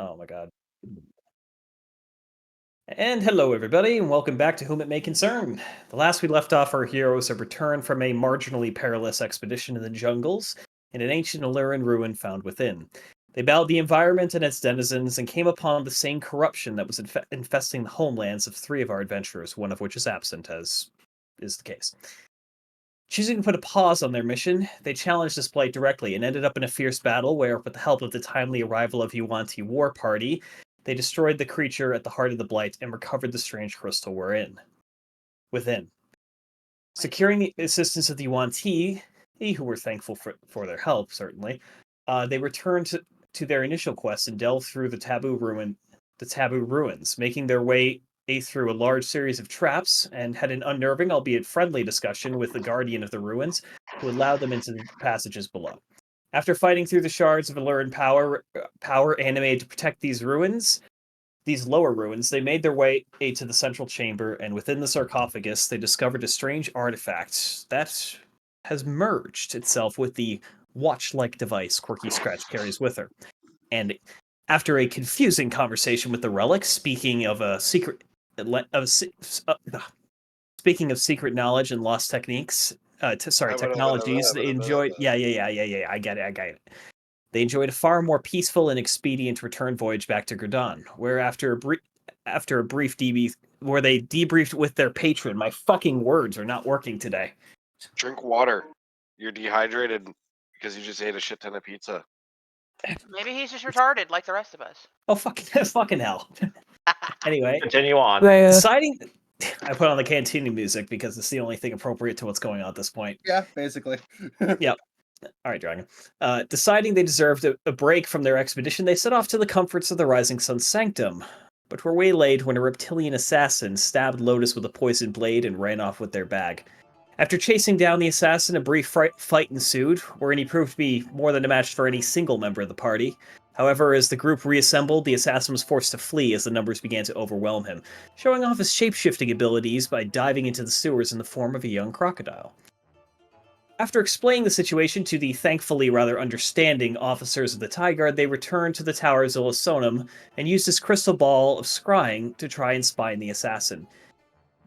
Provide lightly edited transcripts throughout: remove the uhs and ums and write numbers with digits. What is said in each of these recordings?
Oh my god. And hello, everybody, and welcome back to Whom It May Concern. The last we left off, our heroes have returned from a marginally perilous expedition in the jungles in an ancient Illyrian ruin found within. They battled the environment and its denizens and came upon the same corruption that was infesting the homelands of three of our adventurers, one of which is absent, as is the case. Choosing to put a pause on their mission, they challenged this blight directly and ended up in a fierce battle where, with the help of the timely arrival of Yuan-Ti war party, they destroyed the creature at the heart of the blight and recovered the strange crystal within. Securing the assistance of the Yuan-Ti, who were thankful for their help, certainly, they returned to their initial quest and delved through the taboo ruins, making their way through a large series of traps and had an unnerving, albeit friendly, discussion with the guardian of the ruins, who allowed them into the passages below. After fighting through the shards of Illyrian power animated to protect these lower ruins, they made their way to the central chamber, and within the sarcophagus, they discovered a strange artifact that has merged itself with the watch-like device Quirky Scratch carries with her. And after a confusing conversation with the relic, speaking of secret knowledge and lost techniques, technologies, they enjoyed. Yeah. I get it. They enjoyed a far more peaceful and expedient return voyage back to Gradon, where after a brief debrief, where they debriefed with their patron. My fucking words are not working today. Drink water. You're dehydrated because you just ate a shit ton of pizza. Maybe he's just retarded like the rest of us. Oh, fucking hell. Anyway, continue on. Deciding, I put on the cantina music because it's the only thing appropriate to what's going on at this point. Yeah, basically. Yep. All right, Dragon. Deciding they deserved a break from their expedition, they set off to the comforts of the Rising Sun's sanctum, but were waylaid when a reptilian assassin stabbed Lotus with a poisoned blade and ran off with their bag. After chasing down the assassin, a brief fight ensued, wherein he proved to be more than a match for any single member of the party. However, as the group reassembled, the assassin was forced to flee as the numbers began to overwhelm him, showing off his shape-shifting abilities by diving into the sewers in the form of a young crocodile. After explaining the situation to the thankfully rather understanding officers of the TIE Guard, they returned to the Tower of Zolosonum and used his crystal ball of scrying to try and spy on the assassin.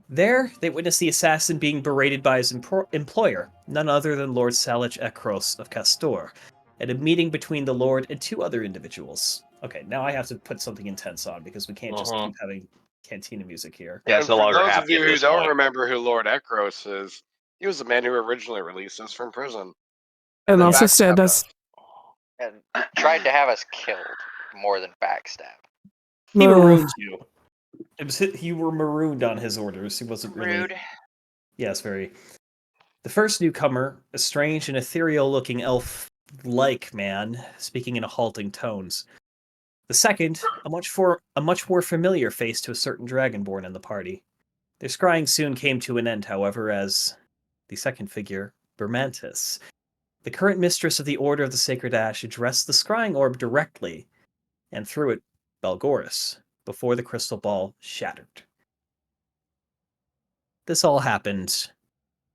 There, they witnessed the assassin being berated by his employer, none other than Lord Salach Ekros of Castor, at a meeting between the Lord and two other individuals. Okay, now I have to put something intense on because we can't just keep having cantina music here. Yeah, and it's no for longer those happy of you at who this don't point. remember who Lord Ekros is, he was the man who originally released us from prison. And then also said backstabbed us. And tried to have us killed more than backstab. He marooned you. You were marooned on his orders. He wasn't really... Rude. Yes, very. The first newcomer, a strange and ethereal-looking elf-like man, speaking in halting tones. The second, a much more familiar face to a certain dragonborn in the party. Their scrying soon came to an end, however, as the second figure, Bermantis, the current mistress of the Order of the Sacred Ash, addressed the scrying orb directly, and through it, Belgoris, before the crystal ball shattered. This all happened,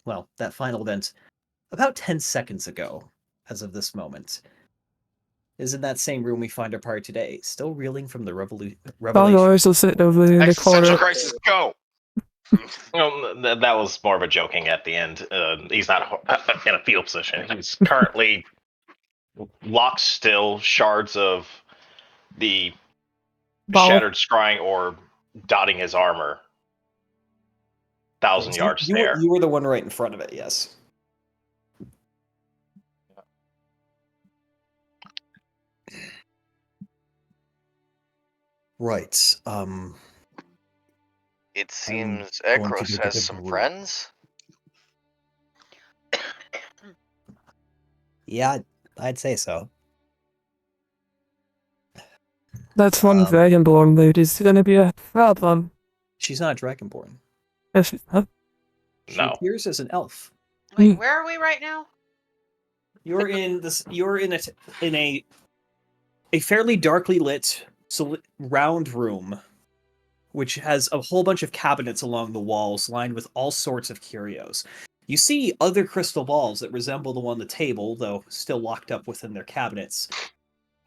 well, that final event, about 10 seconds ago, as of this moment. Is in that same room we find our party today, still reeling from the revelation. Belgoris will sit over in the Existential corner. crisis, go! That was more of a joking at the end. He's not in a fetal position. He's currently locked still, shards of the shattered scrying orb dotting his armor. 1,000 yards there. You were the one right in front of it, yes. Right. It seems Ekros has some friends. Yeah, I'd say so. That's one Dragonborn mood is going to be a problem. She's not Dragonborn. Yes, She appears as an elf. Wait, where are we right now? You're in this. You're in a fairly darkly lit, round room, which has a whole bunch of cabinets along the walls lined with all sorts of curios. You see other crystal balls that resemble the one on the table, though still locked up within their cabinets.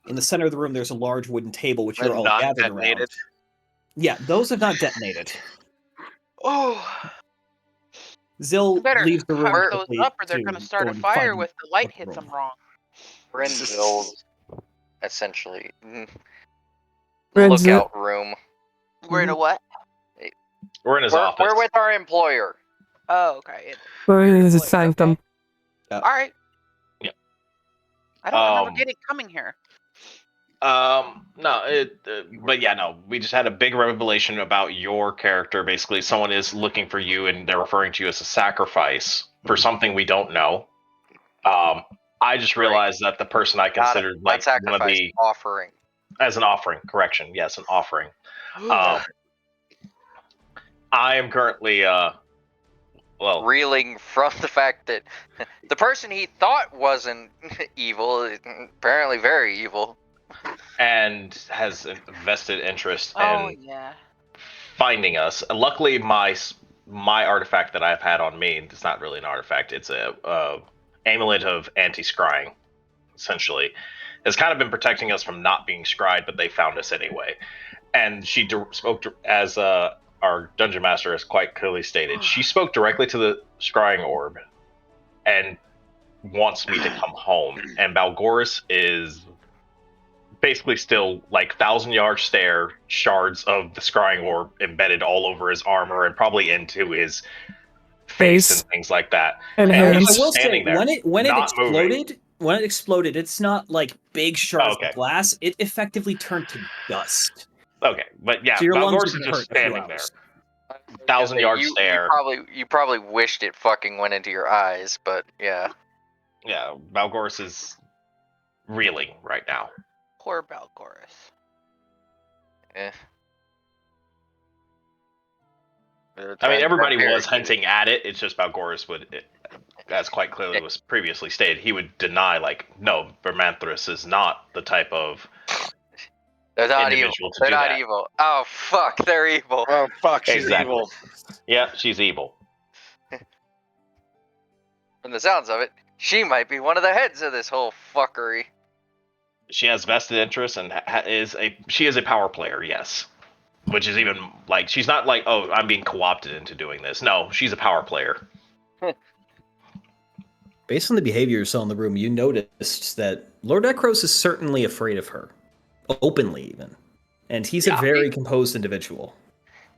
In the center of the room, there's a large wooden table which you're And all not gathered around. detonated. Yeah, those have not detonated. Oh, Zill you better leaves the room cover those quickly up, or they're to gonna start go a and fire find with the light what's hits wrong. them wrong. Brindle's essentially Brindle. lookout room. We're in a what? We're in his We're, office. we're with our employer. Oh, okay. We're in the Okay. sanctum. All right. Yeah. I don't remember Um, coming here. No, but yeah, no. We just had a big revelation about your character. Basically, someone is looking for you, and they're referring to you as a sacrifice for something we don't know. I just realized that the person I considered Not like one of sacrifice, the offering. as an offering. Correction, yes, an offering. I am currently well, Reeling from the fact that the person he thought wasn't evil is apparently very evil. and has a vested interest Oh in yeah. finding us. And luckily, my artifact that I've had on me, it's not really an artifact. It's a amulet of anti-scrying, essentially. It's kind of been protecting us from not being scryed, but they found us anyway. And she spoke as our dungeon master has quite clearly stated. She spoke directly to the scrying orb and wants me to come home. And Balgoris is basically still like 1,000-yard stare shards of the scrying orb embedded all over his armor and probably into his face Face. and things like that. And And hands. I will say, standing there, when it not moving. exploded, it's not like big shards Okay. of glass. It effectively turned to dust. Okay, but yeah, So your lungs Balgoris would is get just hurt in a few standing there. hours. 1,000-yard stare. You probably wished it fucking went into your eyes, but yeah. Yeah, Balgoris is reeling right now. Poor Balgoris. Eh. I mean, everybody was hinting at it. It's just Balgoris as quite clearly was previously stated, he would deny, like, no, Vermanthus is not the type of They're not evil. individual to They're do not that. evil. Oh fuck, they're evil. Oh fuck, she's Exactly. evil. Yeah, she's evil. From the sounds of it, she might be one of the heads of this whole fuckery. She has vested interest and she is a power player, yes. Which is even like she's not like, oh, I'm being co-opted into doing this. No, she's a power player. Based on the behavior you saw in the room, you noticed that Lord Ekros is certainly afraid of her, openly even, and he's a very composed individual.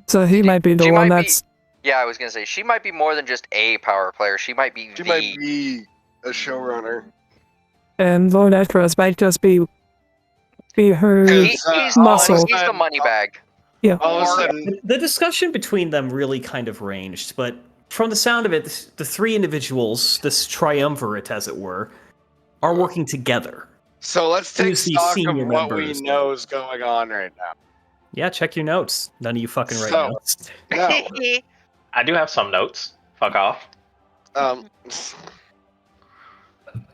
So he might be the She one might be- that's. Yeah, I was gonna say she might be more than just a power player. She might be She the. might be a showrunner. And Lord Ekros might just be her. He's muscle. He's the money bag. Yeah. All of a Or- sudden, The discussion between them really kind of ranged, but from the sound of it, the three individuals, this triumvirate as it were, are working together. so let's take Who's the stock of senior what we members? know is going on right now. Yeah, check your notes. None of you fucking write So- notes. No. I do have some notes. Fuck off.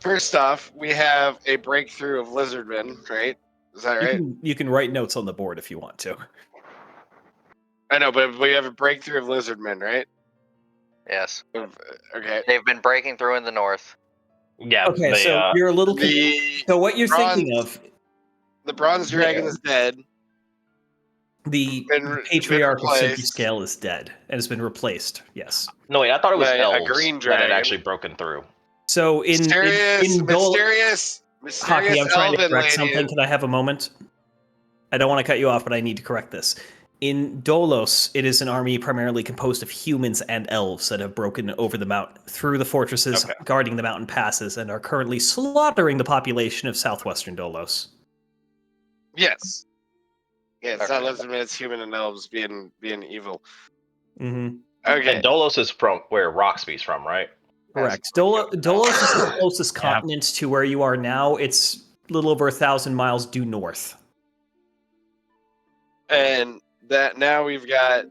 First off, we have a breakthrough of lizardmen, right? Is that right? You can write notes on the board if you want to. I know, but we have a breakthrough of lizardmen, right? Yes, Okay. they've been breaking through in the north. Yeah. Okay, they, so you're a little. The So what you're bronze- thinking of, the bronze dragon is dead. the Been patriarch of City replaced. Scale is dead and has been replaced. Yes. No, wait, I thought it was By a elves green that had dragon. actually broken through. So Mysterious Hockey, I'm trying to elven correct lady. something. Can I have a moment? I don't want to cut you off, but I need to correct this. In Dolos, it is an army primarily composed of humans and elves that have broken over the mountain, through the fortresses, Okay. guarding the mountain passes, and are currently slaughtering the population of southwestern Dolos. Yes. Yeah, it's Okay. not lizardmen, it's human and elves being evil. Mm-hmm. Okay. And Dolos is from where Roxby's from, right? Correct. Dolos is the closest Yeah. continent to where you are now. It's a little over 1,000 miles due north. And that now we've got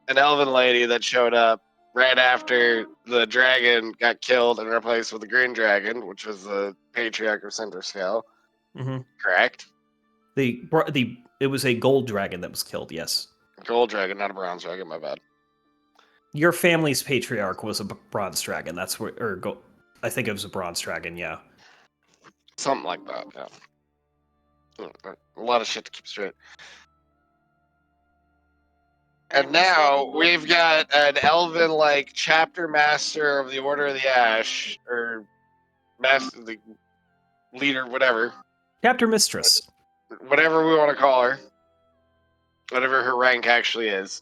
an elven lady that showed up right after the dragon got killed and replaced with a green dragon, which was the patriarch of Center Scale. Mm-hmm. Correct? It was a gold dragon that was killed. Yes. Gold dragon, not a bronze dragon. My bad. Your family's patriarch was a bronze dragon. That's where, I think it was a bronze dragon. Yeah. Something like that. Yeah. A lot of shit to keep straight. And And now we've got an elven-like chapter master of the Order of the Ash, or master, the leader, whatever Mistress. whatever we want to call her, whatever her rank actually is.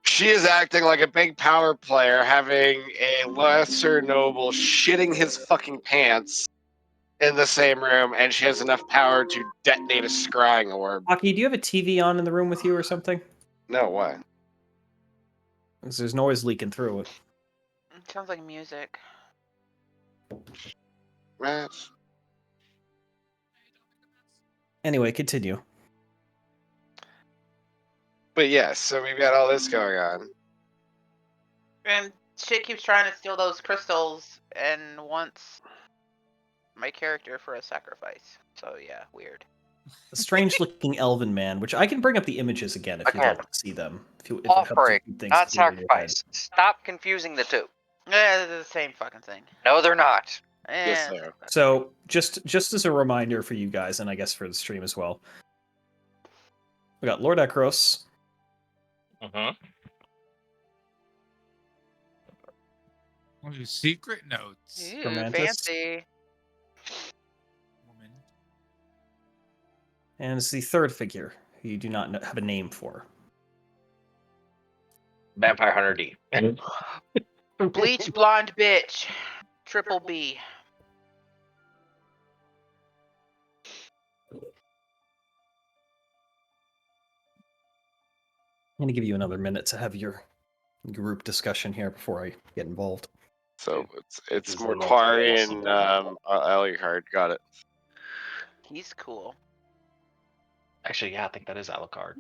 She is acting like a big power player, having a lesser noble shitting his fucking pants in the same room, and she has enough power to detonate a scrying orb. Aki, do you have a TV on in the room with you or something? No, why? Because there's noise leaking through it. It sounds like music. Matt? Anyway, continue. But yes, so we've got all this going on. And shit keeps trying to steal those crystals and wants my character for a sacrifice. So yeah, weird. A strange-looking elven man, which I can bring up the images again if you'd Again. like to see them. If it helps you Offering, keep things not clear in your head. sacrifice. Stop confusing the two. Yeah, they're the same fucking thing. No, they're not. Yes, Eh, sir. So, just as a reminder for you guys, and I guess for the stream as well, we got Lord Ekros, Mhm. Oh, secret notes. Ew, Romantis. fancy. Woman. and it's the third figure who you do not have a name for. Vampire Hunter D. Bleach blonde bitch. Triple B. I'm going to give you another minute to have your group discussion here before I get involved. So it's Is Mortuari it and possible? Alucard. Got it. He's cool. Actually, yeah, I think that is Alucard.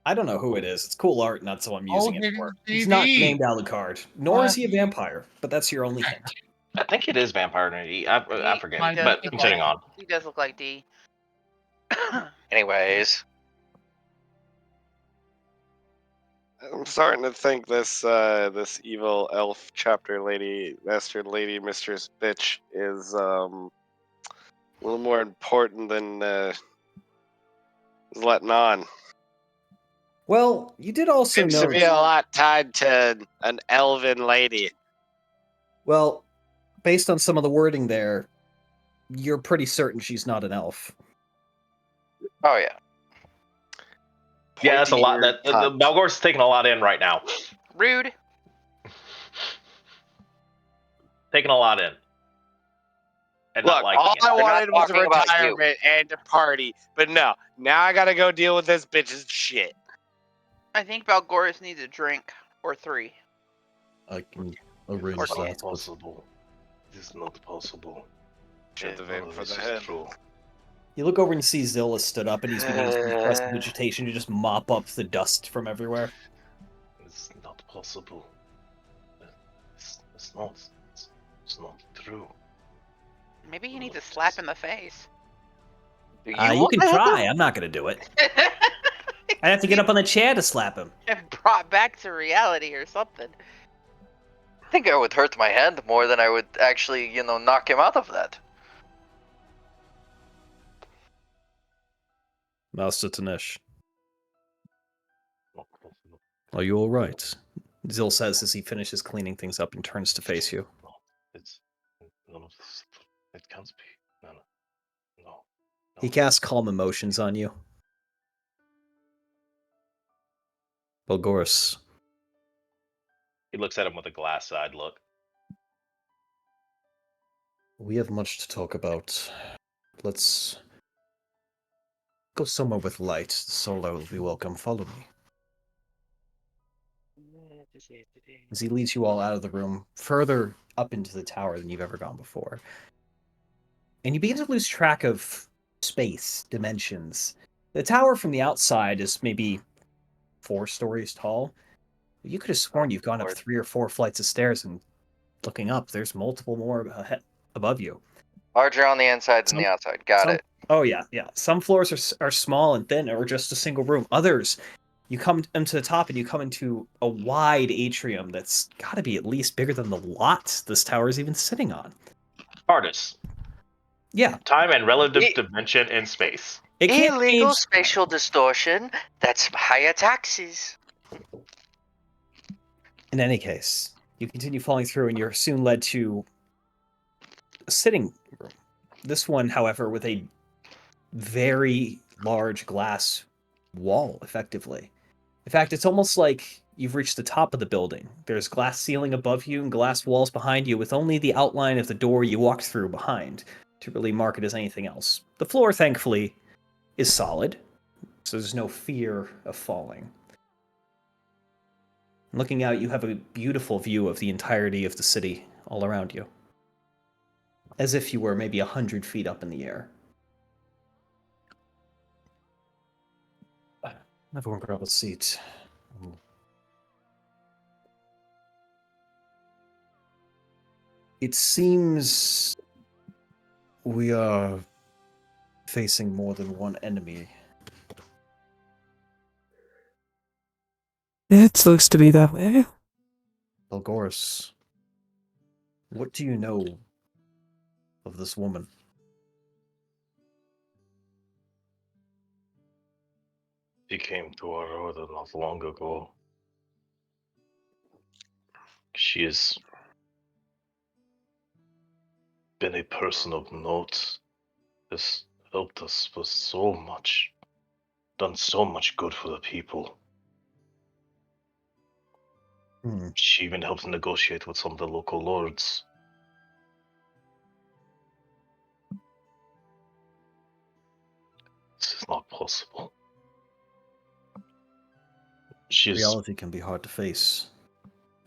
I don't know who it is. It's cool art, and that's what I'm using it for. He's CD. not named Alucard, nor is he a vampire, but that's your only hint. I think it is Vampire Hunter D. I forget, He does but look continuing like- on. He does look like D. Anyways, I'm starting to think this this evil elf chapter lady, master lady, mistress bitch is a little more important than is letting on. Well, you did also Seems to know. be a lot tied to an elven lady. Well, based on some of the wording there, you're pretty certain she's not an elf. oh yeah. Yeah, that's a lot. Pointy-eared That cunt. Balgor's taking a lot in right now. Rude. Taking a lot in. And Look, not liking all it. I They're not wanted was a talking about you. retirement and a party, but no. Now I gotta go deal with this bitch's shit. I think Balgoris needs a drink or 3. I can arrange Or that. possible. This is not possible. Shoot the vape for the head. You look over and you see Zilla stood up, and he's beginning to press vegetation to just mop up the dust from everywhere. It's not possible. It's not true. Maybe he needs a slap in the face. Do You want can that? try. I'm not going to do it. I have to get up on the chair to slap him. Brought back to reality or something. I think I would hurt my hand more than I would actually, knock him out of that. Master Tanesh, Not possible. are you all right? Zil says as he finishes cleaning things up and turns to face you. No, it's none of this. It can't be. No. He casts calm emotions on you. Balgoris, He looks at him with a glass-eyed look. we have much to talk about. Let's go somewhere with light. The solar will be welcome. Follow me. As he leads you all out of the room, further up into the tower than you've ever gone before. And you begin to lose track of space, dimensions. The tower from the outside is maybe 4 stories tall. You could have sworn you've gone up 3 or 4 flights of stairs, and looking up, there's multiple more above you. Larger on the inside than the outside. Got it. Oh, yeah. Some floors are small and thin, or just a single room. Others, you come into the top and you come into a wide atrium that's got to be at least bigger than the lot this tower is even sitting on. Artis. Yeah, Time and relative It- dimension in space. it can't Illegal change. spatial distortion. That's higher taxes. In any case, you continue falling through, and you're soon led to a sitting room. This one, however, with a very large glass wall, effectively. In fact, it's almost like you've reached the top of the building. There's glass ceiling above you and glass walls behind you, with only the outline of the door you walked through behind to really mark it as anything else. The floor, thankfully, is solid, so there's no fear of falling. Looking out, you have a beautiful view of the entirety of the city all around you, as if you were maybe 100 feet up in the air. Everyone grab a seat. It seems we are facing more than one enemy. It looks to be that way. Belgoris, what do you know of this woman? He came to our order not long ago. She has been a person of note, has helped us with so much, done so much good for the people. She even helped negotiate with some of the local lords. This is not possible. Reality can be hard to face,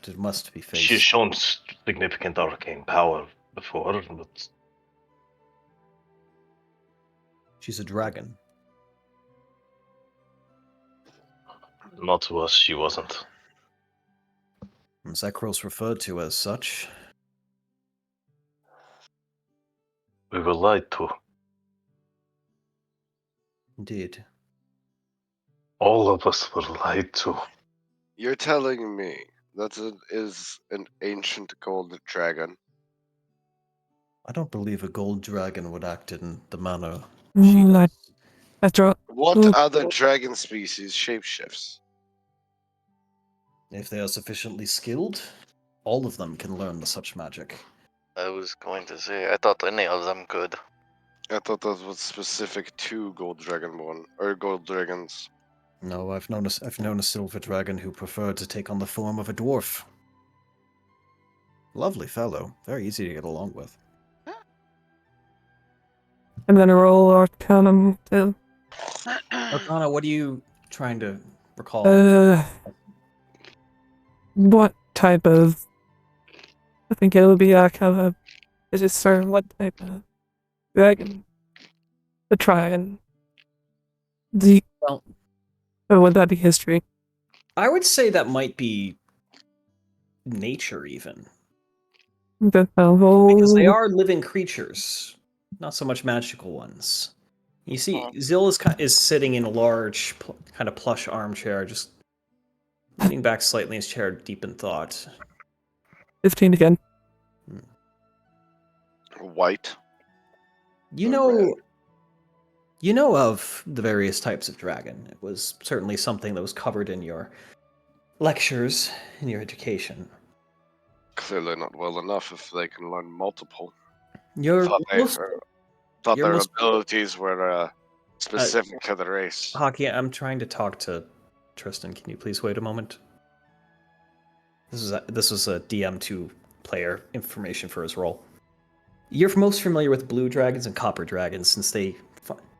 but it must be faced. She's shown significant arcane power before, but She's a dragon. not to us, she wasn't. And Zekros referred to as such. We were lied to. Indeed. All of us were lied to. You're telling me that it is an ancient gold dragon? I don't believe a gold dragon would act in the manner she Mm, does. That's right. What Ooh. other dragon species shapeshifts? If they are sufficiently skilled, all of them can learn such magic. I was going to say, I thought any of them could. I thought that was specific to gold dragonborn or gold dragons. No, I've known a silver dragon who preferred to take on the form of a dwarf. Lovely fellow, very easy to get along with. And then a roll Arcanum too. Arcana, what are you trying to recall? What type of? I think it would be Arcana. Is it certain what type of dragon? The dragon. Well, or would that be history? I would say that might be nature, even. Because they are living creatures, not so much magical ones. You see, Zil is sitting in a large, kind of plush armchair, just leaning back slightly in his chair, deep in thought. 15 again. White. You know of the various types of dragon. It was certainly something that was covered in your lectures, in your education. Clearly not well enough if they can learn multiple. Your Thought your their most- abilities were specific to the race. Hockey, I'm trying to talk to Tristan. Can you please wait a moment? This is a DM2 player information for his role. You're most familiar with blue dragons and copper dragons since they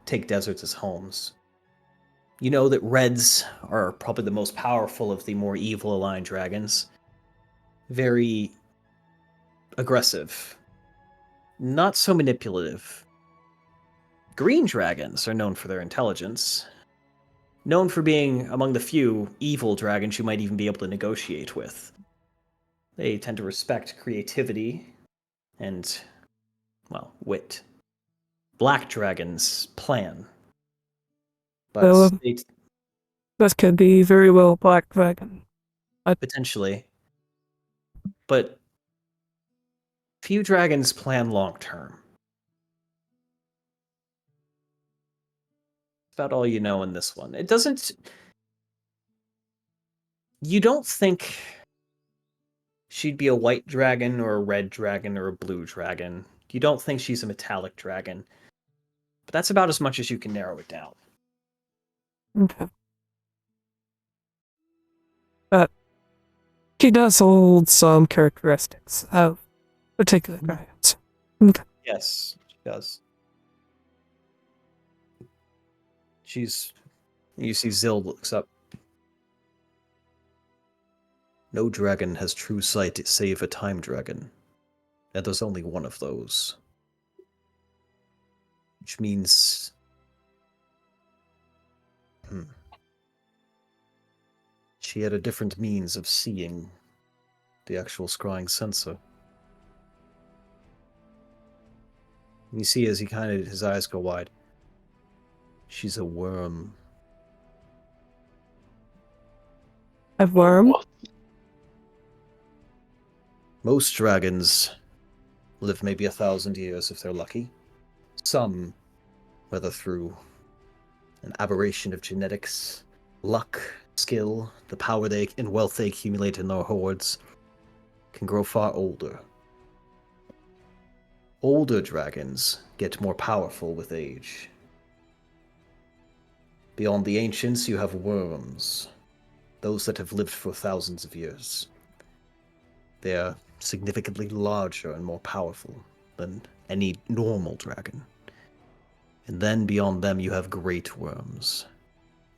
take deserts as homes. You know that reds are probably the most powerful of the more evil aligned dragons. Very aggressive. Not so manipulative. Green dragons are known for their intelligence. Known for being among the few evil dragons you might even be able to negotiate with. They tend to respect creativity and, well, wit. Black dragons plan. But that could be very well black dragon. Potentially. But few dragons plan long term. about all you know in this one. It doesn't... You don't think she'd be a white dragon or a red dragon or a blue dragon. You don't think she's a metallic dragon. But that's about as much as you can narrow it down. Okay. But she does hold some characteristics of particular dragons. Okay. Yes, she does. You see Zild looks up. No dragon has true sight save a time dragon. And there's only one of those. Which means... She had a different means of seeing the actual scrying sensor. You see as his eyes go wide. She's a worm. A worm? Most dragons live maybe 1,000 years if they're lucky. Some, whether through an aberration of genetics, luck, skill, the power and wealth they accumulate in their hordes, can grow far older. Older dragons get more powerful with age. Beyond the ancients, you have worms, those that have lived for thousands of years. They are significantly larger and more powerful than any normal dragon. And then beyond them you have great worms.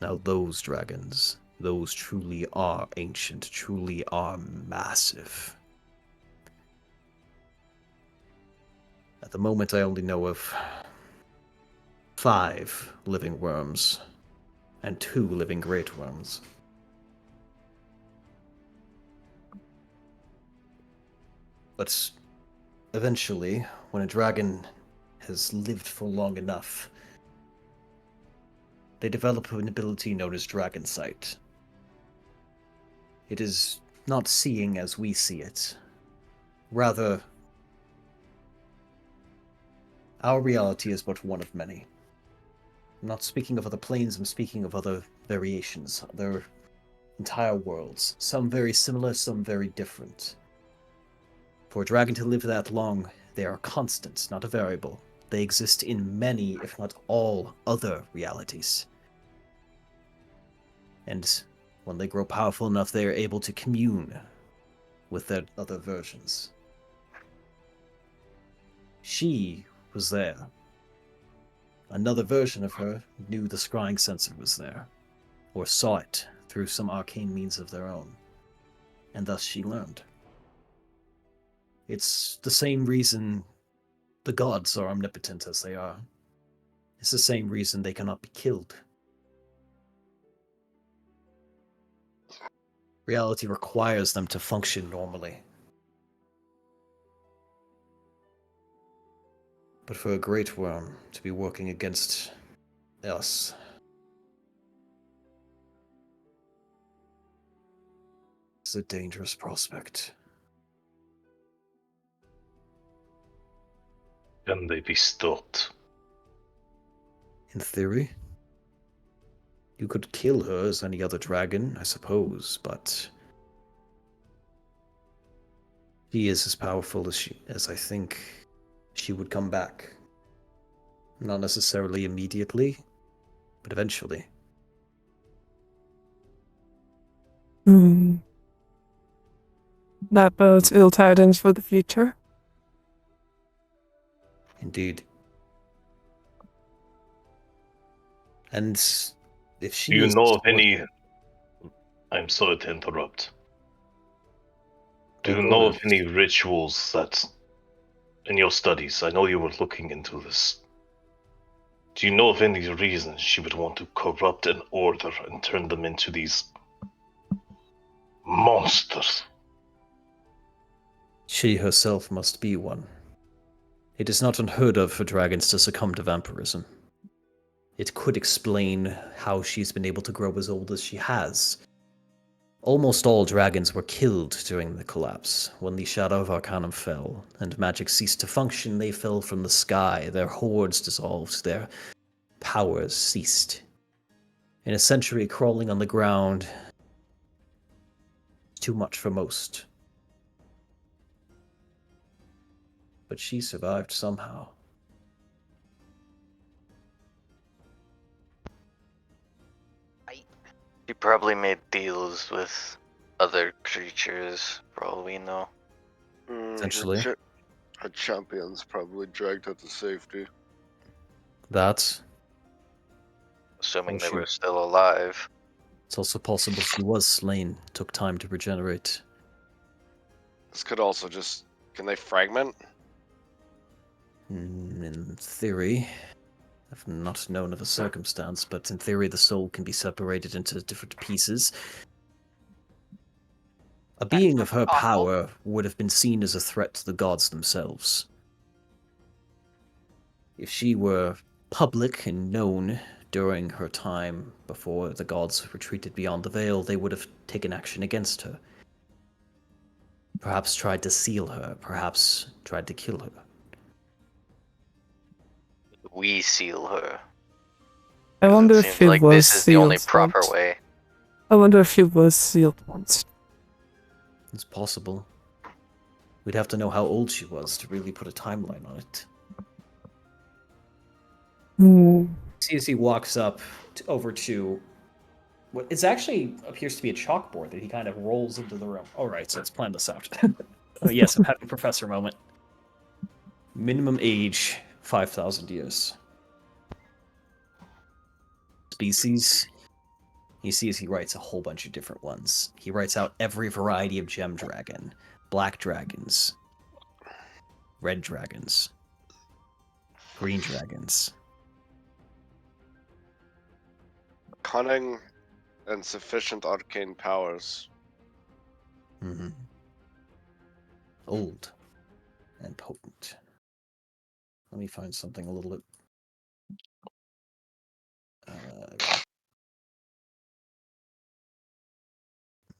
Now those dragons, those truly are ancient, truly are massive. At the moment I only know of 5 living worms and 2 living great worms. But eventually, when a dragon has lived for long enough, they develop an ability known as dragon sight. It is not seeing as we see it. Rather, our reality is but one of many. I'm not speaking of other planes, I'm speaking of other variations, other entire worlds. Some very similar, some very different. For a dragon to live that long, they are constant, not a variable. They exist in many, if not all, other realities. And when they grow powerful enough, they are able to commune with their other versions. She was there. Another version of her knew the scrying sensor was there, or saw it through some arcane means of their own, and thus she learned. It's the same reason the gods are omnipotent as they are. It's the same reason they cannot be killed. Reality requires them to function normally. But for a great worm to be working against us, it's a dangerous prospect. Can they be stopped? In theory, you could kill her as any other dragon, I suppose, but she is as powerful as I think she would come back. Not necessarily immediately, but eventually. That bodes ill tidings for the future. Indeed. And if she Do you is know of any... I'm sorry to interrupt. Do you know of any rituals that, in your studies, I know you were looking into this. Do you know of any reasons she would want to corrupt an order and turn them into these monsters? She herself must be one. It is not unheard of for dragons to succumb to vampirism. It could explain how she's been able to grow as old as she has. Almost all dragons were killed during the collapse. When the Shadow of Arcanum fell, and magic ceased to function, they fell from the sky. Their hordes dissolved, their powers ceased. In a century crawling on the ground, it's too much for most. But she survived somehow. He probably made deals with other creatures, for all we know. Essentially. Her champions probably dragged her to safety. That. Assuming Oh, they shoot. were still alive. It's also possible she was slain, took time to regenerate. This could also just... Can they fragment? In theory, I've not known of a circumstance, but in theory the soul can be separated into different pieces. A being of her power would have been seen as a threat to the gods themselves. If she were public and known during her time before the gods retreated beyond the veil, they would have taken action against her. Perhaps tried to seal her, perhaps tried to kill her. We seal her. I wonder It if seems he like was this is the only sealed proper once. way. I wonder if he was sealed once. It's possible. We'd have to know how old she was to really put a timeline on it. See as he walks up over to what is actually appears to be a chalkboard that he kind of rolls into the room. All right, so let's plan this out. Oh, yes, I'm having a professor moment. Minimum age 5,000 years. Species. You see as he writes a whole bunch of different ones. He writes out every variety of gem dragon, black dragons, red dragons, green dragons. Cunning and sufficient arcane powers. Mm-hmm. Old and potent. Let me find something a little bit.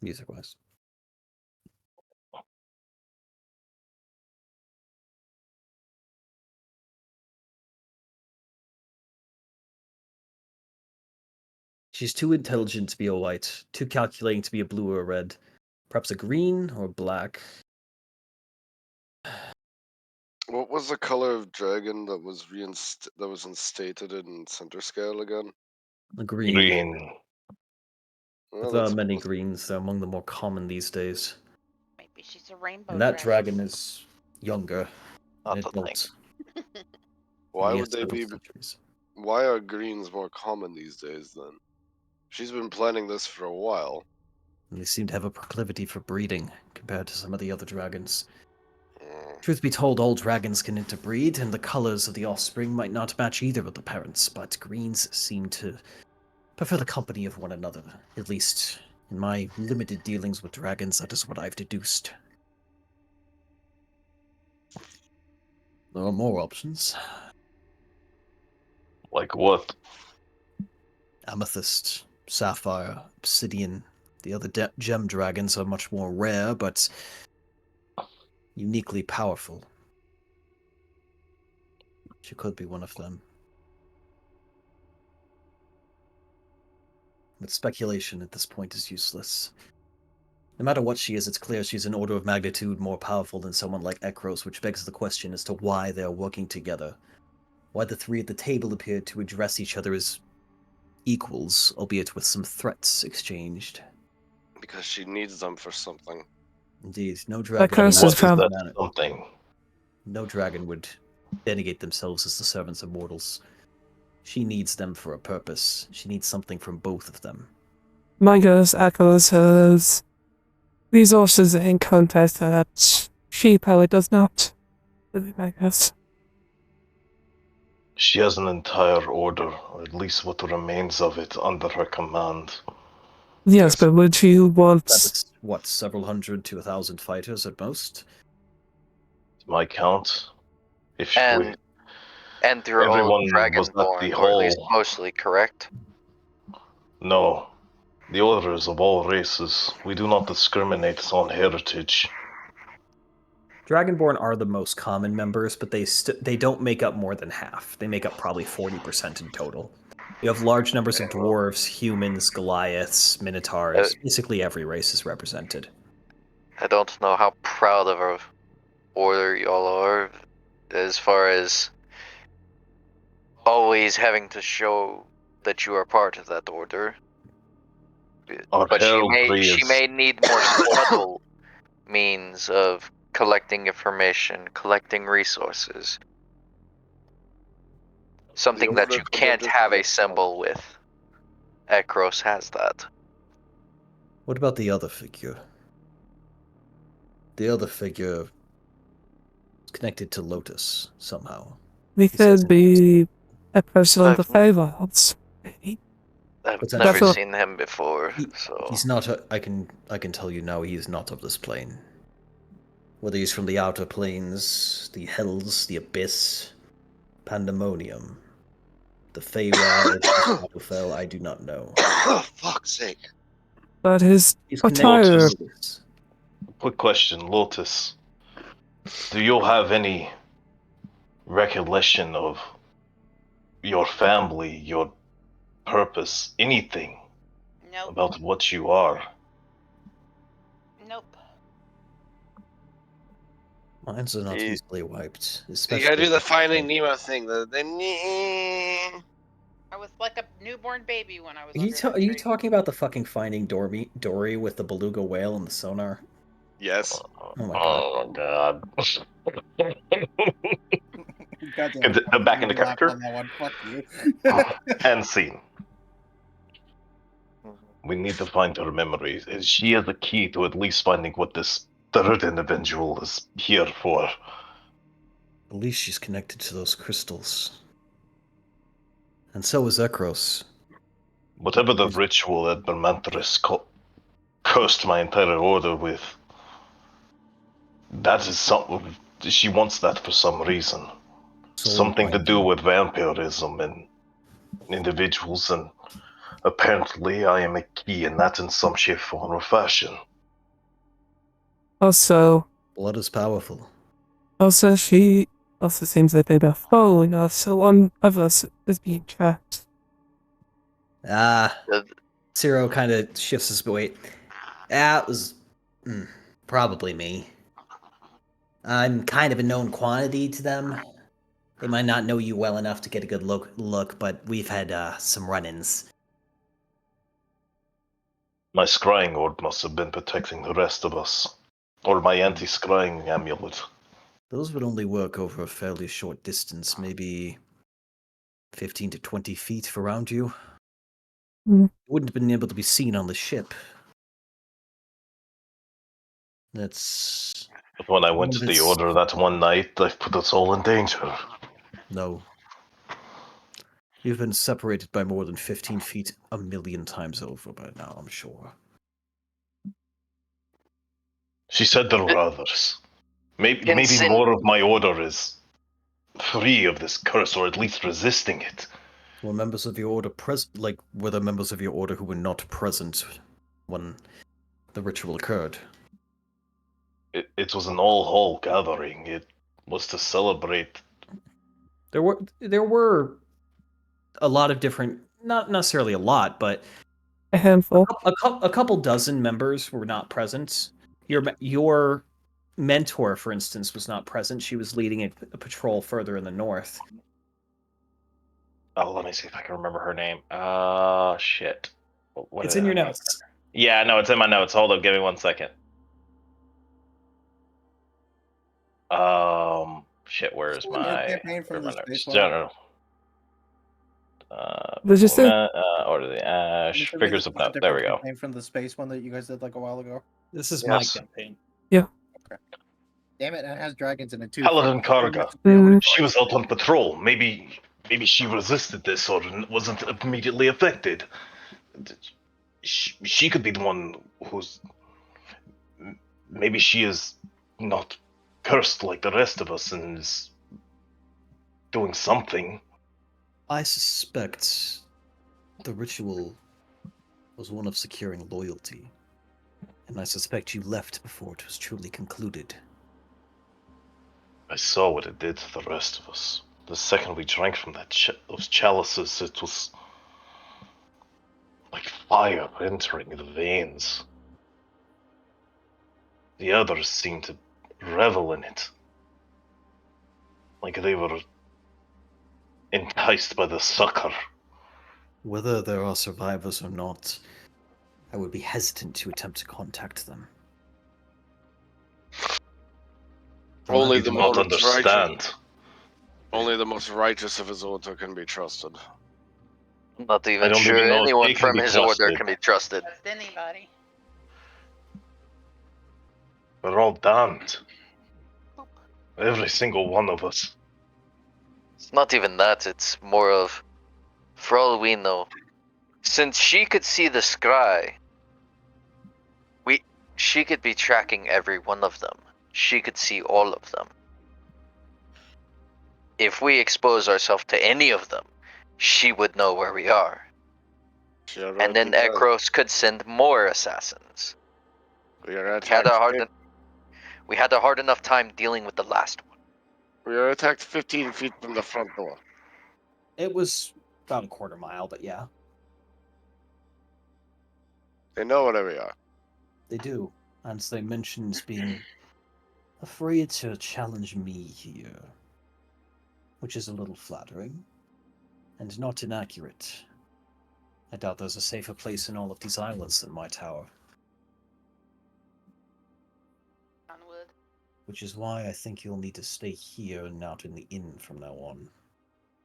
Music-wise. She's too intelligent to be a white, too calculating to be a blue or a red. Perhaps a green or black. What was the color of dragon that was instated in center scale again? A green. Green. Well, There are that's many close. greens. They're among the more common these days. Maybe she's a rainbow And that dragon is younger, an Not the thing. adult. Why Only would they several be? centuries. Why are greens more common these days then? She's been planning this for a while. And they seem to have a proclivity for breeding compared to some of the other dragons. Mm. Truth be told, all dragons can interbreed, and the colors of the offspring might not match either of the parents, but greens seem to prefer the company of one another. At least, in my limited dealings with dragons, that is what I've deduced. There are more options. Like what? Amethyst, sapphire, obsidian. The other gem dragons are much more rare, but uniquely powerful. She could be one of them. But speculation at this point is useless. No matter what she is, it's clear she's an order of magnitude more powerful than someone like Ekros, which begs the question as to why they are working together. Why the three at the table appeared to address each other as equals, albeit with some threats exchanged. Because she needs them for something. Indeed, no dragon curse would is found- that something? No dragon would denigate themselves as the servants of mortals. She needs them for a purpose. She needs something from both of them. My guess echoes hers. Resources in context that she probably does not. Would be my guess. She has an entire order, or at least what remains of it, under her command. Yes, but would she want... That is, what, several hundred to 1,000 fighters at most? My count. If And they're all everyone was at the dragonborn, or at least hall. mostly, correct? No, the orders of all races. We do not discriminate on heritage. Dragonborn are the most common members, but they don't make up more than half. They make up probably 40% in total. You have large numbers of dwarves, humans, Goliaths, Minotaurs. Basically, every race is represented. I don't know how proud of our order y'all are, as far as always having to show that you are part of that order. Our But heraldry she is may need more subtle means of collecting information, collecting resources. Something that you can't have a symbol with. Ekros has that. What about the other figure? The other figure is connected to Lotus somehow. We says could be a person of the Feywild. I've What's that? never Definitely. seen him before, so He's not. I can tell you now. He is not of this plane. Whether he's from the outer planes, the hells, the abyss, pandemonium, the Feywild, Shadowfell, I do not know. Oh, fuck's sake. But his He's attire. connected to Lotus. quick question, Lotus. Do you have any recollection of your family, your purpose, anything Nope. about what you are? Nope. Mines are not You- easily wiped. You Especially gotta do the if- Finding Nemo thing. I was like a newborn baby when I was Are you, under that are you tree. talking about the fucking Finding Dory with the beluga whale and the sonar? Yes. Oh my god. Oh god. Goddamn, Back into you laughed character. on that one. Fuck you. End scene. We need to find her memories. She has the key to at least finding what this third individual is here for. At least she's connected to those crystals. And so is Ekros. Whatever the ritual that Bermantris cursed my entire order with, that is something. She wants that for some reason. Soul Something to do binding. with vampirism and individuals, and apparently I am a key in that in some shape, form, or fashion. Also, Blood is powerful. she also seems like they've been following us, so one of us is being tracked. Ciro kind of shifts his weight. It was probably me. I'm kind of a known quantity to them. They might not know you well enough to get a good look, but we've had some run-ins. My scrying orb must have been protecting the rest of us. Or my anti-scrying amulet. Those would only work over a fairly short distance, maybe 15 to 20 feet around you. Wouldn't have been able to be seen on the ship. That's... But when I went to the order that one night, I put us all in danger. No. You've been separated by more than 15 feet a million times over by now, I'm sure. She said there were others. Maybe more of my order is free of this curse, or at least resisting it. Were members of your order were there members of your order who were not present when the ritual occurred? It was an all-hall gathering. It was to celebrate. There were a lot of different, not necessarily a lot, but a handful. A couple dozen members were not present. Your mentor, for instance, was not present. She was leading a patrol further in the north. Oh, let me see if I can remember her name. Shit. It's in your notes. Yeah, no, it's in my notes. Hold up, give me 1 second. Shit, where's my campaign from the notes? space one? General. Did you say? Order the Ash. Figures of note. There we go. Campaign from the space one that you guys did like a while ago. This is my campaign. Yeah. Okay. Damn it, it has dragons in it too. Paladin Karga. Mm. She was out on patrol. Maybe she resisted this or wasn't immediately affected. She could be the one who's... Maybe she is not cursed like the rest of us and is doing something. I suspect the ritual was one of securing loyalty, and I suspect you left before it was truly concluded. I saw what it did to the rest of us. The second we drank from those chalices, it was fire entering the veins. The others seemed to revel in it, like they were enticed by the sucker. Whether there are survivors or not, I would be hesitant to attempt to contact them. Only You the do not most righteous. understand. Only the most righteous of his order can be trusted. Not I even don't sure even know if anyone they can from be his order trusted. can be trusted. Trust anybody. We're all damned. Every single one of us. It's not even that, it's more of, for all we know, since she could see the scry, she could be tracking every one of them. She could see all of them. If we expose ourselves to any of them, she would know where we are. And then Ekros could send more assassins. We are attacked. We had a hard enough time dealing with the last one. We are attacked 15 feet from the front door. It was about a quarter mile, but yeah, They know where we are. they do. And they mentioned being afraid to challenge me here, which is a little flattering and not inaccurate. I doubt there's a safer place in all of these islands than my tower. Onwood. Which is why I think you'll need to stay here and not in the inn from now on.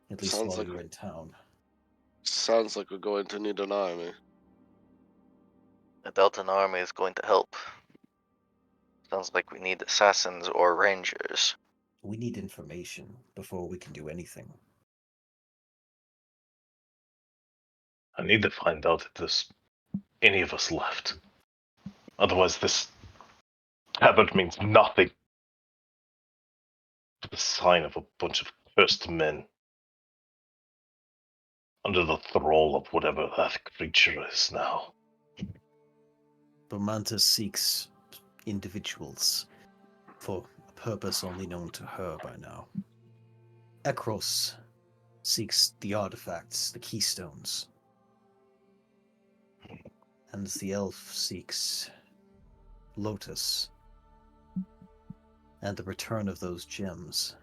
At least Sounds while like- you're in town. Sounds like we're going to need an army. The Deltan army is going to help. Sounds like we need assassins or rangers. We need information before we can do anything. I need to find out if there's any of us left. Otherwise, this tabard means nothing. The sign of a bunch of cursed men under the thrall of whatever that creature is now. Bermanta seeks individuals for a purpose only known to her by now. Ekros seeks the artifacts, the keystones. And the elf seeks Lotus and the return of those gems.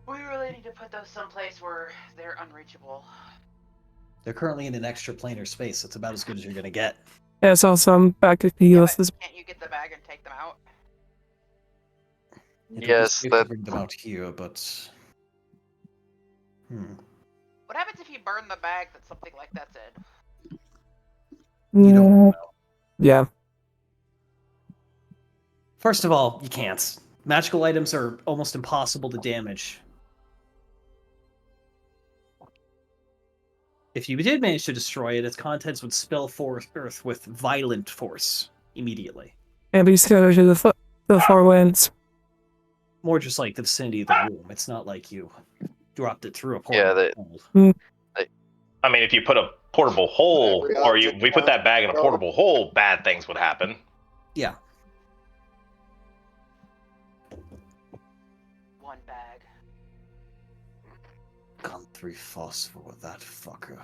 We really need to put those someplace where they're unreachable. They're currently in an extraplanar space. That's about as good as you're gonna get. Yeah, so some back to the Yeah, US but is can't you get the bag and take them out? It would be Yes, safe that- to bring them out here, but What happens if you burn the bag that something like that's in? you don't know. Yeah. First of all, you can't. Magical items are almost impossible to damage. If you did manage to destroy it, its contents would spill forth Earth with violent force immediately. And be scattered to the far winds. More just like the vicinity of the room. It's not like you dropped it through a Yeah, portal. I mean, if you put a portable hole, or we put that bag in a portable hole, bad things would happen. Yeah. One bag. Gone through phosphor, that fucker.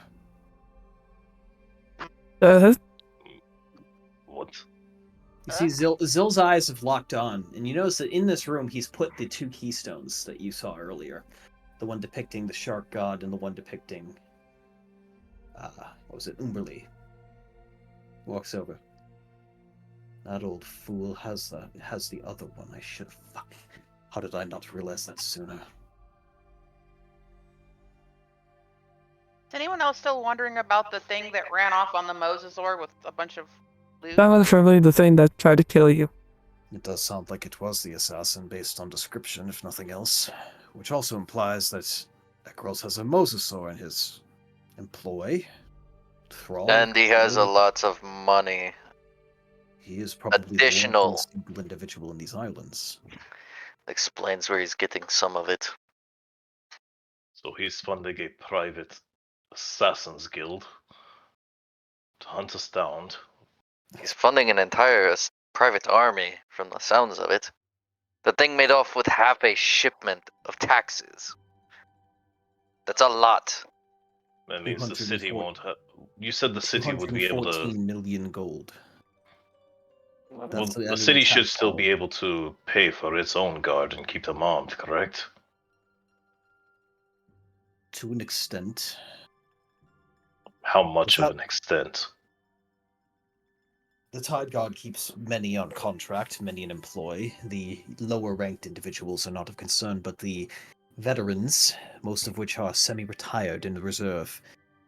What? You see, Zill's eyes have locked on, and you notice that in this room he's put the two keystones that you saw earlier. The one depicting the shark god and the one depicting, what was it, Umberly. Walks over. That old fool has that. It has the other one. I should fuck. How did I not realize that sooner? Is anyone else still wondering about the thing that ran off on the Mosasaur with a bunch of loot? That was probably the thing that tried to kill you. It does sound like it was the assassin based on description, if nothing else. Which also implies that Ekros has a Mosasaur in his employ. Thrall. And he has a lot of money. He is probably Additional. the one single individual in these islands. Explains where he's getting some of it. So he's funding a private assassins guild to hunt us down. He's funding an entire private army, from the sounds of it. The thing made off with half a shipment of taxes. That's a lot. That means the city won't have. You said the city would be able to. 214 million gold. Well, That's the the annual city should tax still bill. be able to pay for its own guard and keep them armed, correct? To an extent. How much of an extent? The Tide Guard keeps many on contract, many in employ. The lower ranked individuals are not of concern, but the veterans, most of which are semi-retired in the reserve,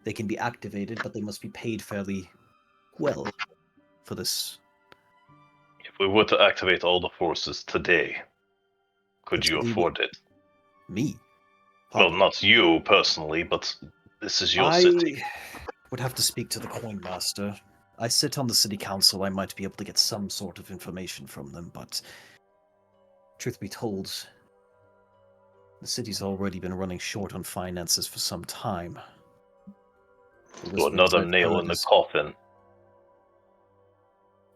they can be activated, but they must be paid fairly well for this. If we were to activate all the forces today, could That's you what he afford it? Me? Well, Probably. not you personally, but this is your I city. would have to speak to the coin master. I sit on the city council. I might be able to get some sort of information from them, but truth be told, the city's already been running short on finances for some time. So another nail in the coffin.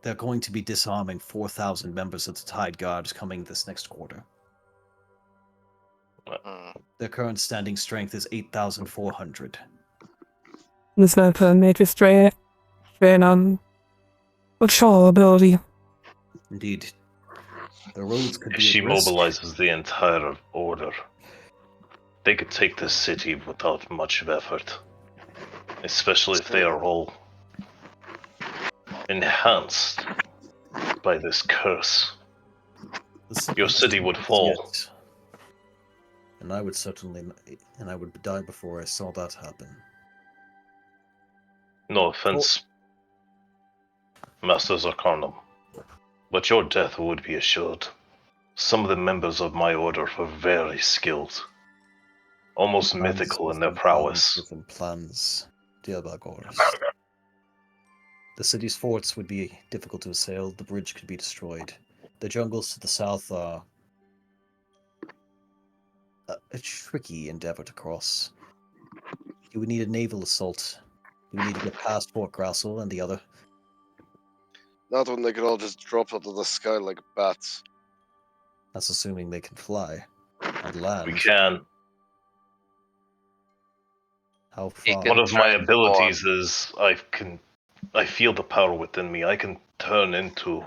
They're going to be disarming 4,000 members of the Tide Guard coming this next quarter. Their current standing strength is 8,400. There's no major strain on patrol ability. Indeed. The roads could If be she at risk. mobilizes the entire order, they could take this city without much of effort. Especially if they are all enhanced by this curse. Your city would fall. And I would die before I saw that happen. No offense, Master Zarkarnum, but your death would be assured. Some of the members of my order were very skilled, almost mythical in their prowess. Different plans, dear Bagors. The city's forts would be difficult to assail. The bridge could be destroyed. The jungles to the south are a tricky endeavor to cross. You would need a naval assault. You would need to get past Fort Grassel and the other. Not when they could all just drop out of the sky like bats. That's assuming they can fly and land. We can. How far? One of my abilities is I feel the power within me. I can turn into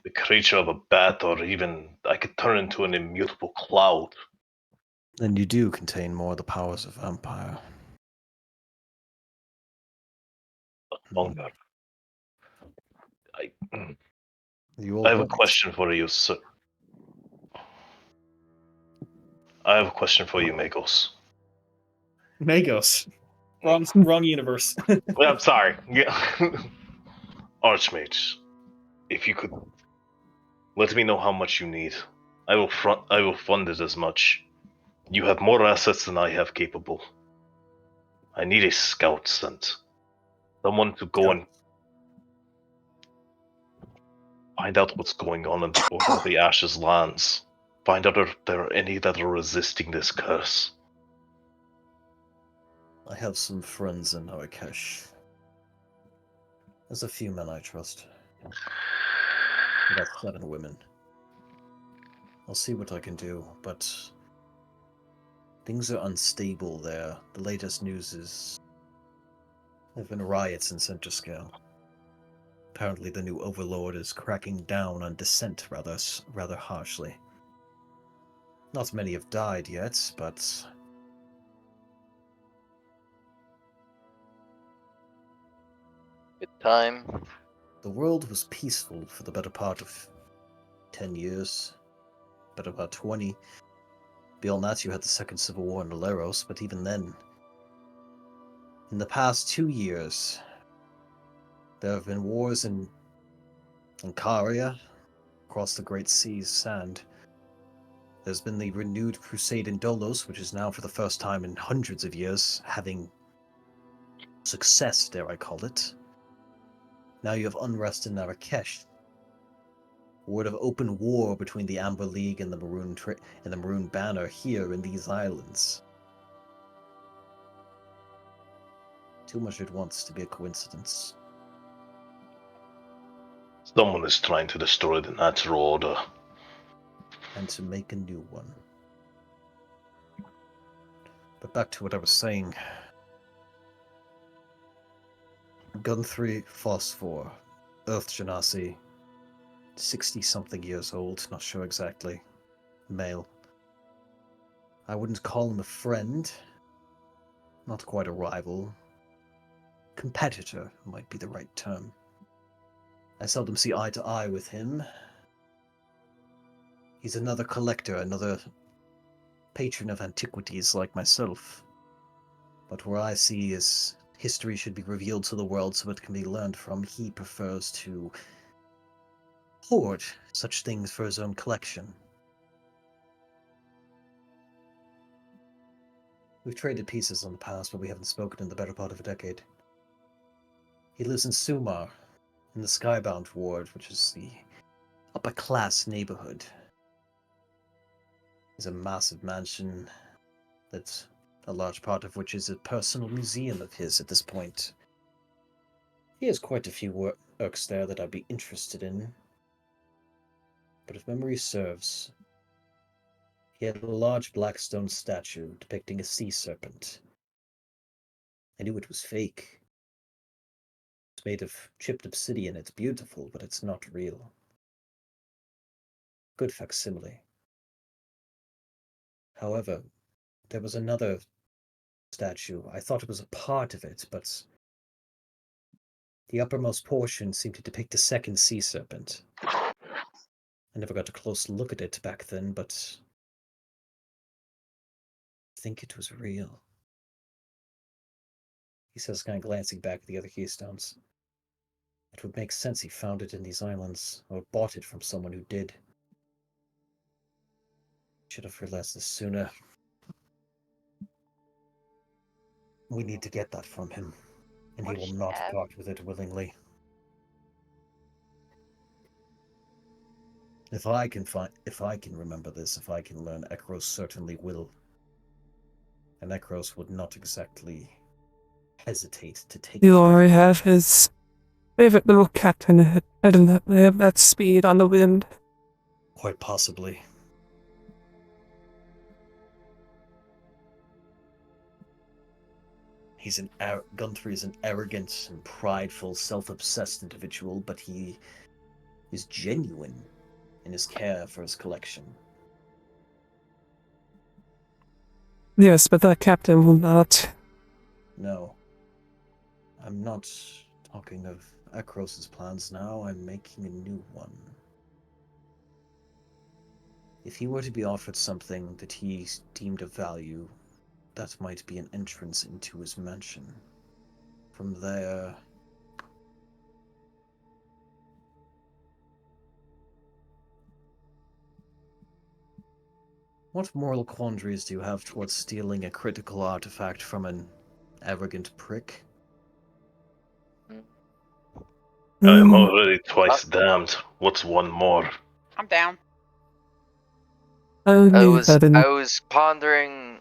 the creature of a bat, or even I could turn into an immutable cloud. Then you do contain more of the powers of vampire. Longer. I I have a question for you, sir. I have a question for you, Magos. Magos. Wrong universe. Well, I'm sorry. Yeah. Archmage, if you could let me know how much you need. I will fund it as much. You have more assets than I have capable. I need a scout sent. Someone to go and find out what's going on in the Order of the Ashes lands. Find out if there are any that are resisting this curse. I have some friends in Marrakesh. There's a few men I trust. About 7 women. I'll see what I can do, but things are unstable there. The latest news is there have been riots in Center Scale. Apparently the new overlord is cracking down on dissent rather harshly. Not many have died yet, but good time. The world was peaceful for the better part of 10 years, better part 20. Beyond that, you had the Second Civil War in Aleros, but even then, in the past 2 years, there have been wars in Caria, across the Great Sea's sand. There's been the renewed crusade in Dolos, which is now for the first time in hundreds of years having success, dare I call it. Now you have unrest in Marrakesh. Word of open war between the Amber League and the Maroon Banner here in these islands. Too much at once to be a coincidence. Someone is trying to destroy the natural order. And to make a new one. But back to what I was saying. Gun 3 Phosphor, Earth Genasi, 60-something years old, not sure exactly. Male. I wouldn't call him a friend. Not quite a rival. Competitor might be the right term. I seldom see eye to eye with him. He's another collector, another patron of antiquities like myself. But where I see is history should be revealed to the world so it can be learned from, he prefers to hoard such things for his own collection. We've traded pieces in the past, but we haven't spoken in the better part of a decade. He lives in Sumar, in the Skybound ward, which is the upper-class neighborhood. It's a massive mansion that's a large part of which is a personal museum of his at this point. He has quite a few works there that I'd be interested in. But if memory serves, he had a large black stone statue depicting a sea serpent. I knew it was fake. It's made of chipped obsidian. It's beautiful, but it's not real. Good facsimile. However, there was another statue. I thought it was a part of it, but the uppermost portion seemed to depict a second sea serpent. I never got a close look at it back then, but I think it was real. He says, kind of glancing back at the other keystones. It would make sense he found it in these islands, or bought it from someone who did. Should have realized this sooner. We need to get that from him, and he will not part with it willingly. If I can remember this, if I can learn, Ekros certainly will. And Ekros would not exactly hesitate to take You already have his favorite little captain. I don't know, they have that speed on the wind. Quite possibly. Gunther is an arrogant and prideful, self-obsessed individual, but he is genuine in his care for his collection. Yes, but that captain will not. No. I'm not talking of Ekros' plans now, I'm making a new one. If he were to be offered something that he deemed of value, that might be an entrance into his mansion. From there... What moral quandaries do you have towards stealing a critical artifact from an arrogant prick? I am already twice damned. What's one more? I'm down. I was pondering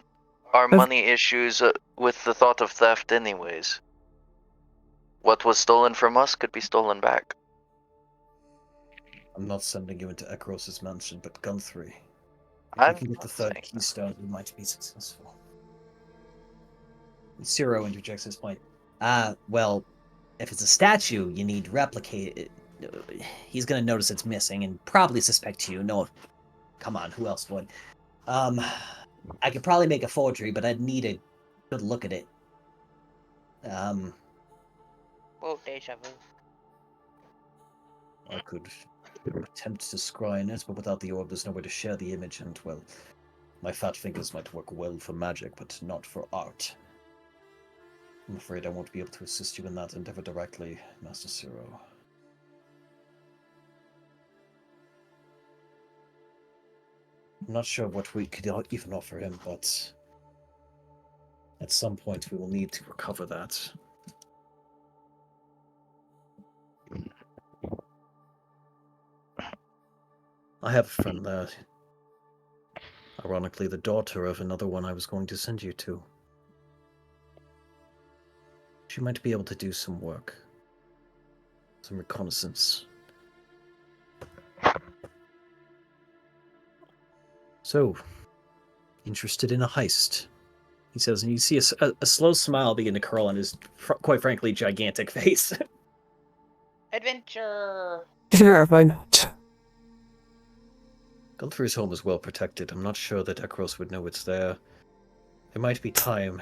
our money issues with the thought of theft anyways. What was stolen from us could be stolen back. I'm not sending you into Ekros' mansion, but Guthrie. If I'm we can get the not third saying keystone, we might be successful. Zero interjects his point. Well, if it's a statue, you need replicate. He's gonna notice it's missing and probably suspect you. No, come on, who else would? I could probably make a forgery, but I'd need a good look at it. Oh, deja vu. I could attempt to scry in it, but without the orb, there's no way to share the image, and, well, my fat fingers might work well for magic, but not for art. I'm afraid I won't be able to assist you in that endeavor directly, Master Zero. I'm not sure what we could even offer him, but at some point we will need to recover that. I have a friend there. Ironically, the daughter of another one I was going to send you to. She might be able to do some work. Some reconnaissance. So, interested in a heist? he says, and you see a slow smile begin to curl on his, quite frankly, gigantic face. Adventure. Sure, why not? Guldfur's home is well protected. I'm not sure that Ekros would know it's there. It might be time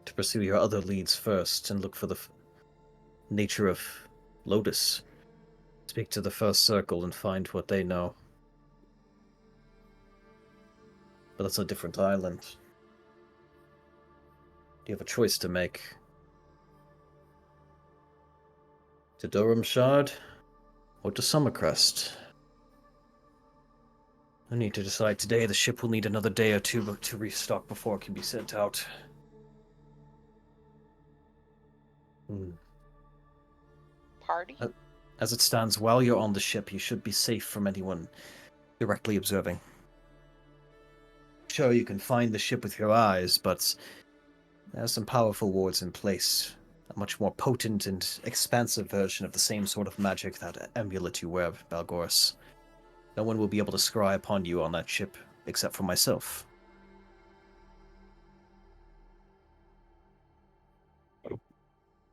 to pursue your other leads first and look for the nature of Lotus. Speak to the first circle and find what they know. But that's a different island. You have a choice to make. To Durham Shard or to Summercrest? I need to decide today. The ship will need another day or two to restock before it can be sent out. Party? As it stands, while you're on the ship, you should be safe from anyone directly observing. Sure, you can find the ship with your eyes, but there are some powerful wards in place. A much more potent and expansive version of the same sort of magic that amulet you wear, Balgoris. No one will be able to scry upon you on that ship, except for myself.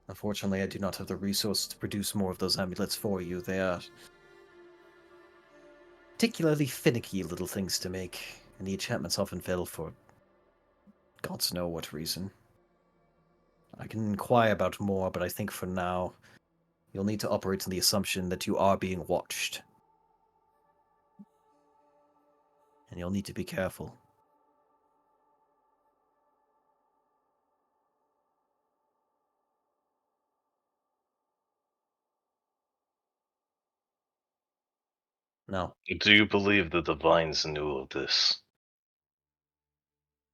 Unfortunately, I do not have the resources to produce more of those amulets for you. They are particularly finicky little things to make, and the enchantments often fail for gods know what reason. I can inquire about more, but I think for now, you'll need to operate on the assumption that you are being watched. And you'll need to be careful. Now, Do you believe the Divines knew of this?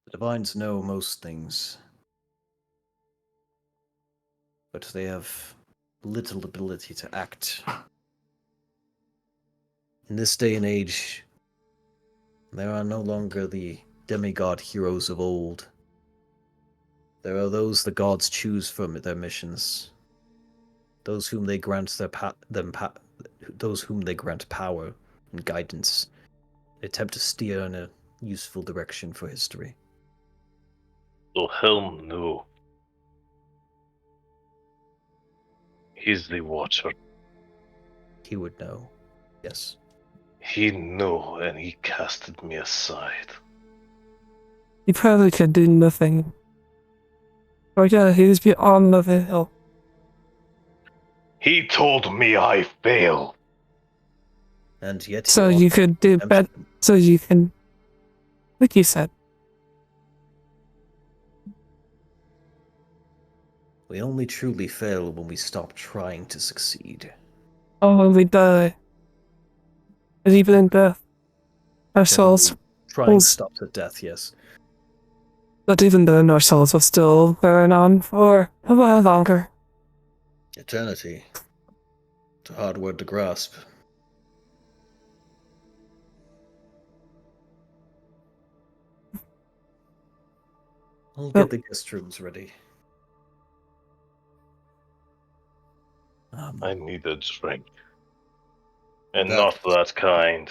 the Divines know most things, but they have little ability to act. In this day and age, there are no longer the demigod heroes of old. There are those the gods choose for their missions. Those whom they grant those whom they grant power and guidance. They attempt to steer in a useful direction for history. So Helm knew. He's the Watcher. He would know. Yes. He knew, and he casted me aside. He probably could do nothing. Oh yeah, he's beyond the hill. He told me I fail. And yet So you could do better. So you can, like you said. We only truly fail when we stop trying to succeed. Oh, when we die. And even in death. Our souls. Trying stops at death, yes. But even then, our souls will still burn on for a while longer. Eternity. It's a hard word to grasp. I'll get the guest rooms ready. I need a drink. And not that kind.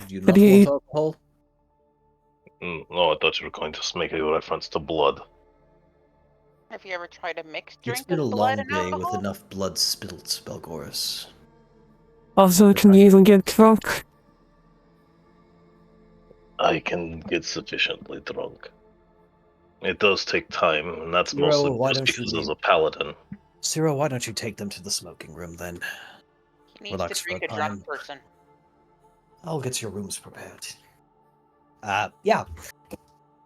Do you not want alcohol? No, I thought you were going to make a reference to blood. Have you ever tried a mixed It's drink been a of blood long and day alcohol? with enough blood spilled, Spelgoris. Also, can you even get drunk? I can get sufficiently drunk. It does take time, and that's Cyril, mostly why just don't you because as leave? a paladin. Cyril, why don't you take them to the smoking room then? He needs to drink a drunk person. I'll get your rooms prepared. Yeah.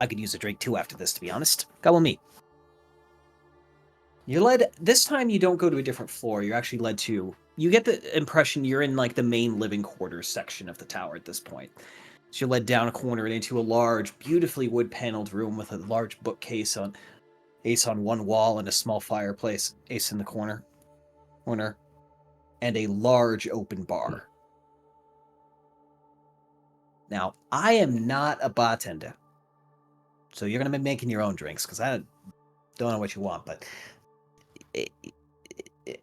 I could use a drink too after this, to be honest. Come with me. You're led... This time you don't go to a different floor. You're actually led to... You get the impression you're in, like, the main living quarters section of the tower at this point. So you're led down a corner and into a large, beautifully wood-paneled room with a large bookcase on... Ace on one wall and a small fireplace. Ace in the corner. And a large open bar. Now, I am not a bartender. So you're going to be making your own drinks, because I don't know what you want, but...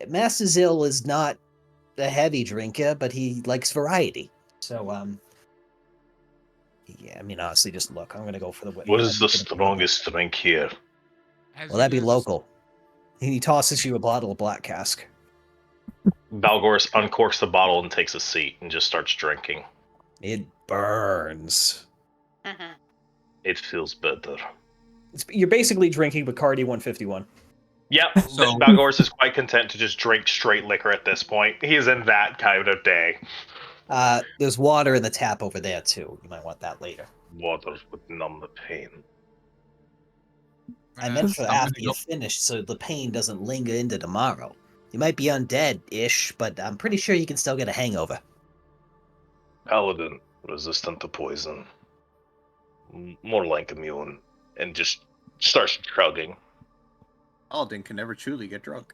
Master Zill is not a heavy drinker, but he likes variety. So, Yeah, I mean, honestly, just look. I'm gonna go for the. What is the strongest drink here? Well, that'd be local. He tosses you a bottle of black cask. Balgoris uncorks the bottle and takes a seat and just starts drinking. It burns. Mhm. It feels better. You're basically drinking Bacardi 151. Yep, So- Balgoris is quite content to just drink straight liquor at this point. He's in that kind of day. There's water in the tap over there too. You might want that later. Water would numb the pain. I meant for after you're finished, so the pain doesn't linger into tomorrow. You might be undead-ish, but I'm pretty sure you can still get a hangover. Paladin, resistant to poison. More like immune. And just starts shrugging. Alden can never truly get drunk.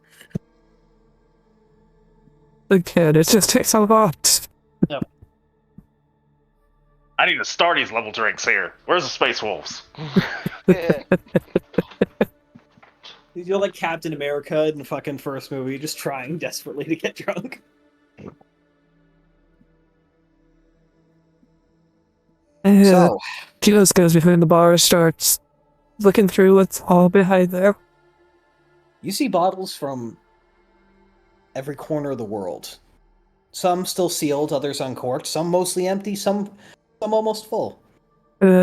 The kid, it just takes a lot. I need to start these level drinks here. Where's the Space Wolves? You're like Captain America in the fucking first movie, just trying desperately to get drunk. So, Kilos goes behind the bar, starts looking through what's all behind there. you see bottles from every corner of the world. Some still sealed, others uncorked, some mostly empty, some almost full.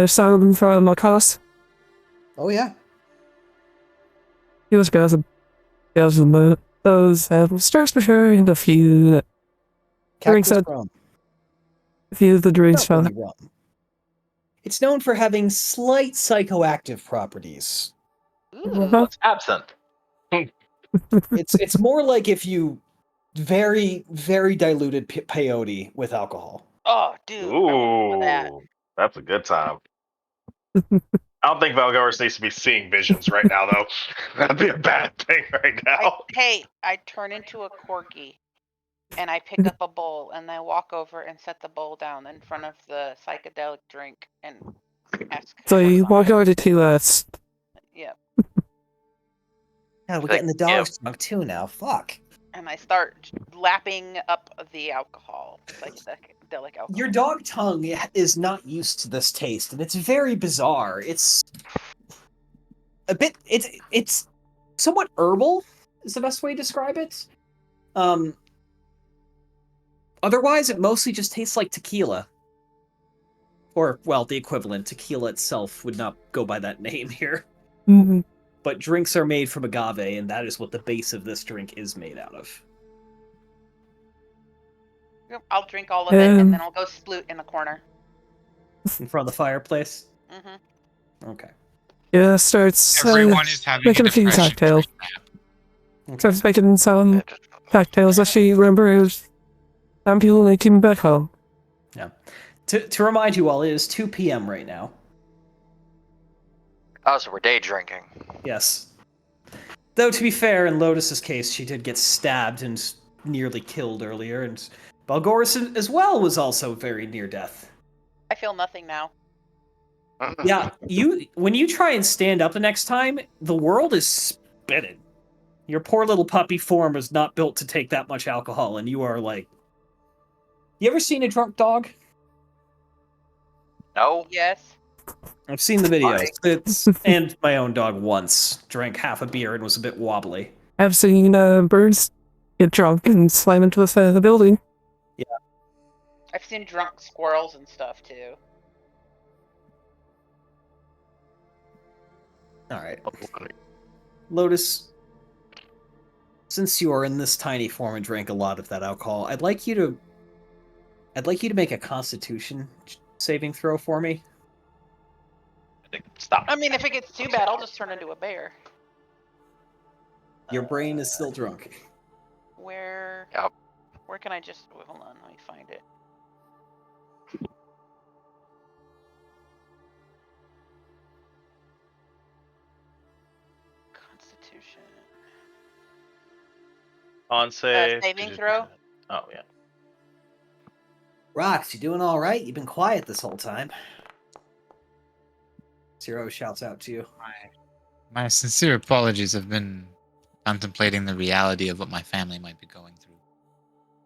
Some from Lacoste. Oh yeah. Kilos goes those starts preparing a few drinks Cactus out. rum. A few of the drinks Not from really rum. It's known for having slight psychoactive properties. What's absent? It's more like if you very, very diluted peyote with alcohol. Oh, dude. I want that. Ooh, that's a good time. I don't think Valgoris needs to be seeing visions right now, though. That'd be a bad thing right now. I turn into a corgi, and I pick up a bowl, and I walk over and set the bowl down in front of the psychedelic drink, and ask. So you what's on walk it. over to Tilas. Yep. Yeah, we're Like, getting the dogs drunk too now. Fuck. And I start lapping up the alcohol, psychedelic alcohol. Your dog tongue is not used to this taste, and it's very bizarre. It's a bit. It's somewhat herbal. Is the best way to describe it. Otherwise, it mostly just tastes like tequila. Or, well, the equivalent. Tequila itself would not go by that name here. Mm-hmm. But drinks are made from agave, and that is what the base of this drink is made out of. Yep, I'll drink all of it, and then I'll go sploot in the corner. In front of the fireplace? Mm-hmm. Okay. Yeah, starts Everyone is having making a a few depression cocktails. right Starts making some cocktails that she remembers some people making back home. Yeah. To remind you all, it is 2 p.m. right now. Oh, so we're day drinking. Yes. Though, to be fair, in Lotus's case, she did get stabbed and nearly killed earlier, and Balgoris as well was also very near death. I feel nothing now. Yeah, when you try and stand up the next time, the world is spinning. Your poor little puppy form is not built to take that much alcohol, and you are like... You ever seen a drunk dog? No? Yes. I've seen the videos. And my own dog once drank half a beer and was a bit wobbly. I've seen birds get drunk and slam into the side of the building. I've seen drunk squirrels and stuff too. Alright. Lotus, since you are in this tiny form and drank a lot of that alcohol, I'd like you to make a Constitution saving throw for me. Stop. I mean, if it gets too bad, I'll just turn into a bear. Your brain is still drunk. Where? Yep. Where can I just? Wait, hold on, let me find it. Constitution. On save. Saving throw? Oh, yeah. Rox, you doing all right? You've been quiet this whole time. Zero shouts out to you. My sincere apologies. I've been contemplating the reality of what my family might be going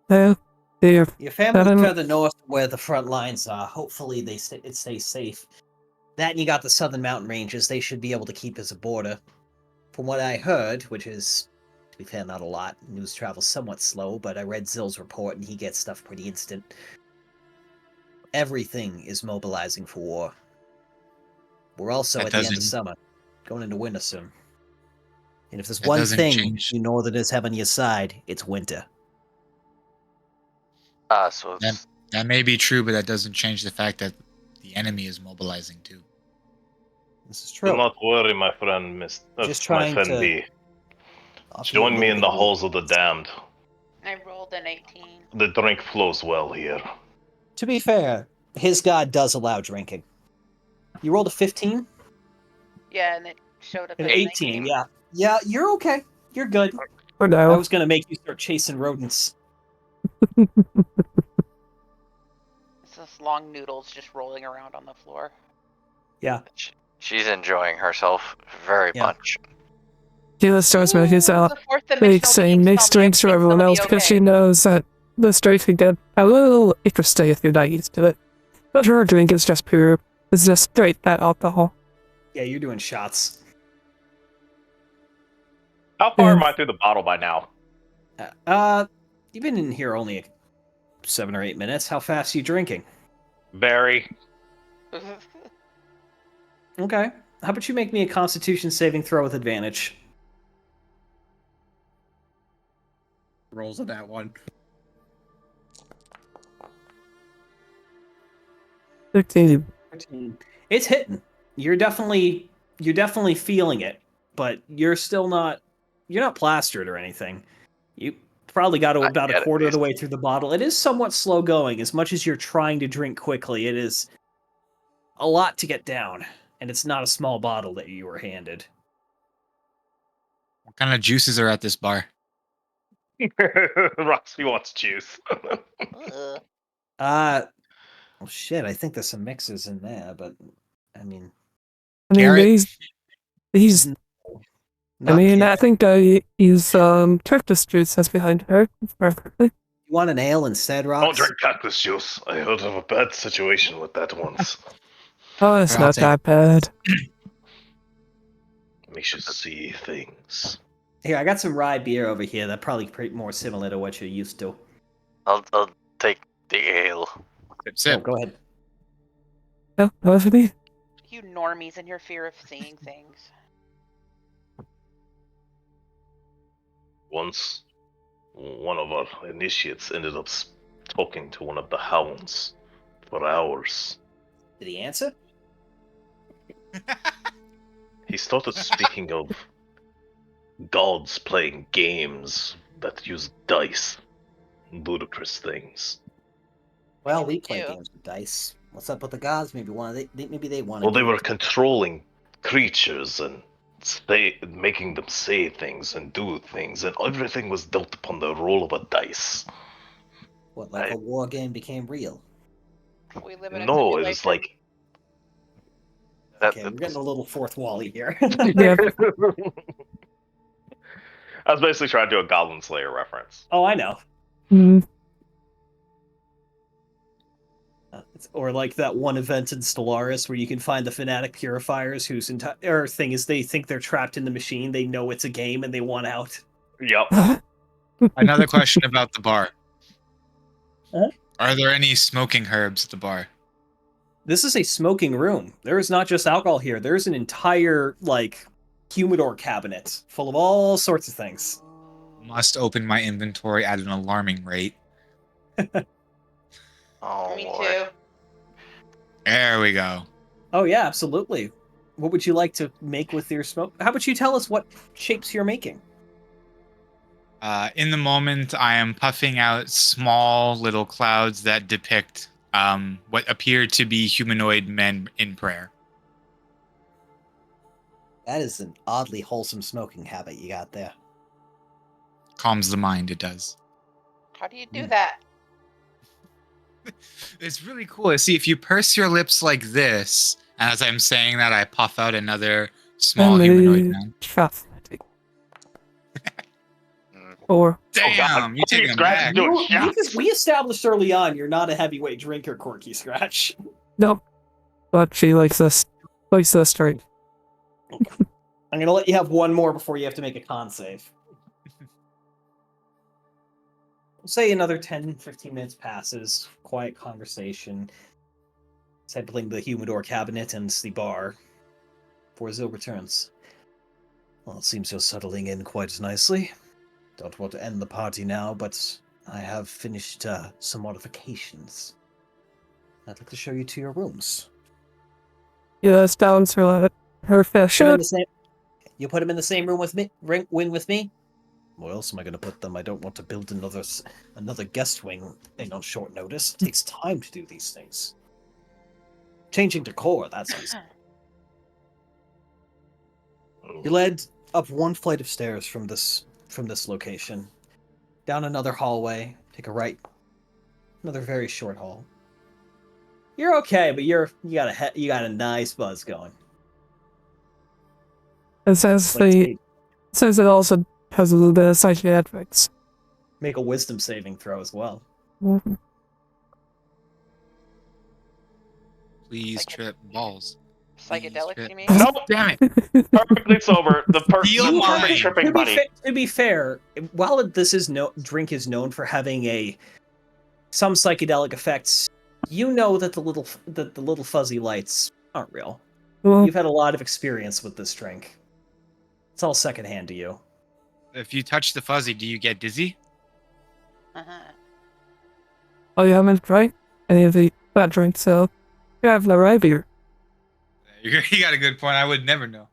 through. There. Your family's Um, further north where the front lines are. Hopefully it stays safe. That and you got the southern mountain ranges. They should be able to keep as a border. From what I heard, which is, to be fair, not a lot. News travels somewhat slow, but I read Zill's report and he gets stuff pretty instant. Everything is mobilizing for war. We're also That at the end of doesn't- summer, going into winter soon. And if there's That one doesn't thing change. you Northerners have on your side, it's winter. So That, that may be true, but that doesn't change the fact that the enemy is mobilizing too. This is Do true. not worry, my friend, Just my trying friend to B. offer you a Join me little in bit the of halls of the damned. I rolled an 18. The drink flows well here. To be fair, his god does allow drinking. You rolled a 15? Yeah, and it showed up An as 18, 19. yeah. Yeah, you're okay. You're good. For I now. was gonna make you start chasing rodents. It's just long noodles just rolling around on the floor. Yeah. she's enjoying herself very Yeah. much. Sheila starts making Ooh, herself the fourth dimensional saying beings mixed tell me drinks for everything's everyone gonna else be because okay. she knows that the straight can get a little interesting if you're not used to it. But her drink is just pure. It's just straight that alcohol. Yeah, you're doing shots. How far Yeah. am I through the bottle by now? You've been in here only 7 or 8 minutes. How fast are you drinking? Very. Okay. How about you make me a constitution saving throw with advantage? Rolls on that one. 13. It's hitting. You're definitely feeling it, but you're not plastered or anything. You probably got to Not about yet, a at quarter of the least. way through the bottle. It is somewhat slow going. As much as you're trying to drink quickly, it is a lot to get down, and it's not a small bottle that you were handed. What kind of juices are at this bar? Roxy wants juice. Ugh. Well, shit, I think there's some mixes in there, but I mean, I mean, Garrett? he's I not mean, I Garrett. think that he's cactus juice that's behind her. Perfectly. You want an ale instead, Rox? Don't drink cactus juice. I heard of a bad situation with that once. Oh, it's I'll not take- that bad. Makes you see things. Here, I got some rye beer over here that probably pretty more similar to what you're used to. I'll take the ale. Sip, Oh, sip. go ahead. No, that was me. You normies and your fear of seeing things. Once, one of our initiates ended up talking to one of the hounds for hours. Did he answer? He started speaking of gods playing games that use dice. Ludicrous things. Well, we play Ew. games with dice. What's up with the gods? Maybe maybe they want to. Well, they were controlling creatures and making them say things and do things, and everything was dealt upon the roll of a dice. What, like a war game became real? We live in a No, it simulation. was like Okay, we're getting a little fourth wally here. Yeah. I was basically trying to do a Goblin Slayer reference. Oh, I know. Mm. Or like that one event in Stellaris where you can find the fanatic purifiers whose entire thing is they think they're trapped in the machine. They know it's a game and they want out. Yep. Another question about the bar. Huh? Are there any smoking herbs at the bar? This is a smoking room. There is not just alcohol here. There's an entire like humidor cabinet full of all sorts of things. Must open my inventory at an alarming rate. Oh, Me Lord. too. There we go. Oh yeah, absolutely. What would you like to make with your smoke? How about you tell us what shapes you're making? In the moment, I am puffing out small little clouds that depict what appear to be humanoid men in prayer. That is an oddly wholesome smoking habit you got there. Calms the mind, it does. How do you do that? It's really cool. See, if you purse your lips like this, and as I'm saying that, I puff out another small humanoid man. Fascinating. 4. Damn, you taking him Scratch back. doing You, shots. we established early on you're not a heavyweight drinker, Corky Scratch. Nope. But she likes this drink. I'm gonna let you have one more before you have to make a con save. We'll say another 10, 15 minutes passes. Quiet conversation. Sampling the humidor cabinet and the bar. Before Zil returns. Well, it seems you're settling in quite nicely. Don't want to end the party now, but I have finished some modifications. I'd like to show you to your rooms. Yes, down to her fish. Put 'em in the same. You put them in the same room with me. Wing with me. Where else am I going to put them? I don't want to build another guest wing on short notice. It takes time to do these things. Changing decor, that's easy. You're led up one flight of stairs from this location, down another hallway. Take a right. Another very short hall. You're okay, but you got a nice buzz going. It says it also has a little bit of psychiatrics. Make a wisdom saving throw as well. Mhm. Please trip balls. Psychedelics, you mean? Nope. Damn it. Perfectly sober. The Steal perfect mine. tripping buddy. To be fair, while this drink is known for having some psychedelic effects, you know that the little fuzzy lights aren't real. Well, You've had a lot of experience with this drink. It's all secondhand to you. If you touch the fuzzy, do you get dizzy? Uh-huh. oh, you haven't tried any of that drink, so you have no idea. You got a good point. I would never know.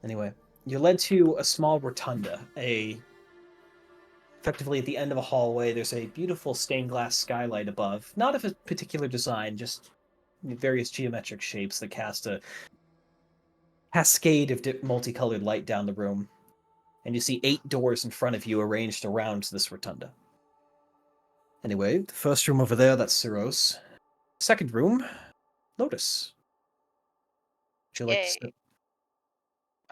Anyway, you're led to a small rotunda. Effectively at the end of a hallway, there's a beautiful stained glass skylight above. Not of a particular design, just various geometric shapes that cast a cascade of multicolored light down the room. And you see 8 doors in front of you arranged around this rotunda. Anyway, the first room over there, that's Syros. Second room, Lotus. Would you like to step?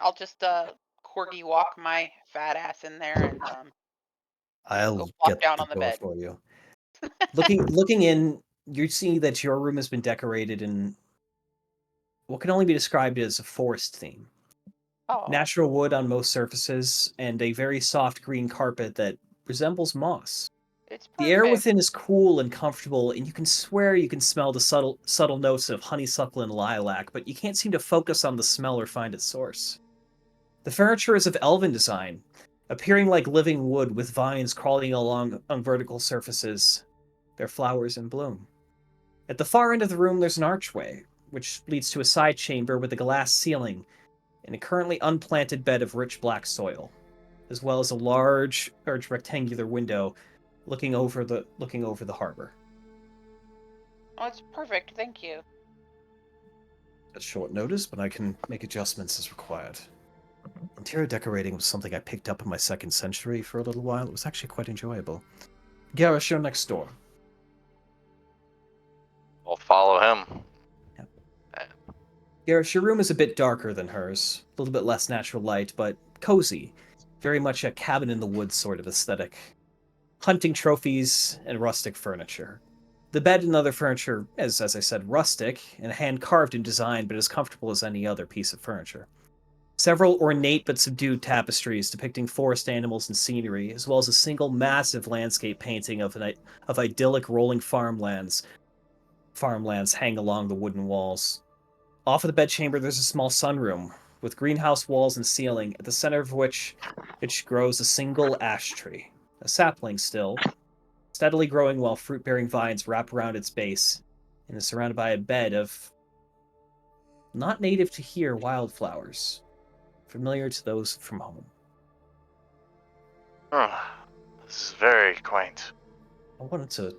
I'll just corgi walk my fat ass in there and I'll go flop get down the on the door bed. for you. Looking in, you see that your room has been decorated in what can only be described as a forest theme. Oh, Natural wood on most surfaces, and a very soft green carpet that resembles moss. it's perfect. The air within is cool and comfortable, and you can swear you can smell the subtle notes of honeysuckle and lilac, but you can't seem to focus on the smell or find its source. The furniture is of elven design, appearing like living wood with vines crawling along on vertical surfaces, their flowers in bloom. At the far end of the room, there's an archway, which leads to a side chamber with a glass ceiling and a currently unplanted bed of rich black soil, as well as a large rectangular window looking over the harbor. Oh, it's perfect. Thank you. At short notice, but I can make adjustments as required. Interior decorating was something I picked up in my second century for a little while. It was actually quite enjoyable. Garrus, you're next door. We'll follow him. Garrus, your room is a bit darker than hers, a little bit less natural light, but cozy. Very much a cabin in the woods sort of aesthetic. Hunting trophies and rustic furniture. The bed and other furniture is, as I said, rustic and hand-carved in design, but as comfortable as any other piece of furniture. Several ornate but subdued tapestries depicting forest animals and scenery, as well as a single massive landscape painting of idyllic rolling farmlands hang along the wooden walls. Off of the bedchamber, there's a small sunroom with greenhouse walls and ceiling, at the center of which grows a single ash tree, a sapling still, steadily growing while fruit-bearing vines wrap around its base, and is surrounded by a bed of not native to here wildflowers, familiar to those from home. This is very quaint. I wanted to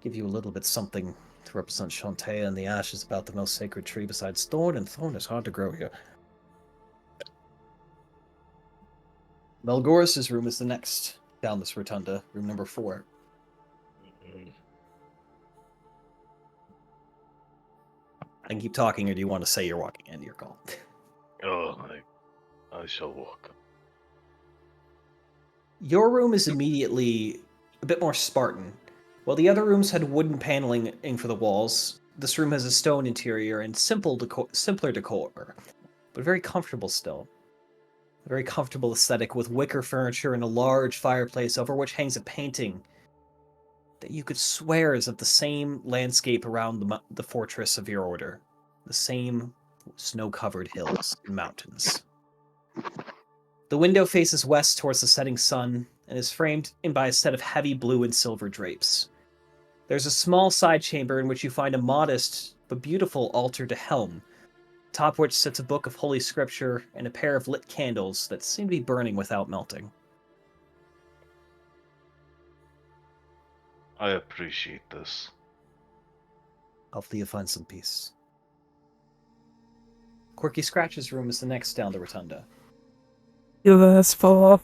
give you a little bit something to represent Shantae, and the ash is about the most sacred tree besides thorn, and thorn is hard to grow here. Melgoris's room is the next down this rotunda, room number 4. I can keep talking, or do you want to say you're walking in? Your call. Oh, I shall walk. Your room is immediately a bit more Spartan. While the other rooms had wooden paneling for the walls, this room has a stone interior and simpler decor, but very comfortable still. A very comfortable aesthetic with wicker furniture and a large fireplace over which hangs a painting that you could swear is of the same landscape around the fortress of your order. The same snow-covered hills and mountains. The window faces west towards the setting sun and is framed in by a set of heavy blue and silver drapes. There's a small side chamber in which you find a modest but beautiful altar to Helm, atop which sits a book of holy scripture and a pair of lit candles that seem to be burning without melting. I appreciate this. Hopefully you find some peace. Quirky Scratch's room is the next down the rotunda. You let's fall off.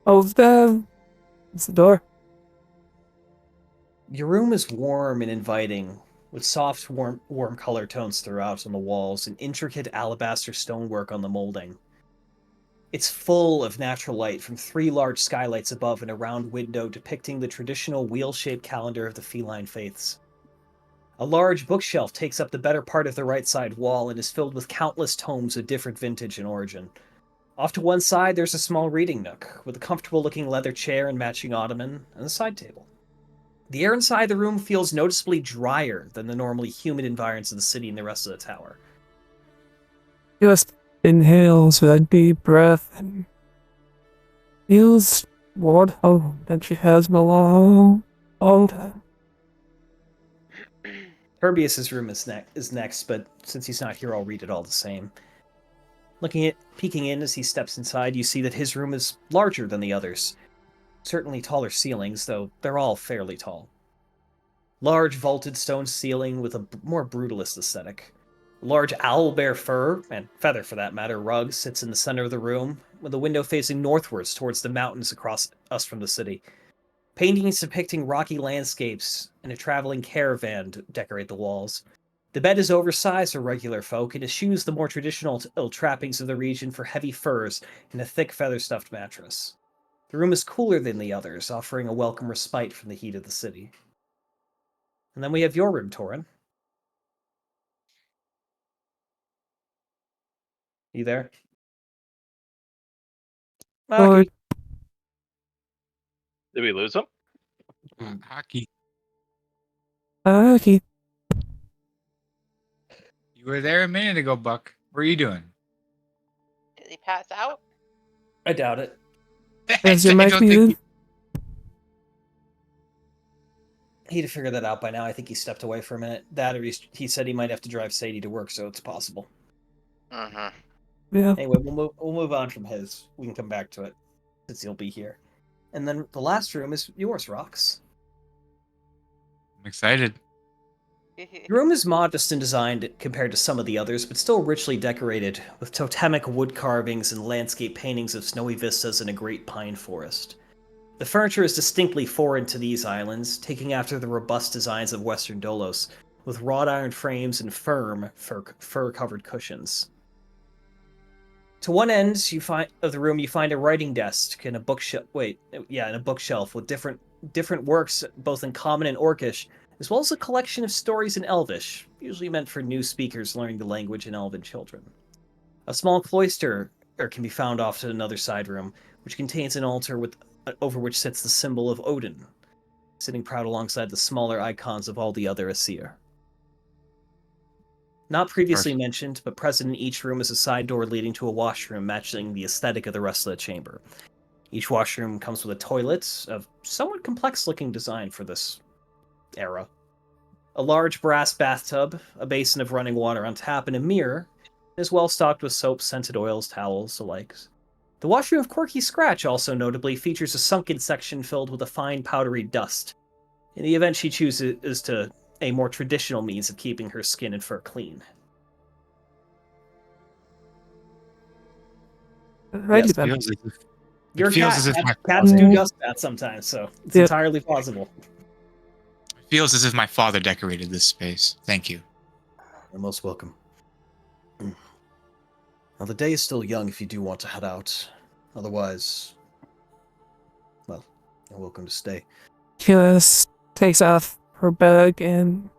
Oh, it's the door. Your room is warm and inviting, with soft, warm color tones throughout on the walls and intricate alabaster stonework on the molding. It's full of natural light from 3 large skylights above and a round window depicting the traditional wheel-shaped calendar of the feline faiths. A large bookshelf takes up the better part of the right side wall and is filled with countless tomes of different vintage and origin. Off to one side, there's a small reading nook, with a comfortable-looking leather chair and matching ottoman, and a side table. The air inside the room feels noticeably drier than the normally humid environs of the city and the rest of the tower. Just inhales with a deep breath and feels more at home than she has in a long time. Herbius's room is next, but since he's not here, I'll read it all the same. Peeking in as he steps inside, you see that his room is larger than the others. Certainly taller ceilings, though they're all fairly tall. Large vaulted stone ceiling with a more brutalist aesthetic. A large owlbear fur, and feather for that matter, rug sits in the center of the room, with a window facing northwards towards the mountains across us from the city. Paintings depicting rocky landscapes and a traveling caravan decorate the walls. The bed is oversized for regular folk and eschews the more traditional trappings of the region for heavy furs and a thick feather-stuffed mattress. The room is cooler than the others, offering a welcome respite from the heat of the city. And then we have your room, Torin. You there? Lord. Maki. Did we lose him? Hockey. Keith. You were there a minute ago, Buck. What are you doing? Did he pass out? I doubt it. Is your I mic don't think muted? He'd have figured that out by now. I think he stepped away for a minute. That or he said he might have to drive Sadie to work, so it's possible. Mm-hmm. Yeah. Anyway, we'll move on from his. We can come back to it, since he'll be here. And then the last room is yours, Rox. I'm excited. Your room is modest and designed compared to some of the others, but still richly decorated, with totemic wood carvings and landscape paintings of snowy vistas in a great pine forest. The furniture is distinctly foreign to these islands, taking after the robust designs of Western Dolos, with wrought iron frames and firm fur-covered cushions. To one end of the room, you find a writing desk and a bookshelf. And a bookshelf with different works, both in Common and Orcish, as well as a collection of stories in Elvish, usually meant for new speakers learning the language and Elven children. A small cloister can be found off to another side room, which contains an altar over which sits the symbol of Odin, sitting proud alongside the smaller icons of all the other Aesir. Not previously mentioned, but present in each room is a side door leading to a washroom matching the aesthetic of the rest of the chamber. Each washroom comes with a toilet of somewhat complex-looking design for this era. A large brass bathtub, a basin of running water on tap, and a mirror is well stocked with soap, scented oils, towels, alike. The washroom of Quirky Scratch also notably features a sunken section filled with a fine powdery dust. In the event she chooses a more traditional means of keeping her skin and fur clean. Righty Yes, then. Your feels as if cats do dust that sometimes, so it's entirely possible. It feels as if my father decorated this space. Thank you. You're most welcome. Now, the day is still young if you do want to head out. Otherwise, You're welcome to stay. Kira takes off her bag and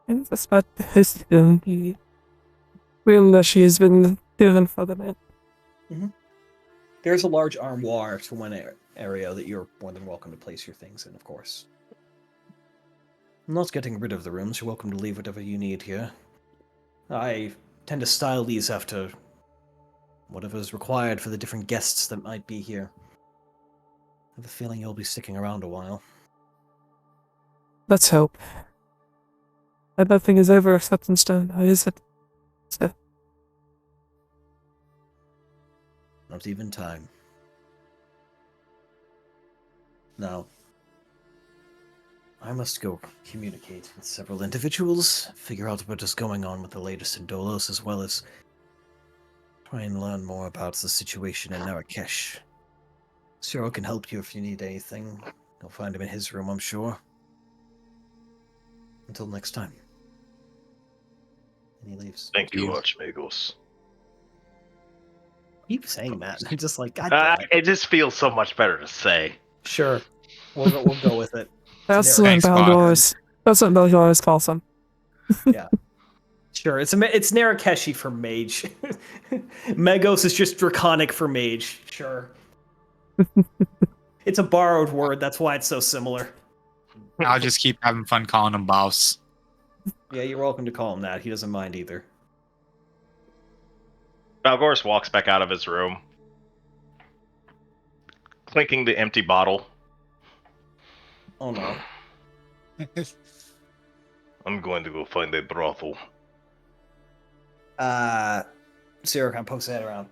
that's about his the room that she's been given for the night. There's a large armoire to one area that you're more than welcome to place your things in, of course. I'm not getting rid of the rooms. You're welcome to leave whatever you need here. I tend to style these after whatever's required for the different guests that might be here. I have a feeling you'll be sticking around a while. Let's hope. And nothing is ever set in stone, is it? So, Not even time. Now, I must go communicate with several individuals, figure out what is going on with the latest in Dolos, as well as try and learn more about the situation in Marrakesh. Cyril can help you if you need anything. You'll find him in his room, I'm sure. Until next time. And he leaves. Thank you, Archmagos. Keep saying that. I'm just like, God damn it. It just feels so much better to say. Sure. We'll go with it. that's Narrow- what Thanks, Bob. Balgoris calls him. Sure, it's Narakeshi for mage. Megos is just draconic for mage. Sure. It's a borrowed word, that's why it's so similar. I'll just keep having fun calling him boss. Yeah, you're welcome to call him that. He doesn't mind either. Balgoris walks back out of his room, clinking the empty bottle. Oh no. I'm going to go find a brothel. Sarah kind of pokes her head around.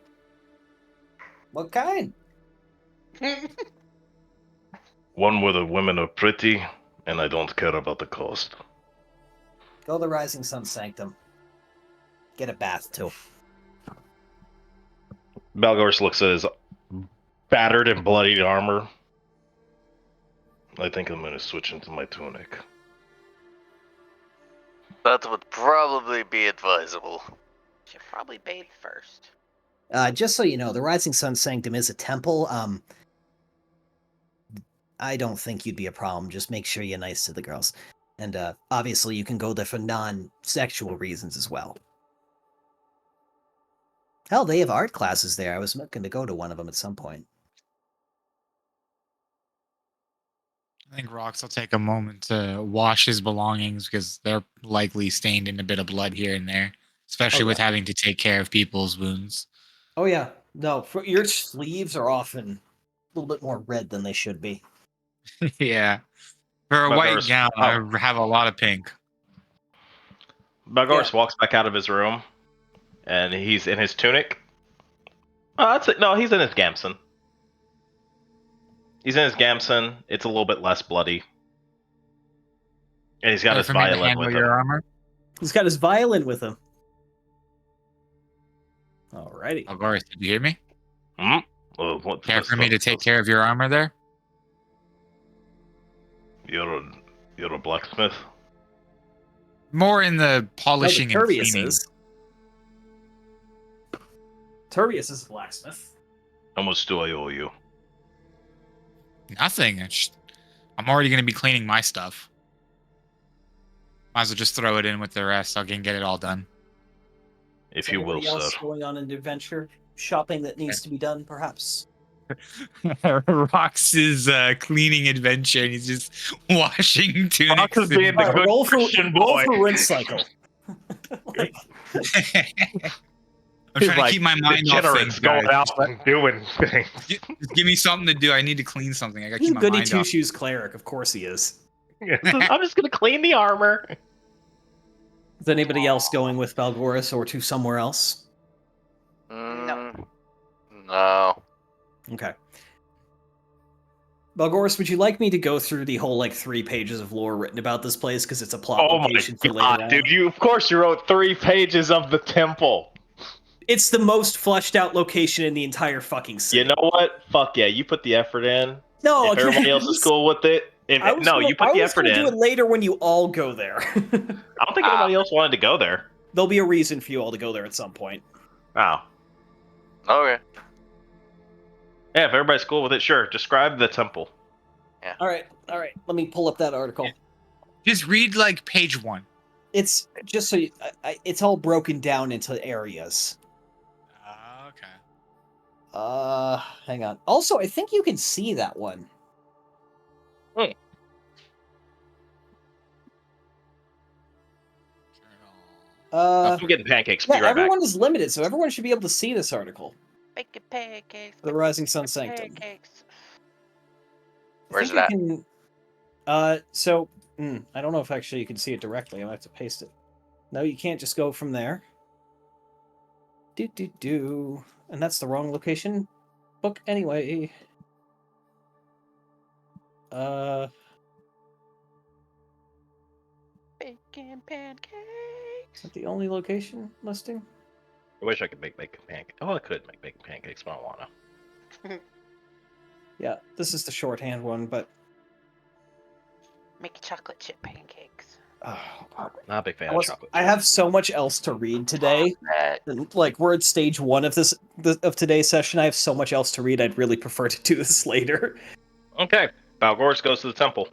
What kind? One where the women are pretty, and I don't care about the cost. Go to the Rising Sun Sanctum. Get a bath, too. Balgoris looks at his battered and bloodied armor. I think I'm going to switch into my tunic. That would probably be advisable. Should probably bathe first. Just so you know, the Rising Sun Sanctum is a temple. I don't think you'd be a problem. Just make sure you're nice to the girls. And obviously you can go there for non-sexual reasons as well. Hell, they have art classes there. I was looking to go to one of them at some point. I think Rox will take a moment to wash his belongings because they're likely stained in a bit of blood here and there, especially with having to take care of people's wounds. Oh yeah, no, your sleeves are often a little bit more red than they should be. Yeah. For a white gown, I have a lot of pink. Balgoris walks back out of his room, and he's in his tunic. Oh, that's it. No, he's in his gamson. He's in his gamson. It's a little bit less bloody. And he's got his violin with him. Your armor? He's got his violin with him. Alrighty. Balgoris, did you hear me? What? Care for me to take care of your armor there? You're a blacksmith? More in the polishing and Turbius cleaning. is. Turbius is a blacksmith. How much do I owe you? Nothing. I'm already going to be cleaning my stuff. Might as well just throw it in with the rest. I can get it all done. If you will, sir. Else going on an adventure shopping that needs to be done, perhaps. Rox's cleaning adventure, and he's just washing tunics. Rox is being the good Christian boy. Roll for rinse cycle. I'm trying to keep my mind off things, going guys. out and doing things. Just give me something to do. I need to clean something. I got to He's keep a my goody mind two off. shoes cleric. Of course he is. I'm just gonna clean the armor. Is anybody else going with Balgoris or to somewhere else? No. No. Okay. Balgoris, would you like me to go through the whole 3 pages of lore written about this place because it's a plot Oh my location for later god, on? dude! Of course you wrote 3 pages of the temple. It's the most fleshed out location in the entire fucking city. You know what? Fuck yeah, you put the effort in. No, If everybody else is cool with it, you put the effort in. do it later when you all go there. I don't think anybody else wanted to go there. There'll be a reason for you all to go there at some point. Oh. Okay. Yeah, if everybody's cool with it, sure. Describe the temple. All right. Let me pull up that article. Just read like page 1. It's just so it's all broken down into areas. Okay. Hang on. Also, I think you can see that one. I'm getting pancakes. Yeah, Be right everyone back. is limited, so everyone should be able to see this article. Bacon pancakes. The Rising Sun Sanctum. Pancakes. Where's it I at? think I don't know if actually you can see it directly. I might have to paste it. No, you can't just go from there. And that's the wrong location. Book anyway. Bacon pancakes. Is that the only location listing? I wish I could make bacon pancakes. Oh, I could make bacon pancakes, but I don't want to. Yeah, this is the shorthand one, but Make chocolate chip pancakes. Not a big fan of chocolate. I have so much else to read today. Like we're at stage 1 of of today's session. I have so much else to read. I'd really prefer to do this later. Okay, Balgoris goes to the temple.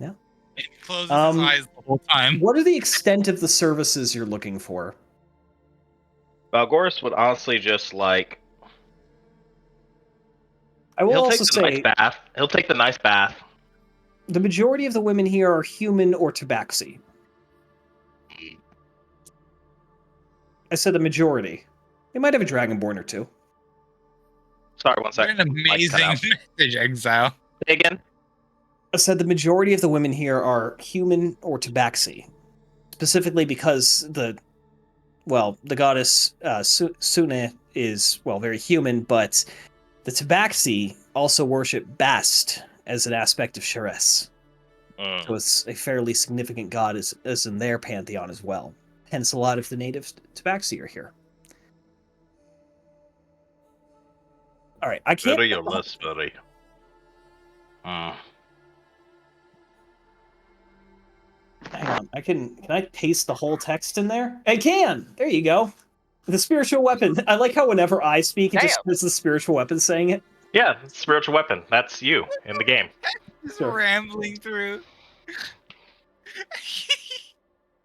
Yeah. It closes its eyes the whole time. What are the extent of the services you're looking for? Balgoris would honestly just like. I will He'll also take the nice say bath. He'll take the nice bath. the majority of the women here are human or tabaxi. I said the majority. They might have a dragonborn or two. Sorry, one What second. an amazing message, Exile. Say again. I said the majority of the women here are human or tabaxi, specifically because the goddess Sune is very human, but the tabaxi also worship Bast as an aspect of Sheres. So it's a fairly significant god as in their pantheon as well. Hence, a lot of the native tabaxi are here. All right, I can't. Very or less very. Hang on, can I paste the whole text in there? I can! There you go. The spiritual weapon. I like how whenever I speak, it just is the spiritual weapon saying it. Yeah, spiritual weapon. That's you in the game. Just rambling through.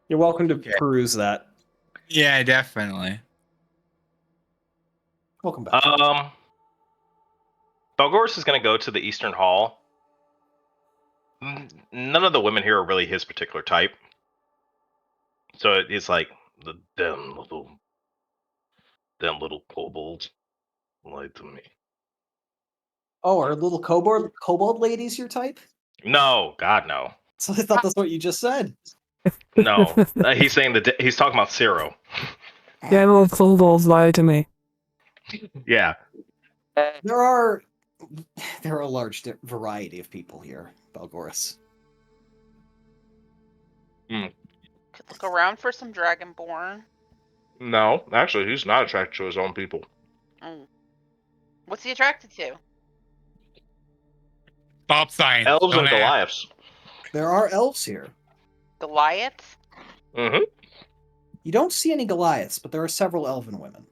You're welcome to peruse that. Yeah, definitely. Welcome back. Balgoris is going to go to the Eastern Hall. None of the women here are really his particular type. So it's like, the damn little kobolds lied to me. Oh, are little kobold ladies your type? No, God, no. So I thought that's what you just said. No, he's saying he's talking about Ciro. Yeah, little kobolds lie to me. Yeah. There are a large variety of people here, Balgoris. Could look around for some dragonborn. No, actually, he's not attracted to his own people. What's he attracted to? Stop sign. Elves and Goliaths. There are elves here. Goliaths? Mm-hmm. You don't see any Goliaths, but there are several elven women.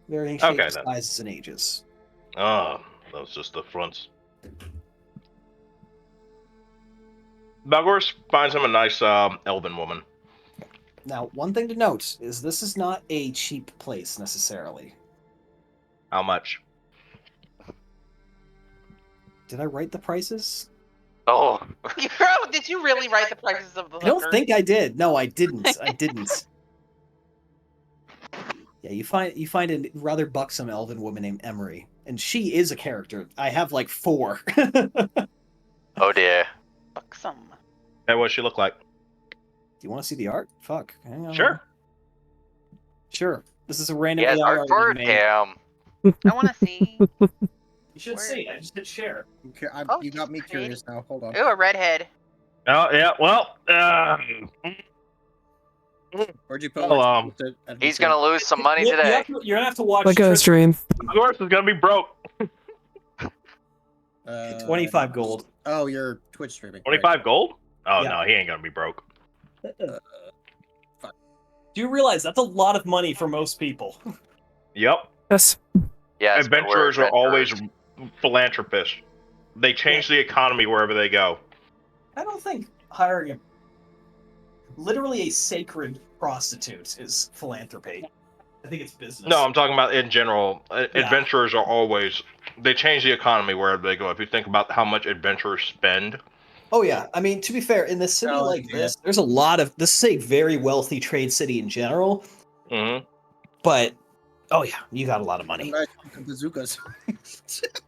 Varying shapes, sizes, and ages. Ah, that was just the fronts. Balgoris finds him a nice elven woman. Now, one thing to note is this is not a cheap place necessarily. How much? Did I write the prices? Oh. Did you really write the prices of the I don't think I did. No, I didn't. I didn't. Yeah, you find a rather buxom elven woman named Emery, and she is a character. I have like 4. Oh dear. Buxom. Hey, what does she look like? Do you want to see the art? Fuck. Hang on. Sure. Sure. This is a random Yeah, AI art art for made. him. I want to see. You should see. I just hit share. Okay, you got me curious now. Hold on. Ooh, a redhead. Oh yeah. Well. Where'd you put? He's gonna lose some money today. You're gonna have to watch. Like a stream. Balgoris is gonna be broke. 25 gold. Oh, you're Twitch streaming. 25 gold? Oh Yeah. no, he ain't gonna be broke. Do you realize that's a lot of money for most people? Yep. Yes. Yeah. Adventurers are always philanthropists. They change the economy wherever they go. I don't think hiring literally a sacred prostitute is philanthropy. I think it's business. No, I'm talking about in general. Adventurers are always, they change the economy wherever they go. If you think about how much adventurers spend. Oh yeah, I mean, to be fair, in a city like this, there's a lot of, this is a very wealthy trade city in general. Mm-hmm. But oh yeah, you got a lot of money. Bazookas.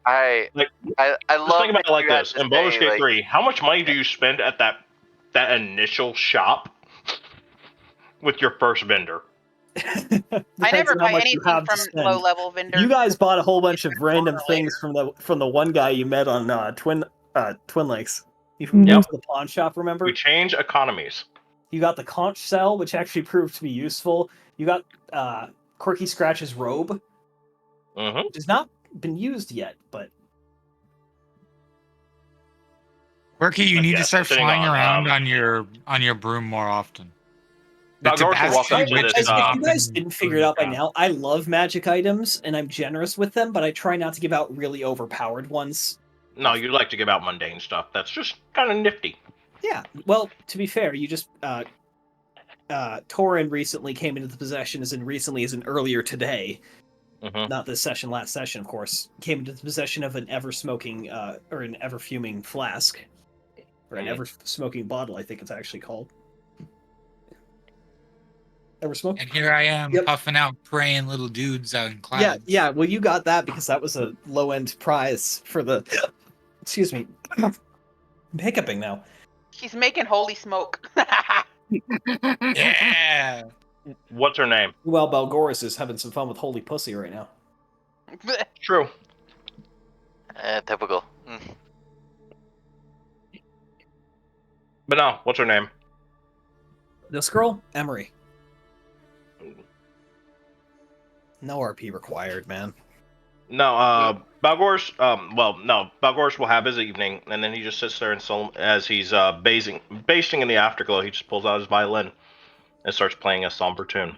I love. Think about it like that this: you in Baldur's say, Gate like, 3, how much money do you spend at that initial shop with your first vendor? I never buy anything from low-level vendors. You guys bought a whole bunch of random things from the one guy you met on Twin Lakes. You went to the pawn shop, remember? We change economies. You got the conch shell, which actually proved to be useful. You got Quirky Scratch's robe, which has not been used yet, but Quirky, you need to start flying around on your broom more often. If you guys didn't figure it out by now, I love magic items and I'm generous with them, but I try not to give out really overpowered ones. No, you like to give out mundane stuff. That's just kind of nifty. Yeah, well, to be fair, you just Torin recently came into the possession, as in earlier today, not this session, last session, of course, came into the possession of an ever-smoking, or an ever-fuming flask, or an ever-smoking bottle, I think it's actually called. Ever smoke? And here I am, puffing out praying little dudes out in clouds. Yeah, well, you got that because that was a low-end prize for the... Excuse me. I'm hiccuping now. She's making holy smoke. Yeah! What's her name? Well, Belgoris is having some fun with holy pussy right now. True. Typical. But no, what's her name? This girl? Emery. No RP required, man. No, Balgor's, Balgor's will have his evening, and then he just sits there and as he's basting in the afterglow, he just pulls out his violin and starts playing a somber tune. Do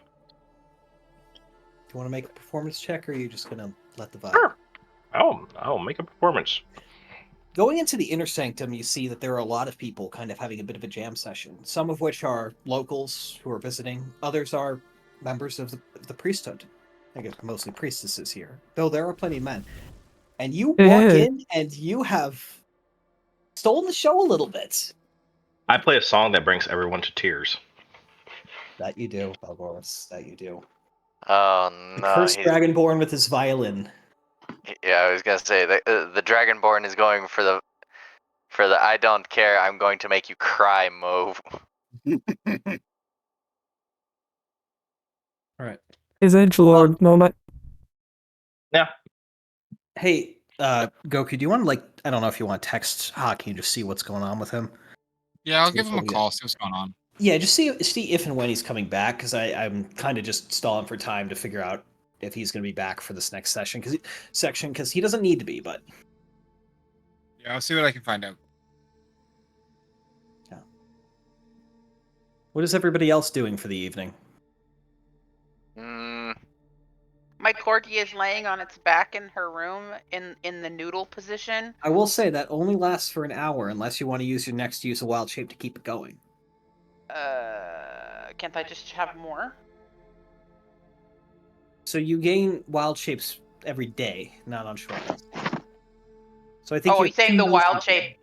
you want to make a performance check, or are you just going to let the vibe? Sure. I'll make a performance. Going into the Inner Sanctum, you see that there are a lot of people kind of having a bit of a jam session, some of which are locals who are visiting, others are members of the priesthood. I guess mostly priestesses here, though there are plenty of men. And you walk in, and you have stolen the show a little bit. I play a song that brings everyone to tears. That you do, Balgoris. That you do. Oh no! The cursed dragonborn with his violin. Yeah, I was gonna say the dragonborn is going for the I don't care. I'm going to make you cry move. All right. His edgelord moment. Yeah. Hey, Goku, do you want to, I don't know if you want to text Hockey and just see what's going on with him? Yeah, I'll give him a call, see what's going on. Yeah, just see if and when he's coming back, because I'm kind of just stalling for time to figure out if he's going to be back for this next session, because he doesn't need to be, but... Yeah, I'll see what I can find out. Yeah. What is everybody else doing for the evening? My corgi is laying on its back in her room in the noodle position. I will say that only lasts for an hour unless you want to use your next use of wild shape to keep it going. Can't I just have more? So you gain wild shapes every day, not on short rest. So I think. Oh, you saying the wild shape?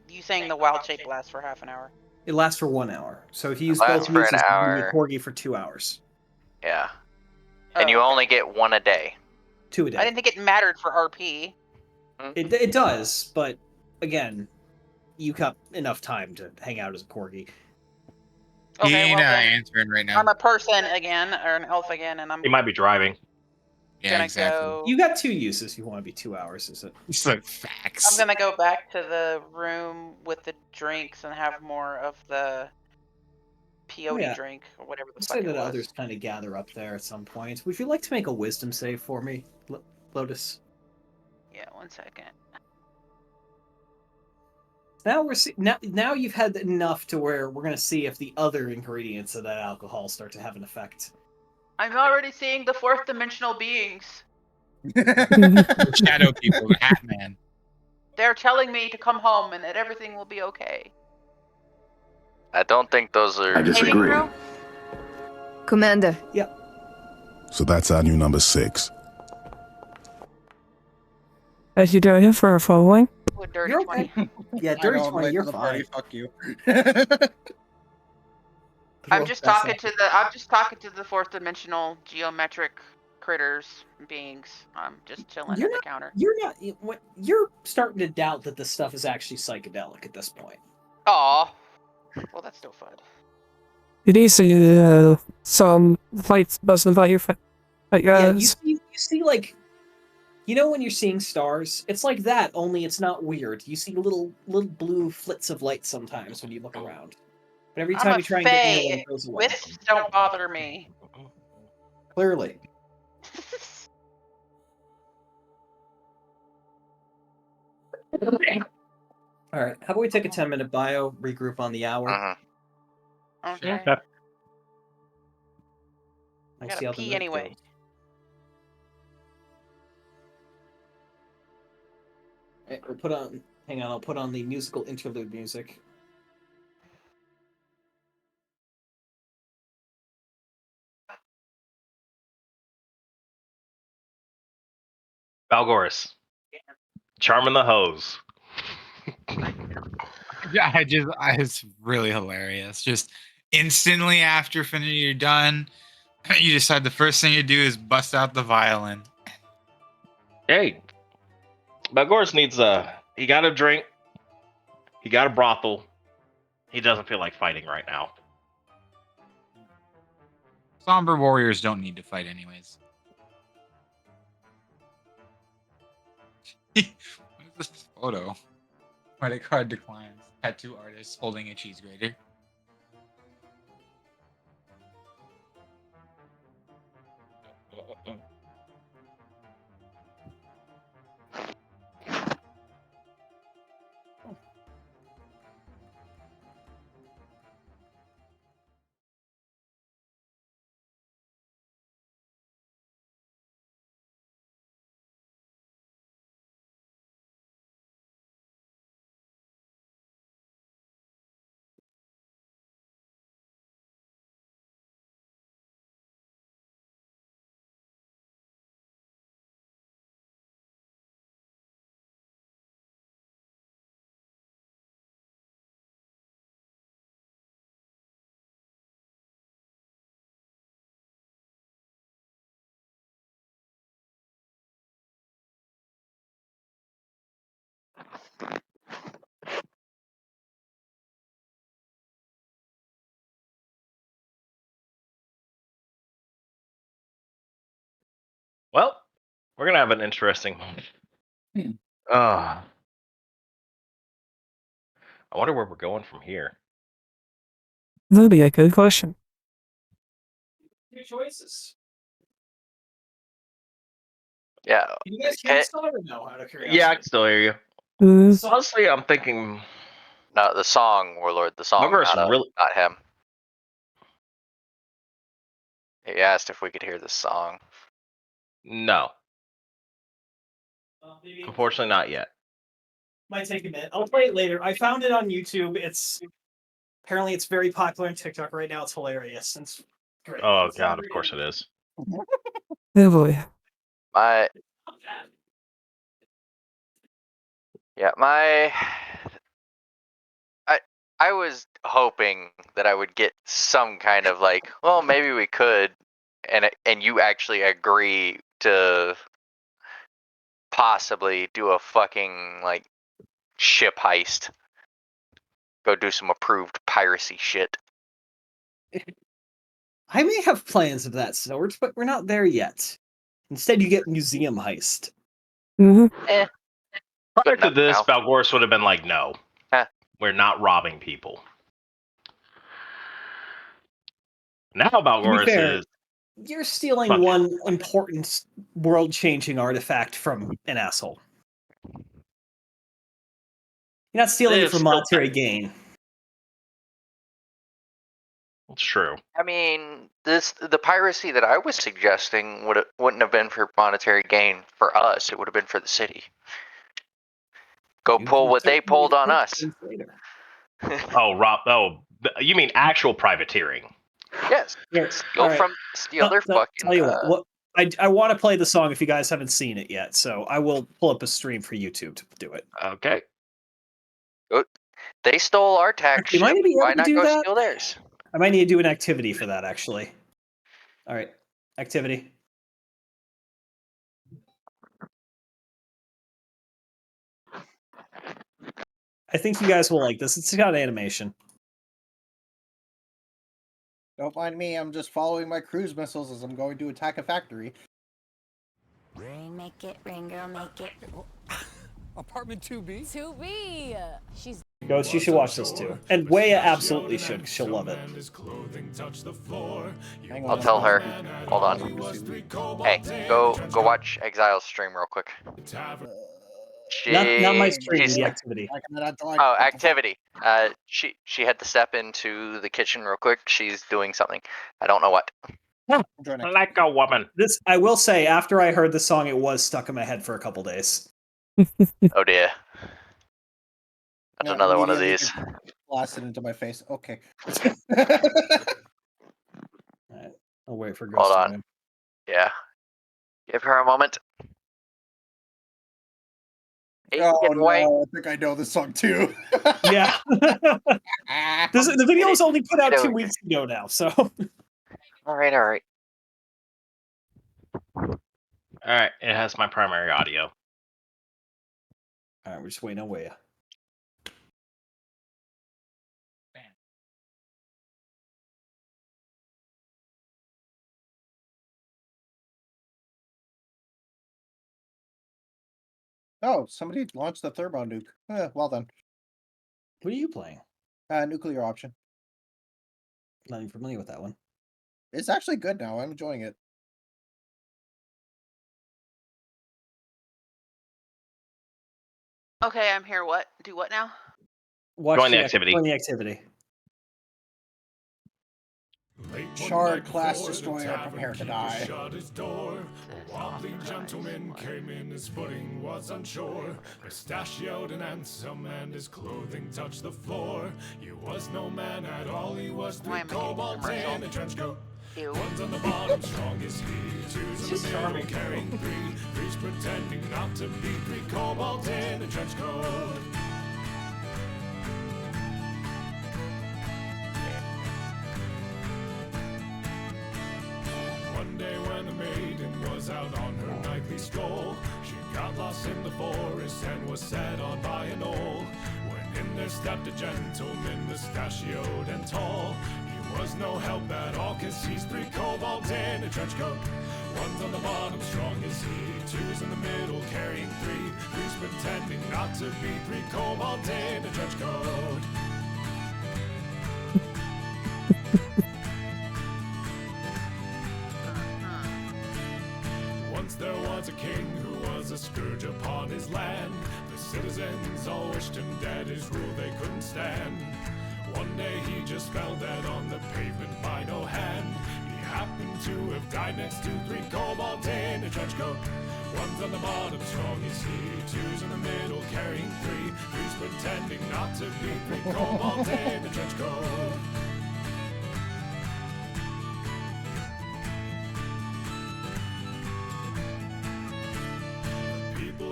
You saying the wild shape lasts for half an hour? It lasts for 1 hour. So if you use both uses, you get corgi for 2 hours. Yeah. And you only get one a day. 2 a day. I didn't think it mattered for RP. It does, but again, you got enough time to hang out as a corgi. Okay, he ain't answering right now. I'm a person again, or an elf again, and He might be driving. Yeah, exactly. You got 2 uses if you want to be 2 hours, is it? It's like facts. I'm gonna go back to the room with the drinks and have more of the peyote drink, or whatever the fuck it was. Say that others kind of gather up there at some point. Would you like to make a wisdom save for me, Lotus? Yeah, 1 second. Now now you've had enough to where we're gonna see if the other ingredients of that alcohol start to have an effect. I'm already seeing the 4th dimensional beings. Shadow people, the Hat Man. They're telling me to come home and that everything will be okay. I don't think those are. I disagree. Commander. So that's our new number 6. As you do here for a following. With dirty You're 20. okay. Yeah, I dirty know, I'm 20, late you're to the fine. party. Fuck you. I'm just talking to the fourth dimensional geometric critters beings. I'm just chilling You're at the not- counter. You're starting to doubt that this stuff is actually psychedelic at this point. Aw. Well, that's still fun. You do see some lights buzzing by your Yeah, you eyes. see like, when you're seeing stars, it's like that, only it's not weird. You see little blue flits of light sometimes when you look around. But every I'm time a you try and get near one, fae. it goes away. Wisps don't bother me. Clearly. All right, how about we take a 10-minute bio, regroup on the hour? Okay. Okay. I We'll gotta see how the pee night anyway. goes. Right, I'll put on the musical interlude music. Balgoris. Charming the hose. Yeah, it's really hilarious. Just instantly after finishing, you're done. You decide the first thing you do is bust out the violin. Hey, Balgoris needs he got a drink. He got a brothel. He doesn't feel like fighting right now. Somber warriors don't need to fight anyways. What is this photo? Credit card declines. Tattoo artist holding a cheese grater. Well, we're gonna have an interesting moment. I wonder where we're going from here. That'd be a good question. Two choices. Yeah. You guys Okay. can still ever know how to curiosity. Yeah, I can still hear you. Uh, Honestly, I'm thinking No, the song, Warlord. The song, Balgoris not, really. not him. He asked if we could hear the song. No, Maybe unfortunately, not yet. might take a minute. I'll play it later. I found it on YouTube. Apparently it's very popular on TikTok right now. It's hilarious. It's great. Oh It's not god, of very course good. it is. oh boy. My I was hoping that I would get some kind of like, well, maybe we could, and you actually agree to possibly do a fucking like ship heist. Go do some approved piracy shit. I may have plans of that sort, but we're not there yet. Instead, you get museum heist. Mm-hmm. Prior to enough this, now. Balgoris would have been like, "No, Huh. we're not robbing people." Now To be Balgoris fair, is you're stealing Fuck. one important world-changing artifact from an asshole. You're not stealing it for monetary gain. It's true. I mean, the piracy that I was suggesting wouldn't have been for monetary gain for us. It would have been for the city. Go pull what they pulled on us. Later. Oh, Rob. Oh, you mean actual privateering? Yes. Yes. Go All right. from steal their fucking. Tell you what I want to play the song if you guys haven't seen it yet, so I will pull up a stream for YouTube to do it. Okay. They stole our tax Actually, ship. might I be able Why to not do go that? steal theirs? I might need to do an activity for that, actually. All right, activity. I think you guys will like this. It's got animation. Don't mind me, I'm just following my cruise missiles as I'm going to attack a factory. Ring, make it, ring, girl, make it. Apartment 2B? 2B! She's. Ghost, you should watch this too. And Weya absolutely should, 'cause she'll love it. I'll tell her. Hold on. Hey, go watch Exile's stream real quick. Not my stream, the activity. Oh, activity. She had to step into the kitchen real quick. She's doing something. I don't know what. Like a woman. This, I will say, after I heard the song, it was stuck in my head for a couple days. Oh dear. That's another one of these. Blasted into my face. Okay. Alright, I'll wait for Ghost. Hold to on. win. Yeah. Give her a moment. Oh no, I think I know this song too. Yeah. The video was only put out 2 weeks ago now, so. All right. All right. It has my primary audio. All right, we're just waiting on Weya. Oh, somebody launched the thermo nuke. Well done. What are you playing? Nuclear option. Not even familiar with that one. It's actually good now. I'm enjoying it. Okay, I'm here. What? Do what now? Watch Join the activity. Join the activity. Shard class destroyer, prepare to die. Wobbly gentleman came in, his footing was unsure. Mustachioed and handsome, and his clothing touched the floor. He was no man at all, he was 3 kobolds in a trench coat. One's on the bottom, strong as he. Two's in the middle, carrying 3. Three's pretending not to be 3 kobolds in a trench coat. One day when the maiden was out on her nightly stroll, she got lost in the forest and was set on by an owl. When in there stepped a gentleman, mustachioed and tall. He was no help at all, 'cause he's 3 kobolds in a trench coat. One's on the bottom, strong as he. Two's in the middle, carrying 3. Three's pretending not to be 3 kobolds in a trench coat. Once there was a king who was a scourge upon his land. The citizens all wished him dead, his rule they couldn't stand. One day he just fell dead on the pavement by no hand. He happened to have died next to 3 kobolds in a trench coat. One's on the bottom, strong as he. Two's in the middle, carrying 3. Three's pretending not to be 3 kobolds in a trench coat.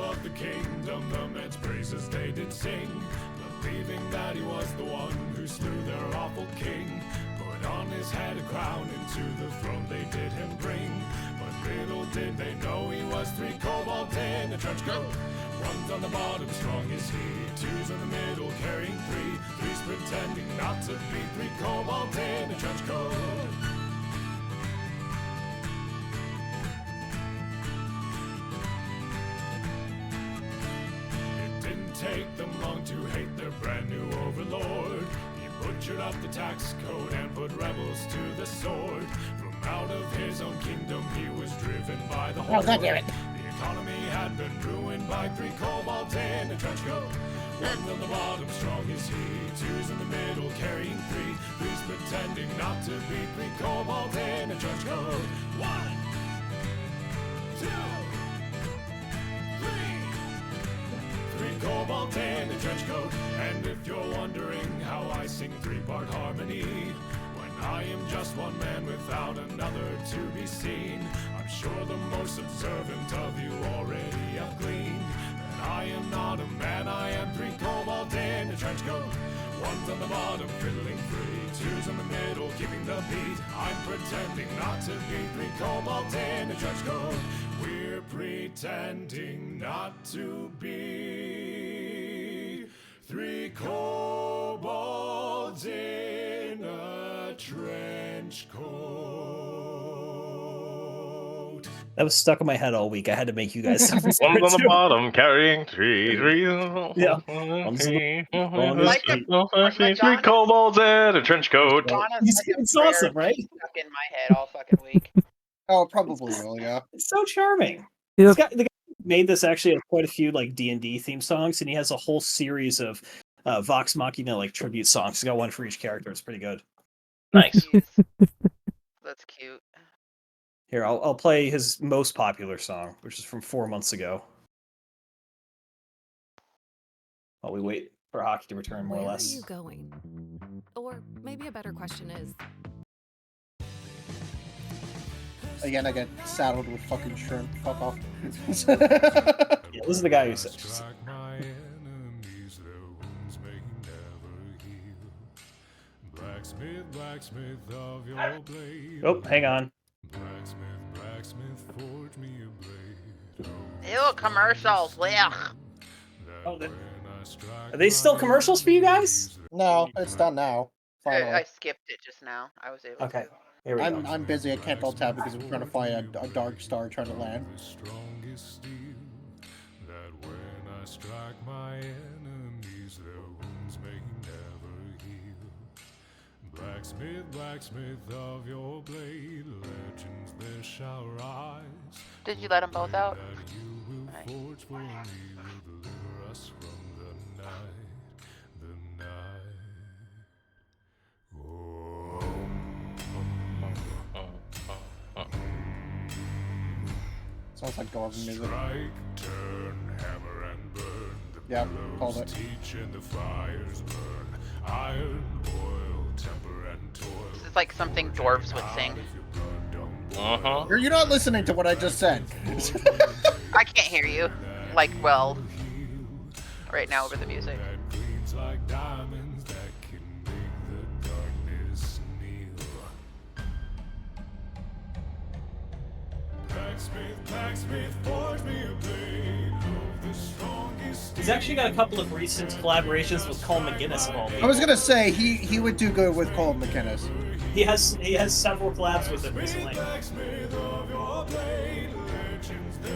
Of the kingdom, the men's praises they did sing, believing that he was the one who slew their awful king. Put on his head a crown, into the throne they did him bring. But little did they know he was 3 kobolds in a trench coat. One's on the bottom, strong as he. Two's in the middle, carrying 3. Three's pretending not to be 3 kobolds in a trench coat. Take them long to hate their brand new overlord. He butchered up the tax code and put rebels to the sword. From out of his own kingdom he was driven by the horde. The economy had been ruined by 3 kobolds in a trench coat. One's on the bottom, strong as he. Two's in the middle, carrying 3. Three's pretending not to be 3 kobolds in a trench coat. 1, 2, 3. 3 cobalt in a trench coat. And if you're wondering how I sing three-part harmony, when I am just one man without another to be seen, I'm sure the most observant of you already have gleaned that I am not a man, I am three cobalt in a trench coat. One's on the bottom, fiddling free, two's in the middle, keeping the beat. I'm pretending not to be three cobalt in a trench coat. We're pretending not to be three kobolds in a trench coat. That was stuck in my head all week. I had to make you guys. One's on the bottom carrying three. Yeah. Three Madonna- kobolds in a trench coat. Madonna's fucking It's prayer awesome, right? Stuck in my head all fucking week. Oh, probably will, yeah. It's so charming. Yep. The guy who made this actually has quite a few like D&D theme songs, and he has a whole series of Vox Machina like tribute songs. He's got one for each character. It's pretty good. Nice. That's cute. Here, I'll play his most popular song, which is from 4 months ago. While we wait for hockey to return, more or Where less. are you going? Or maybe a better question is, Again, I get saddled with fucking shrimp. Fuck off. Yeah, this is the guy who said. Oh, hang on. Ew, commercials. Blech. Oh, are they still commercials for you guys? No, it's done now. Finally. I skipped it just now. I was able Okay. to. Here we go. I'm busy. I can't alt tab because I'm trying to fly a dark star trying to land. Blacksmith, blacksmith of your blade, legends there shall rise. Did you let them both out? That you will forge for me will deliver us from the night, the night. Sounds like Dwarven music. Strike, turn, hammer and burn. The Yep, called blows it. teach and the fires burn. Iron, oil, temper and toil. This is like something dwarves would sing. You're not listening to what I just said. I can't hear you. Like, well, right now over the music. Gleams like diamonds that can make the darkness kneel. Blacksmith, blacksmith, forge me a blade of the strongest. He's actually got a couple of recent collaborations with Cole McGuinness of all people. I was gonna say he would do good with Cole McInnes. He has several collabs with him recently.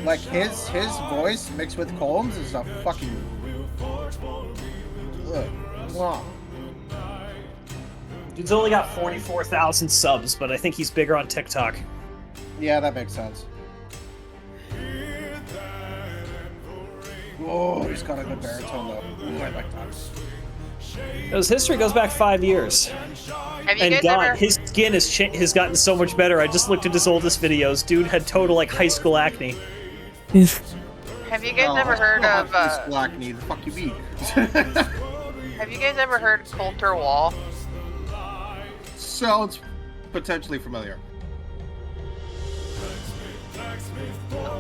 Like his voice mixed with Cole's is a fucking. Ugh. Mwah. Dude's only got 44,000 subs, but I think he's bigger on TikTok. Yeah, that makes sense. Whoa, he's got a good baritone though. Ooh, I like that. His history goes back 5 years. Have you And guys God, ever? his skin has gotten so much better. I just looked at his oldest videos. Dude had total like high school acne. Have you guys ever heard of? Acne, the fuck you mean? Have you guys ever heard Coulter Wall? Sounds potentially familiar.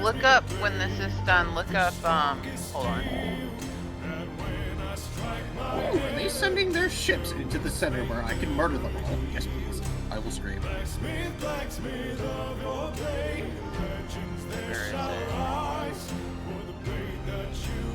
Look up when this is done. Look up. Hold on. Ooh, are they sending their ships into the center where I can murder them all? Yes, please. I will scream. Where is Blacksmith of your blade, legends there shall rise. For the blade that you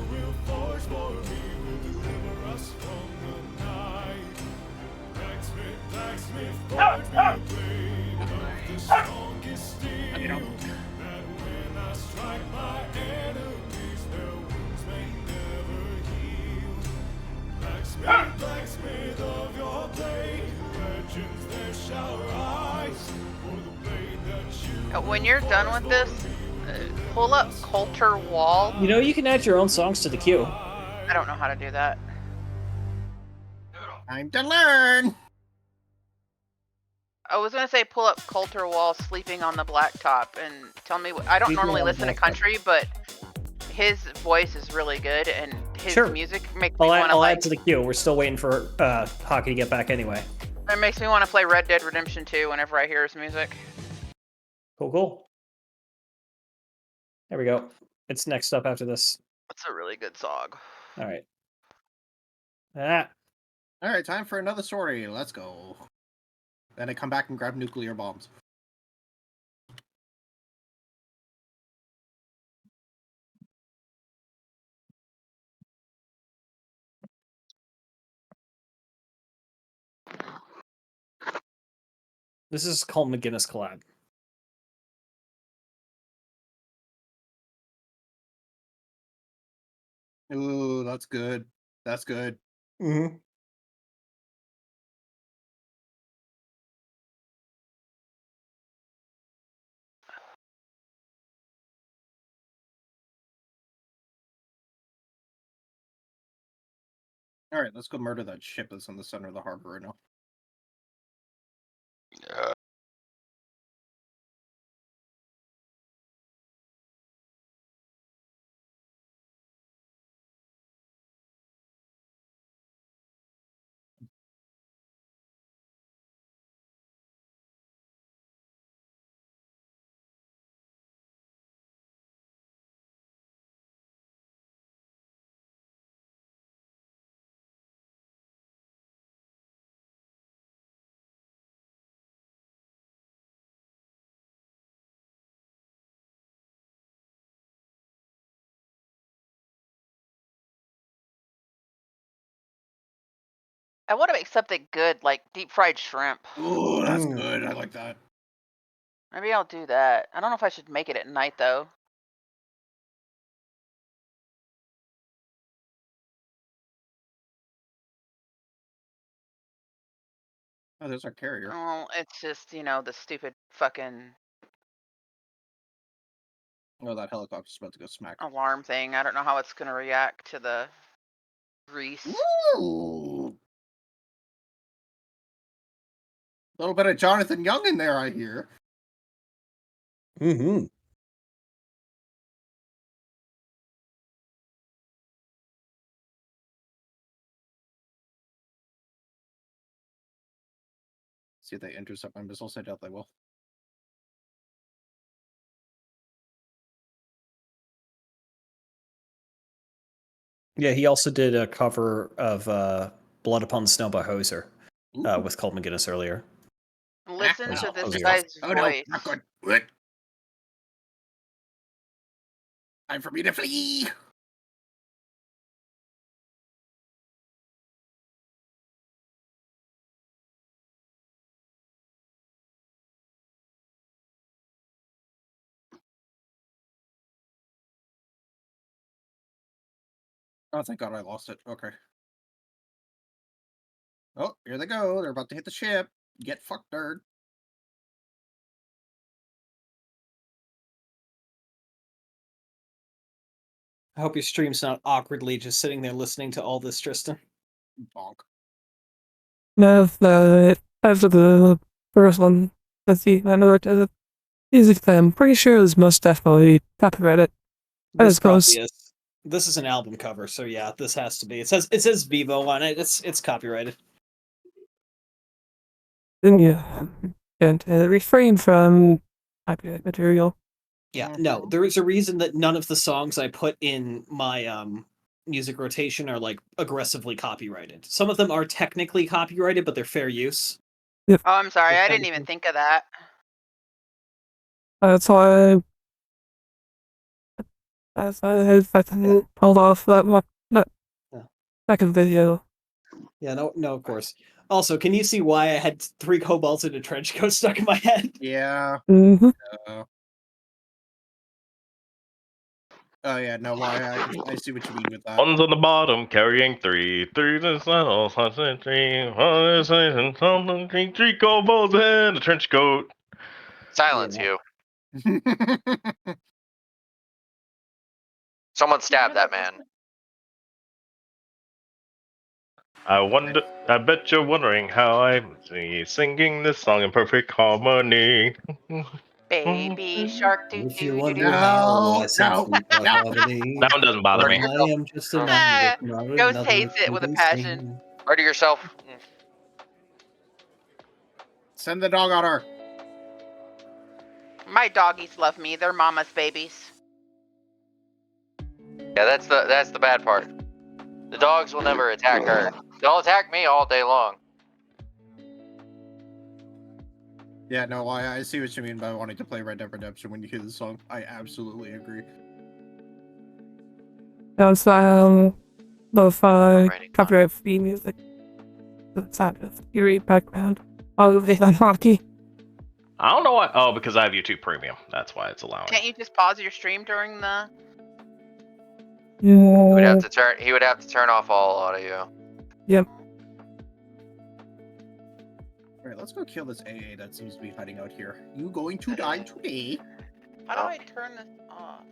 When you're done with this, pull up Coulter Wall. You know, you can add your own songs to the queue. I don't know how to do that. Time to learn. I was gonna say pull up Coulter Wall sleeping on the blacktop and tell me what. I don't Sleeping normally on the listen to blacktop. country, but his voice is really good and his Sure. music makes me want to I'll like. add to the queue. We're still waiting for Hockey to get back anyway. It makes me want to play Red Dead Redemption 2 whenever I hear his music. Cool. There we go. It's next up after this. That's a really good song. All right. All right, time for another story. Let's go. Then I come back and grab nuclear bombs. This is called McGinnis collab. Ooh, that's good. That's good. Mm-hmm. All right, let's go murder that ship that's in the center of the harbor right now. I want to make something good, like deep fried shrimp. Ooh, that's good. I like that. Maybe I'll do that. I don't know if I should make it at night though. Oh, there's our carrier. Oh, it's just, the stupid fucking Oh, that helicopter's about to go smack. alarm thing. I don't know how it's going to react to the grease. Ooh. A little bit of Jonathan Young in there, I hear. Mm-hmm. See if they intercept my missiles. I doubt they will. Yeah, he also did a cover of Blood Upon the Snow by Hoser with Colt McGinnis earlier. Listen to this Hoser. guy's Oh voice. no, not good. What? Time for me to flee. Oh, thank God I lost it. Okay. Oh, here they go. They're about to hit the ship. Get fucked, nerd. I hope your stream's not awkwardly just sitting there listening to all this, Tristan. Bonk. No, after the first one, let's see, I know it as a music thing. I'm pretty sure it was most definitely copyrighted. This probably is. This is an album cover, so yeah, this has to be. It says Vivo on it. It's copyrighted. Then and refrain from copyright material. Yeah, no, there is a reason that none of the songs I put in my music rotation are like aggressively copyrighted. Some of them are technically copyrighted, but they're fair use. Oh, I'm sorry. I didn't even think of that. That's why I can hold off that one. That second video. Yeah, no, of course. Also, can you see why I had 3 kobolds in a trench coat stuck in my head? Yeah. Mm-hmm. Oh yeah, no, why I see what you mean with that. One's on the bottom carrying 3. 3 to the saddle, 3. 3 kobolds and a trench coat. Silence, you. Someone stabbed that man. I bet you're wondering how I'm singing this song in perfect harmony. Baby shark doo If you doo doo wonder doo. how I sense no, the no. harmony, That one doesn't bother me. I am just another, not Ghost another hates it with a fleeting passion. thing. Murder yourself. Send the dog on her. My doggies love me. They're mama's babies. Yeah, that's the bad part. The dogs will never attack her. They'll attack me all day long. Yeah, no, I see what you mean by wanting to play Red Dead Redemption when you hear the song. I absolutely agree. That's lo-fi copyright free music. The sound of eerie background. All of it on hockey. I don't know why. Oh, because I have YouTube Premium. That's why it's allowing. Can't you just pause your stream during the? He would have Yeah. to turn off all audio. Yep. Alright, let's go kill this AA that seems to be hiding out here. You going to die today? How do I turn this off?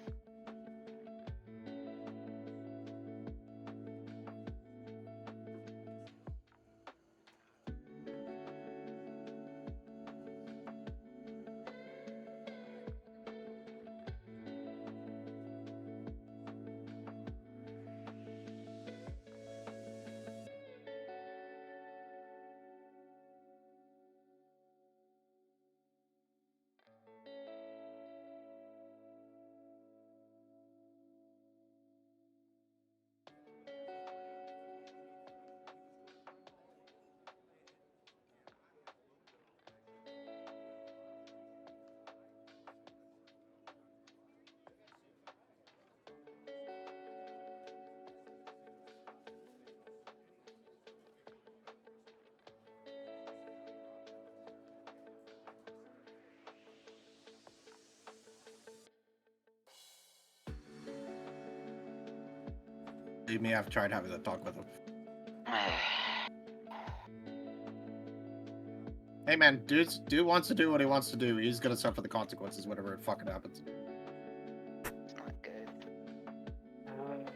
You may have tried having that talk with him. Hey man, dude wants to do what he wants to do. He's gonna suffer the consequences whenever it fucking happens. Not good.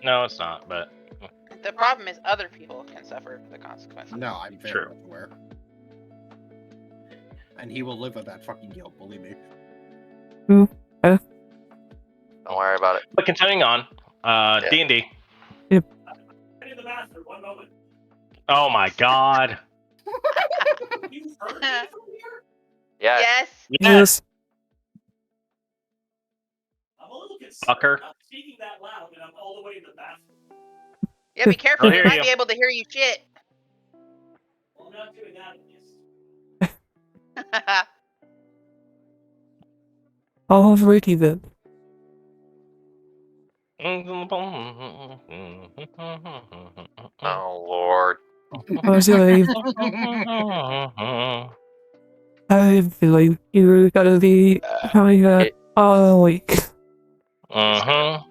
No, it's not. But The problem is other people can suffer the consequences. No, I'm very True. aware. And he will live with that fucking guilt, believe me. Don't worry about it. but continuing on, D&D. Yep. I'm in the bathroom. 1 moment. Oh my God. You heard me from here? Yeah. Yes. Yes. I'm a little concerned. Fucker. I'm speaking that loud, and I'm all the way in the bathroom. Yeah, be careful. I'll They hear might you. be able to hear you shit. Well, I'm not doing that at least. All Ricky then. Oh Lord. I feel like you're gonna be having that all week. Yep.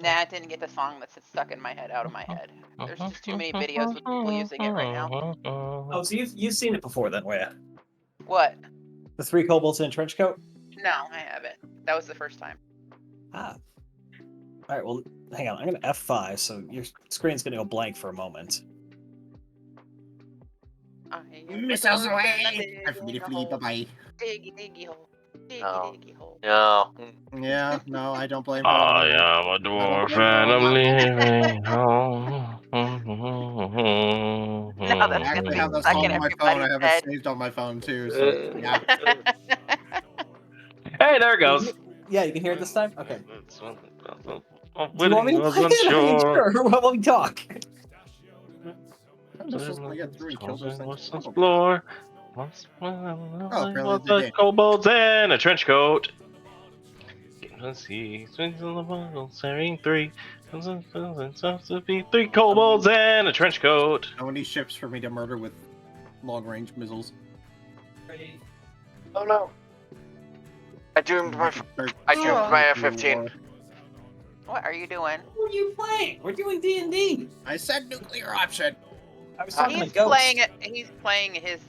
Nah, it didn't get the song that's stuck in my head out of my head. There's just too many videos with people using it right now. Oh, so you've seen it before then, Wea? What? The 3 kobolds in a trench coat? No, I haven't. That was the first time. Ah. Alright, well, hang on. I'm going to F5, so your screen's going to go blank for a moment. Missiles away! Time for me to flee, bye-bye. Diggy diggy hole. Diggy No. diggy hole. No. Yeah, no, I don't blame her. I am a dwarf and I'm leaving home. No, that's I gonna actually be have that stuck song in on my phone. I everybody's have head. it saved on my phone too, so yeah. Hey, there it goes. Yeah, you can hear it this time? Okay. I'm Do you want me to play it? I mean, sure. While we talk. I'm just supposed to get through and kill those things. Explore. apparently they did. Kobolds in a trench coat. Let's see. Swings on the bottle, staring 3. To be 3 kobolds in a trench coat. How many ships for me to murder with long-range missiles? Oh no. I doomed my F-15. What are you doing? What are you playing? We're doing D&D. I said nuclear option. I was talking He's to Ghost. playing it. He's playing his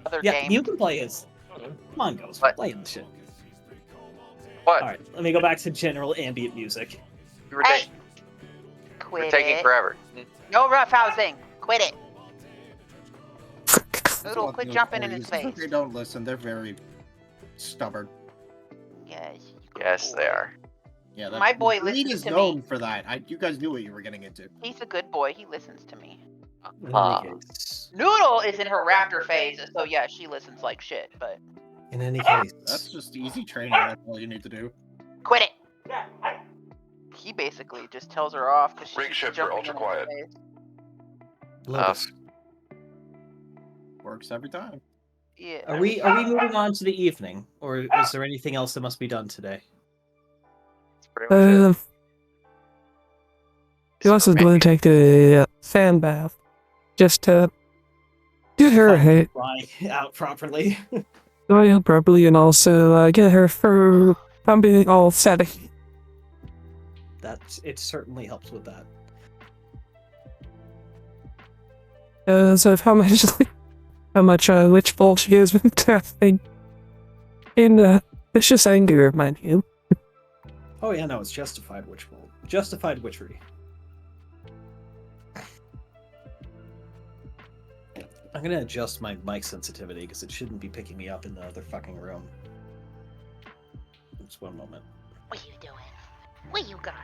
other Yeah, game. you can play his. Come on, Ghost. What? Play the shit. What? Alright, let me go back to general ambient music. You were, Hey, you're quit taking it. forever. No roughhousing. Quit it. That's Noodle, what quit those jumping in his boys- face. They don't listen. They're very stubborn. Yes. Yes, they are. Yeah, My boy Green listens is to known me. for that. You guys knew what you were getting into. He's a good boy. He listens to me. In any case, Noodle is in her raptor phase, so yeah, she listens like shit. But in any case, That's just easy training. That's all you need to do. quit it. He basically just tells her off because Rig she's shifter, jumping ultra in quiet. his face. Lotus. Works every time. Yeah. Are we moving on to the evening, or is there anything else that must be done today? Joss is going to take a sand bath just to get her hair Fly out properly. dry out properly and also get her fur pumping all set. It certainly helps with that. So how much witch bolt she is with testing in vicious anger, mind you. Oh yeah, no, it's justified justified witchery. I'm gonna adjust my mic sensitivity because it shouldn't be picking me up in the other fucking room. Just one moment. What you doing? What you got?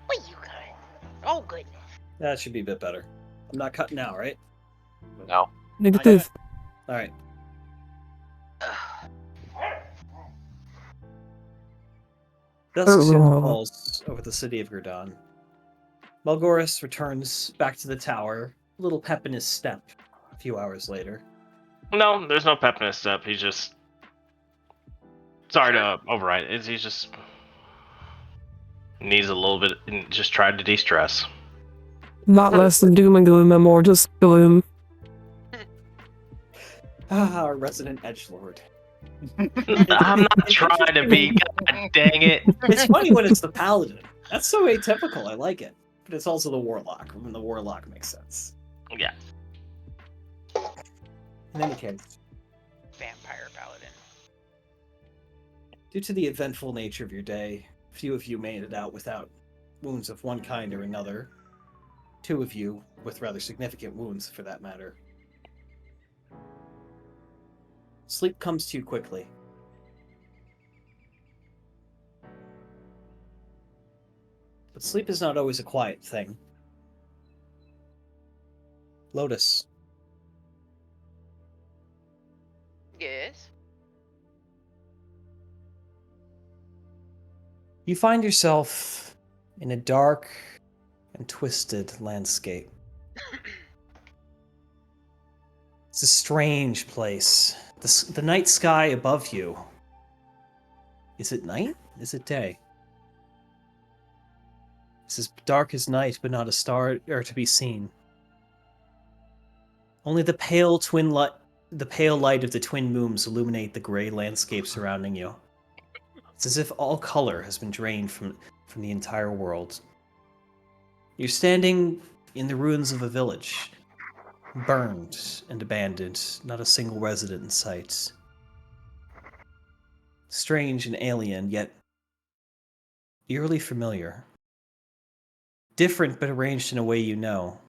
What you got? Oh goodness. That should be a bit better. I'm not cutting out, right? No. Negative. All right. Dusk soon falls over the city of Gerdon. Malgoris returns back to the tower, a little pep in his step, a few hours later. No, there's no pep in his step. He's just... Sorry to override. He just needs a little bit... Just tried to de-stress. Not less than doom and gloom, and more just gloom. Our resident edgelord. I'm not trying to be. God dang it! It's funny when it's the paladin. That's so atypical. I like it, but it's also the warlock. When the warlock makes sense. Yeah. In any case, Vampire paladin. due to the eventful nature of your day, few of you made it out without wounds of one kind or another. Two of you with rather significant wounds, for that matter. Sleep comes to you quickly. But sleep is not always a quiet thing. Lotus. Yes. You find yourself in a dark and twisted landscape. It's a strange place. The night sky above you. Is it night? Is it day? It's as dark as night, but not a star are to be seen. Only the pale light of the twin moons illuminate the gray landscape surrounding you. It's as if all color has been drained from the entire world. You're standing in the ruins of a village, burned and abandoned, not a single resident in sight. Strange and alien, yet eerily familiar. Different, but arranged in a way you know.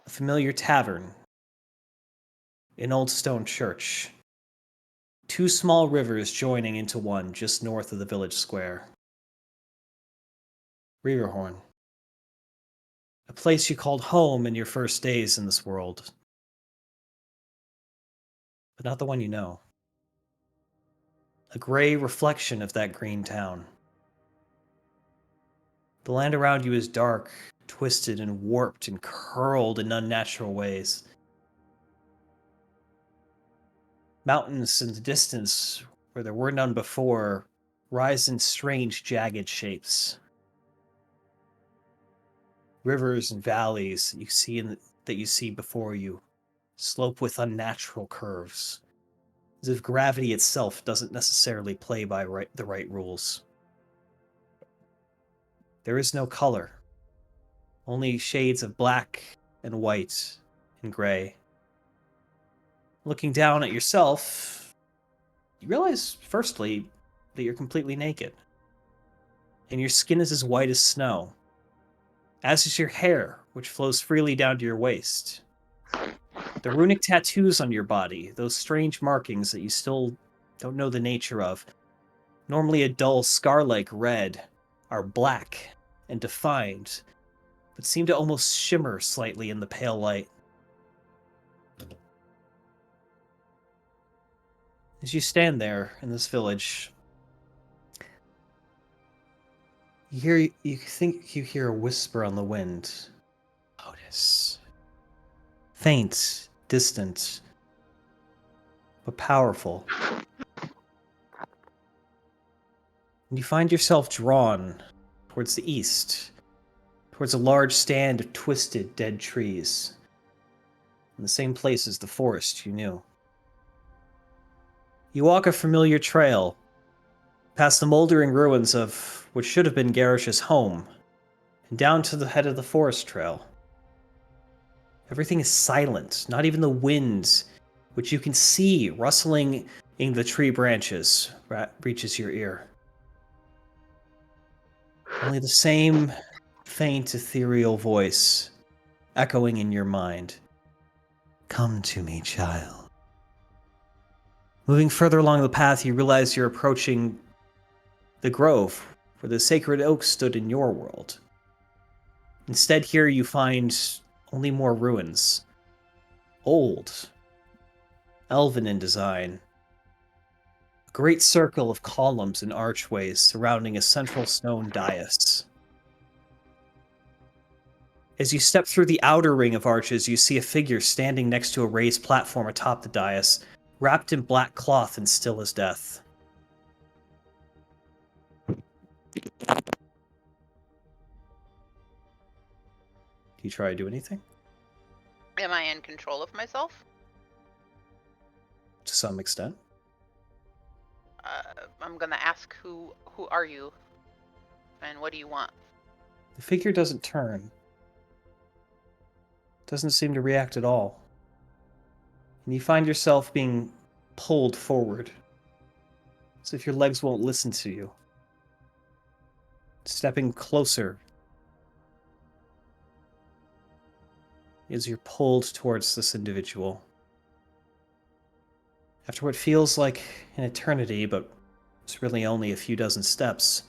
A familiar tavern, an old stone church, two small rivers joining into one just north of the village square. Riverhorn. A place you called home in your first days in this world. But not the one you know. A gray reflection of that green town. The land around you is dark, twisted and warped and curled in unnatural ways. Mountains in the distance, where there were none before, rise in strange, jagged shapes. Rivers and valleys that you see before you slope with unnatural curves, as if gravity itself doesn't necessarily play by the right rules. There is no color, only shades of black and white and gray. Looking down at yourself, you realize, firstly, that you're completely naked, and your skin is as white as snow, as is your hair, which flows freely down to your waist. The runic tattoos on your body, those strange markings that you still don't know the nature of, normally a dull scar-like red, are black and defined, but seem to almost shimmer slightly in the pale light. As you stand there in this village, you think you hear a whisper on the wind. Otis. Faint, distant, but powerful. And you find yourself drawn towards the east, towards a large stand of twisted, dead trees, in the same place as the forest you knew. You walk a familiar trail, past the moldering ruins of what should have been Garish's home, and down to the head of the forest trail. Everything is silent, not even the wind, which you can see rustling in the tree branches, reaches your ear. Only the same faint, ethereal voice echoing in your mind. Come to me, child. Moving further along the path, you realize you're approaching the grove where the sacred oak stood in your world. Instead, here you find only more ruins. Old, elven in design. A great circle of columns and archways surrounding a central stone dais. As you step through the outer ring of arches, you see a figure standing next to a raised platform atop the dais, wrapped in black cloth and still as death. Do you try to do anything? Am I in control of myself? To some extent. I'm gonna ask who are you, and what do you want? The figure doesn't turn. Doesn't seem to react at all. And you find yourself being pulled forward, as if your legs won't listen to you. Stepping closer as you're pulled towards this individual. After what feels like an eternity, but it's really only a few dozen steps,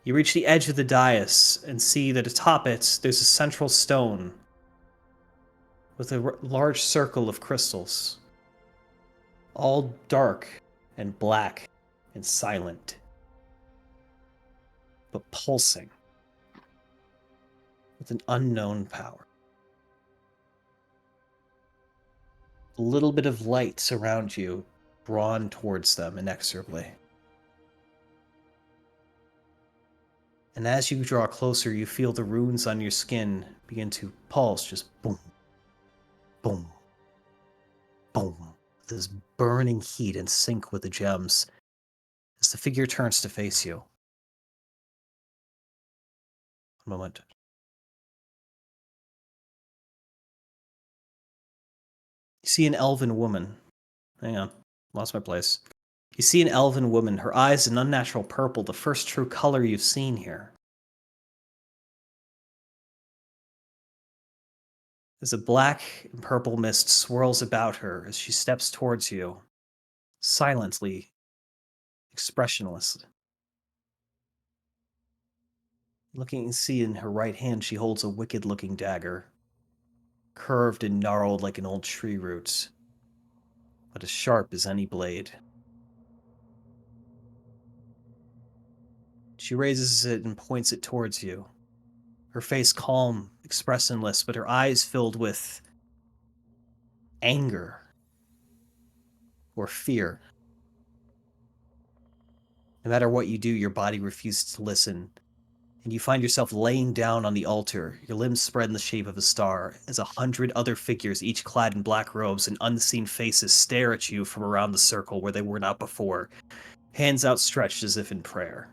you reach the edge of the dais and see that atop it there's a central stone with a large circle of crystals, all dark and black and silent, but pulsing with an unknown power. A little bit of light surrounds you, drawn towards them inexorably. And as you draw closer, you feel the runes on your skin begin to pulse, just boom, boom, boom, with this burning heat in sync with the gems, as the figure turns to face you. One moment. You see an elven woman. Hang on, lost my place. You see an elven woman, her eyes an unnatural purple, the first true color you've seen here. As a black and purple mist swirls about her as she steps towards you, silently, expressionless. Looking and see in her right hand she holds a wicked-looking dagger, curved and gnarled like an old tree root, but as sharp as any blade. She raises it and points it towards you, her face calm, expressionless, but her eyes filled with anger or fear. No matter what you do, your body refuses to listen, and you find yourself laying down on the altar, your limbs spread in the shape of a star, as 100 other figures, each clad in black robes and unseen faces, stare at you from around the circle where they were not before, hands outstretched as if in prayer,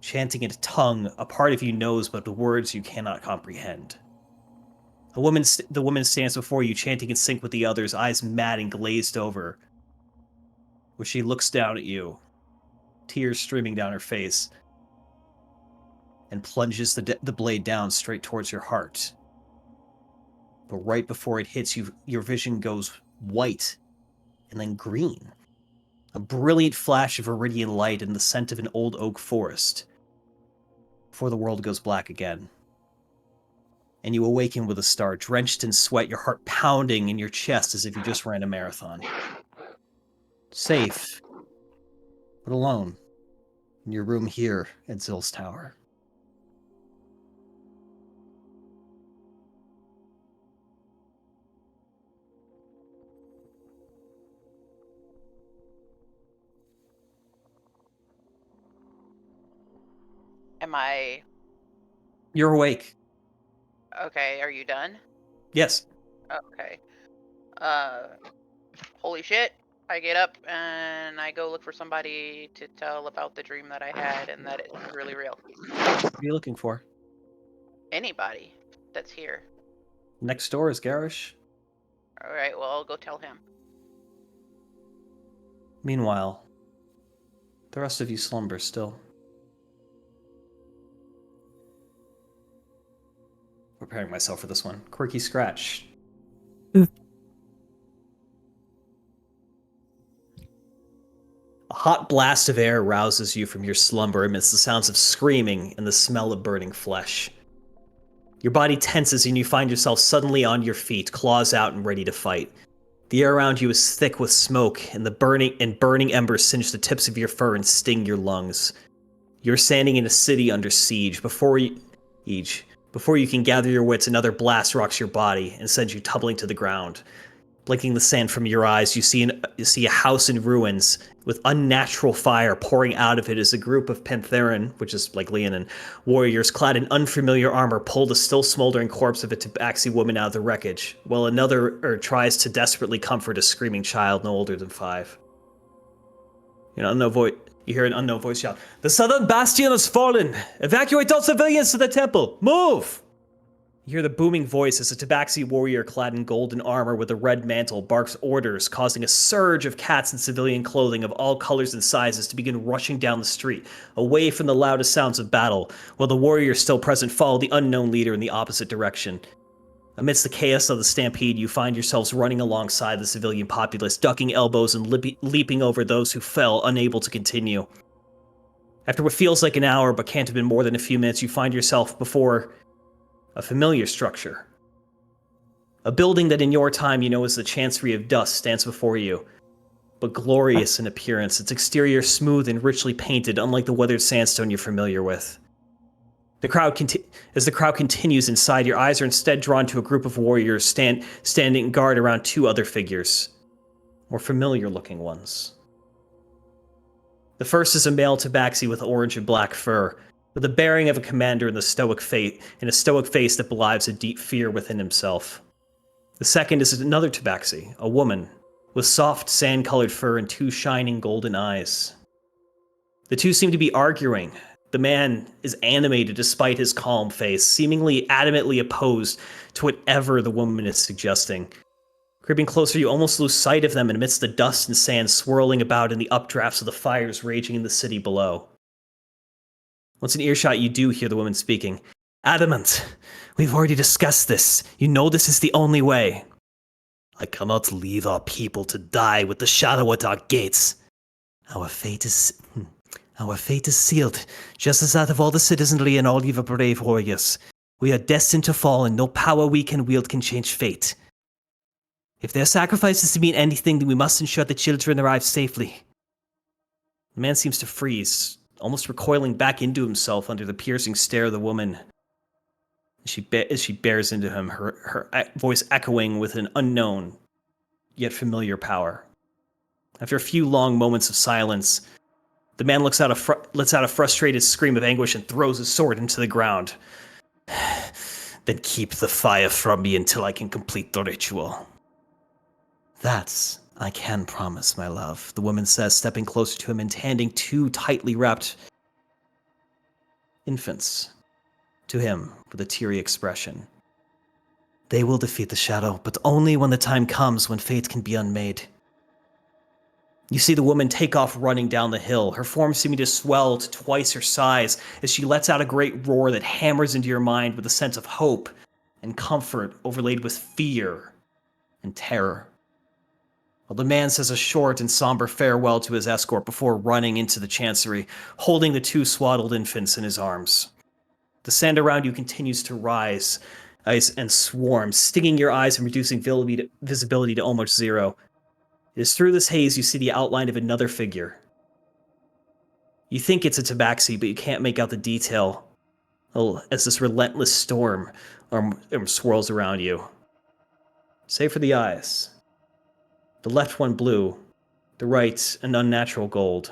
chanting in a tongue a part of you knows but the words you cannot comprehend. The woman stands before you, chanting in sync with the others, eyes mad and glazed over, where she looks down at you, tears streaming down her face, and plunges the blade down straight towards your heart. But right before it hits you, your vision goes white and then green. A brilliant flash of iridian light and the scent of an old oak forest, before the world goes black again. And you awaken with a start, drenched in sweat, your heart pounding in your chest as if you just ran a marathon. Safe, but alone, in your room here at Zill's Tower. Am I You're awake. okay? Are you done? Yes. Okay. Holy shit. I get up and I go look for somebody to tell about the dream that I had and that it's really real. What are you looking for? Anybody that's here. Next door is Garish. Alright, well, I'll go tell him. Meanwhile, the rest of you slumber still. Preparing myself for this one. Quirky Scratch. A hot blast of air rouses you from your slumber amidst the sounds of screaming and the smell of burning flesh. Your body tenses and you find yourself suddenly on your feet, claws out and ready to fight. The air around you is thick with smoke, and the burning embers singe the tips of your fur and sting your lungs. You're standing in a city under siege. Before you can gather your wits, another blast rocks your body and sends you tumbling to the ground. Blinking the sand from your eyes, you see a house in ruins with unnatural fire pouring out of it as a group of Pantheran, which is like Leonin, warriors clad in unfamiliar armor pull the still smoldering corpse of a Tabaxi woman out of the wreckage, while another tries to desperately comfort a screaming child no older than 5. You hear an unknown voice shout, "The southern bastion has fallen! Evacuate all civilians to the temple! Move!" You hear the booming voice as a Tabaxi warrior clad in golden armor with a red mantle barks orders, causing a surge of cats in civilian clothing of all colors and sizes to begin rushing down the street, away from the loudest sounds of battle, while the warriors still present follow the unknown leader in the opposite direction. Amidst the chaos of the stampede, you find yourselves running alongside the civilian populace, ducking elbows and leaping over those who fell, unable to continue. After what feels like an hour but can't have been more than a few minutes, you find yourself before a familiar structure. A building that in your time you know as the Chancery of Dust stands before you, but glorious in appearance, its exterior smooth and richly painted, unlike the weathered sandstone you're familiar with. As the crowd continues inside, your eyes are instead drawn to a group of warriors standing guard around 2 other figures, more familiar-looking ones. The first is a male Tabaxi with orange and black fur, with the bearing of a commander in a stoic face that belies a deep fear within himself. The second is another Tabaxi, a woman, with soft sand-colored fur and 2 shining golden eyes. The 2 seem to be arguing. The man is animated despite his calm face, seemingly adamantly opposed to whatever the woman is suggesting. Creeping closer, you almost lose sight of them amidst the dust and sand swirling about in the updrafts of the fires raging in the city below. Once in earshot, you do hear the woman speaking. "Adamant, we've already discussed this. You know this is the only way." "I cannot leave our people to die with the shadow at our gates. Our fate is sealed, just as that of all the citizenry and all your brave warriors. We are destined to fall, and no power we can wield can change fate. If their sacrifice is to mean anything, then we must ensure the children arrive safely." The man seems to freeze, almost recoiling back into himself under the piercing stare of the woman. As she bears into him, her voice echoing with an unknown, yet familiar power. After a few long moments of silence, the man lets out a frustrated scream of anguish and throws his sword into the ground. "Then keep the fire from me until I can complete the ritual." "That I can promise, my love," the woman says, stepping closer to him and handing 2 tightly wrapped infants to him with a teary expression. "They will defeat the shadow, but only when the time comes when fate can be unmade." You see the woman take off running down the hill, her form seeming to swell to twice her size as she lets out a great roar that hammers into your mind with a sense of hope and comfort overlaid with fear and terror. while the man says a short and somber farewell to his escort before running into the chancery, holding the 2 swaddled infants in his arms. The sand around you continues to rise and swarm, stinging your eyes and reducing visibility to almost zero. It is through this haze you see the outline of another figure. You think it's a tabaxi, but you can't make out the detail as this relentless storm swirls around you. Save for the eyes. The left one blue, the right an unnatural gold,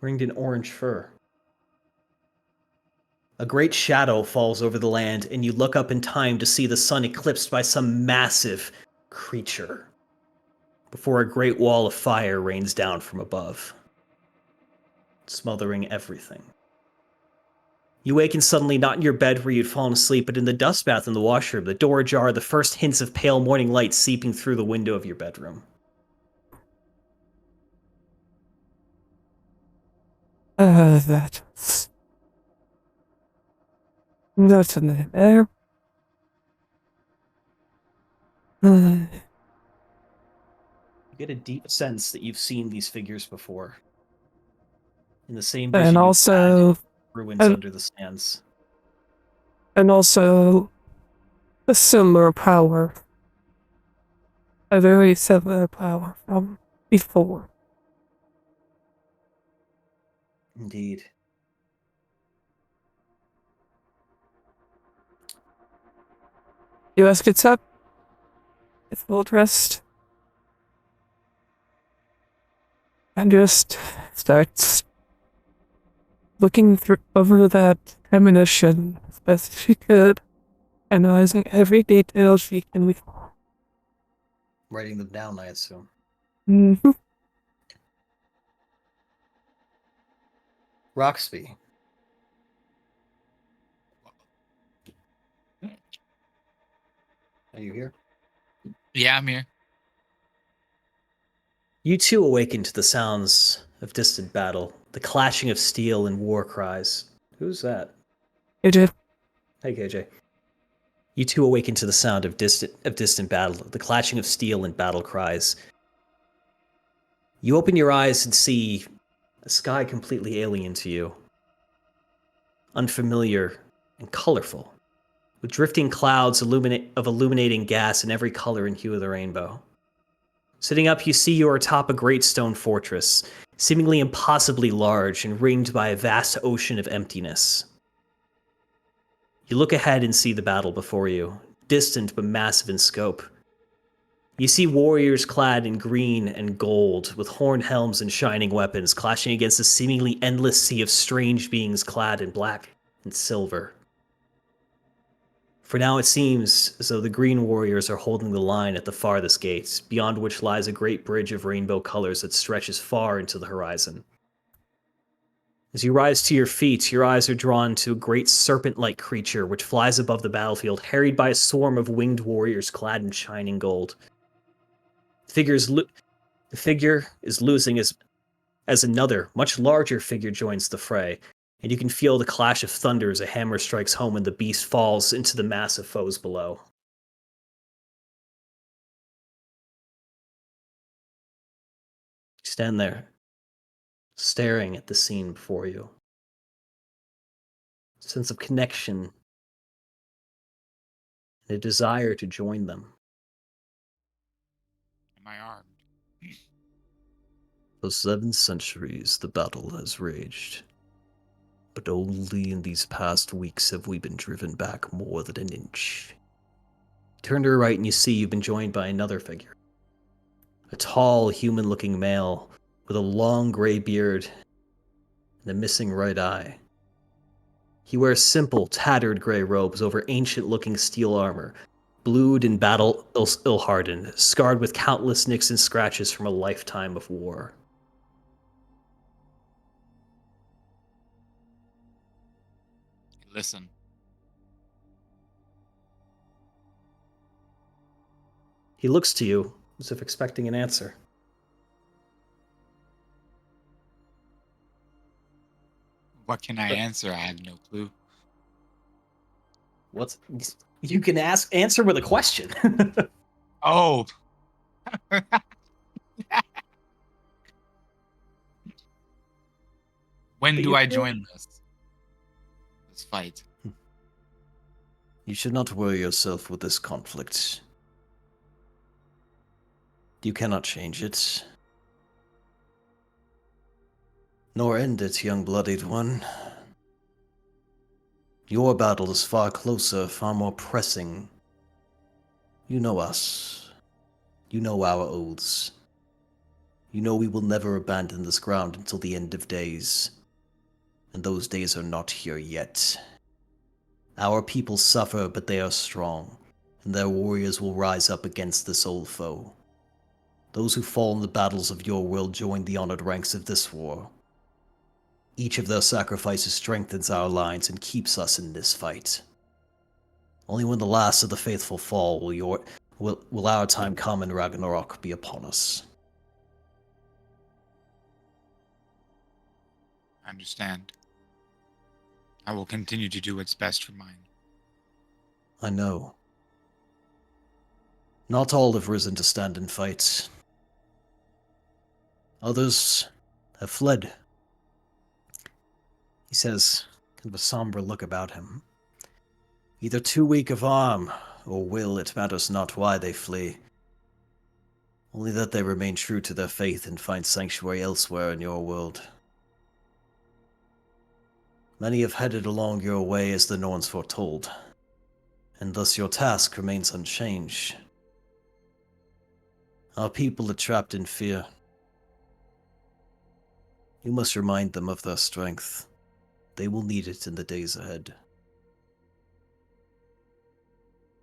ringed in orange fur. A great shadow falls over the land, and you look up in time to see the sun eclipsed by some massive creature, before a great wall of fire rains down from above, smothering everything. You waken suddenly not in your bed where you'd fallen asleep, but in the dust bath in the washroom, the door ajar, the first hints of pale morning light seeping through the window of your bedroom. That's a nightmare. You get a deep sense that you've seen these figures before. In the same vision And also, you've had ruins under the sands. And also, a similar power. A very similar power from before. Indeed. US gets up. It's full dressed. And just starts looking over that premonition as best she could, analyzing every detail she can recall. Writing them down, I assume. Mm-hmm. Roxby. Are you here? Yeah, I'm here. You too awaken to the sounds of distant battle, the clashing of steel and war cries. Who's that? AJ. Hey, KJ. You too awaken to the sound of distant battle, the clashing of steel and battle cries. You open your eyes and see a sky completely alien to you. Unfamiliar and colorful, with drifting clouds of illuminating gas in every color and hue of the rainbow. Sitting up, you see you are atop a great stone fortress, seemingly impossibly large and ringed by a vast ocean of emptiness. You look ahead and see the battle before you, distant but massive in scope. You see warriors clad in green and gold, with horned helms and shining weapons, clashing against a seemingly endless sea of strange beings clad in black and silver. For now it seems as though the green warriors are holding the line at the farthest gates, beyond which lies a great bridge of rainbow colors that stretches far into the horizon. As you rise to your feet, your eyes are drawn to a great serpent-like creature which flies above the battlefield, harried by a swarm of winged warriors clad in shining gold. The figure is losing as another, much larger figure joins the fray, and you can feel the clash of thunder as a hammer strikes home and the beast falls into the mass of foes below. You stand there, staring at the scene before you. A sense of connection and a desire to join them. Am I armed? For 7 centuries the battle has raged, but only in these past weeks have we been driven back more than an inch. Turn to your right and you see you've been joined by another figure. A tall, human-looking male with a long gray beard and a missing right eye. He wears simple, tattered gray robes over ancient-looking steel armor, blued in battle ill-hardened, scarred with countless nicks and scratches from a lifetime of war. Listen. He looks to you as if expecting an answer. What can I answer? I have no clue. You can answer with a question. Oh, When But do you I feel- join this fight? You should not worry yourself with this conflict. You cannot change it. Nor end it, young bloodied one. Your battle is far closer, far more pressing. You know us. You know our oaths. You know we will never abandon this ground until the end of days. And those days are not here yet. Our people suffer, but they are strong, and their warriors will rise up against this old foe. Those who fall in the battles of your world join the honored ranks of this war. Each of their sacrifices strengthens our lines and keeps us in this fight. Only when the last of the faithful fall will our time come and Ragnarok be upon us. I understand. I will continue to do what's best for mine. I know. Not all have risen to stand and fight. Others have fled. He says, kind of a somber look about him. Either too weak of arm or will, it matters not why they flee. Only that they remain true to their faith and find sanctuary elsewhere in your world. Many have headed along your way as the Norns foretold, and thus your task remains unchanged. Our people are trapped in fear. You must remind them of their strength. They will need it in the days ahead.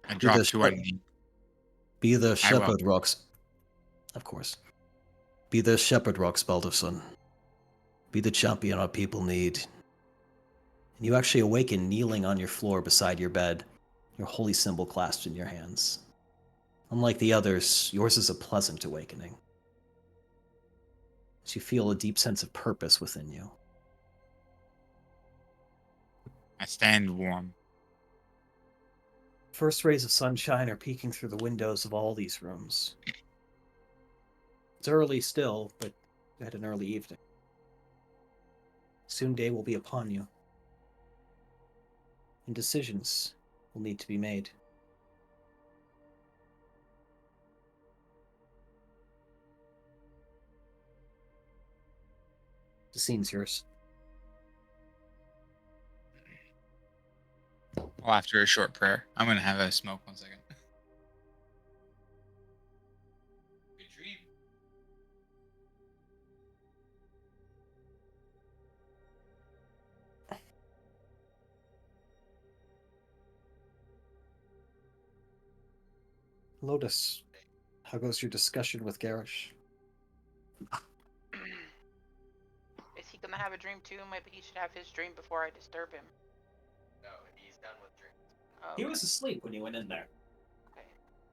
I drop to our knee. Be their shepherd, Rocks. Of course. Be their shepherd, Rocks Balderson. Be the champion our people need. And you actually awaken kneeling on your floor beside your bed, your holy symbol clasped in your hands. Unlike the others, yours is a pleasant awakening. As you feel a deep sense of purpose within you. I stand warm. First rays of sunshine are peeking through the windows of all these rooms. It's early still, but you had an early evening. Soon day will be upon you. And decisions will need to be made. The scene's yours. Well, after a short prayer, I'm going to have a smoke 1 second. Good dream. Lotus, how goes your discussion with Garish? Is he gonna have a dream too? Maybe he should have his dream before I disturb him. No, he's done with dreams. Oh, He was asleep when you went in there. okay.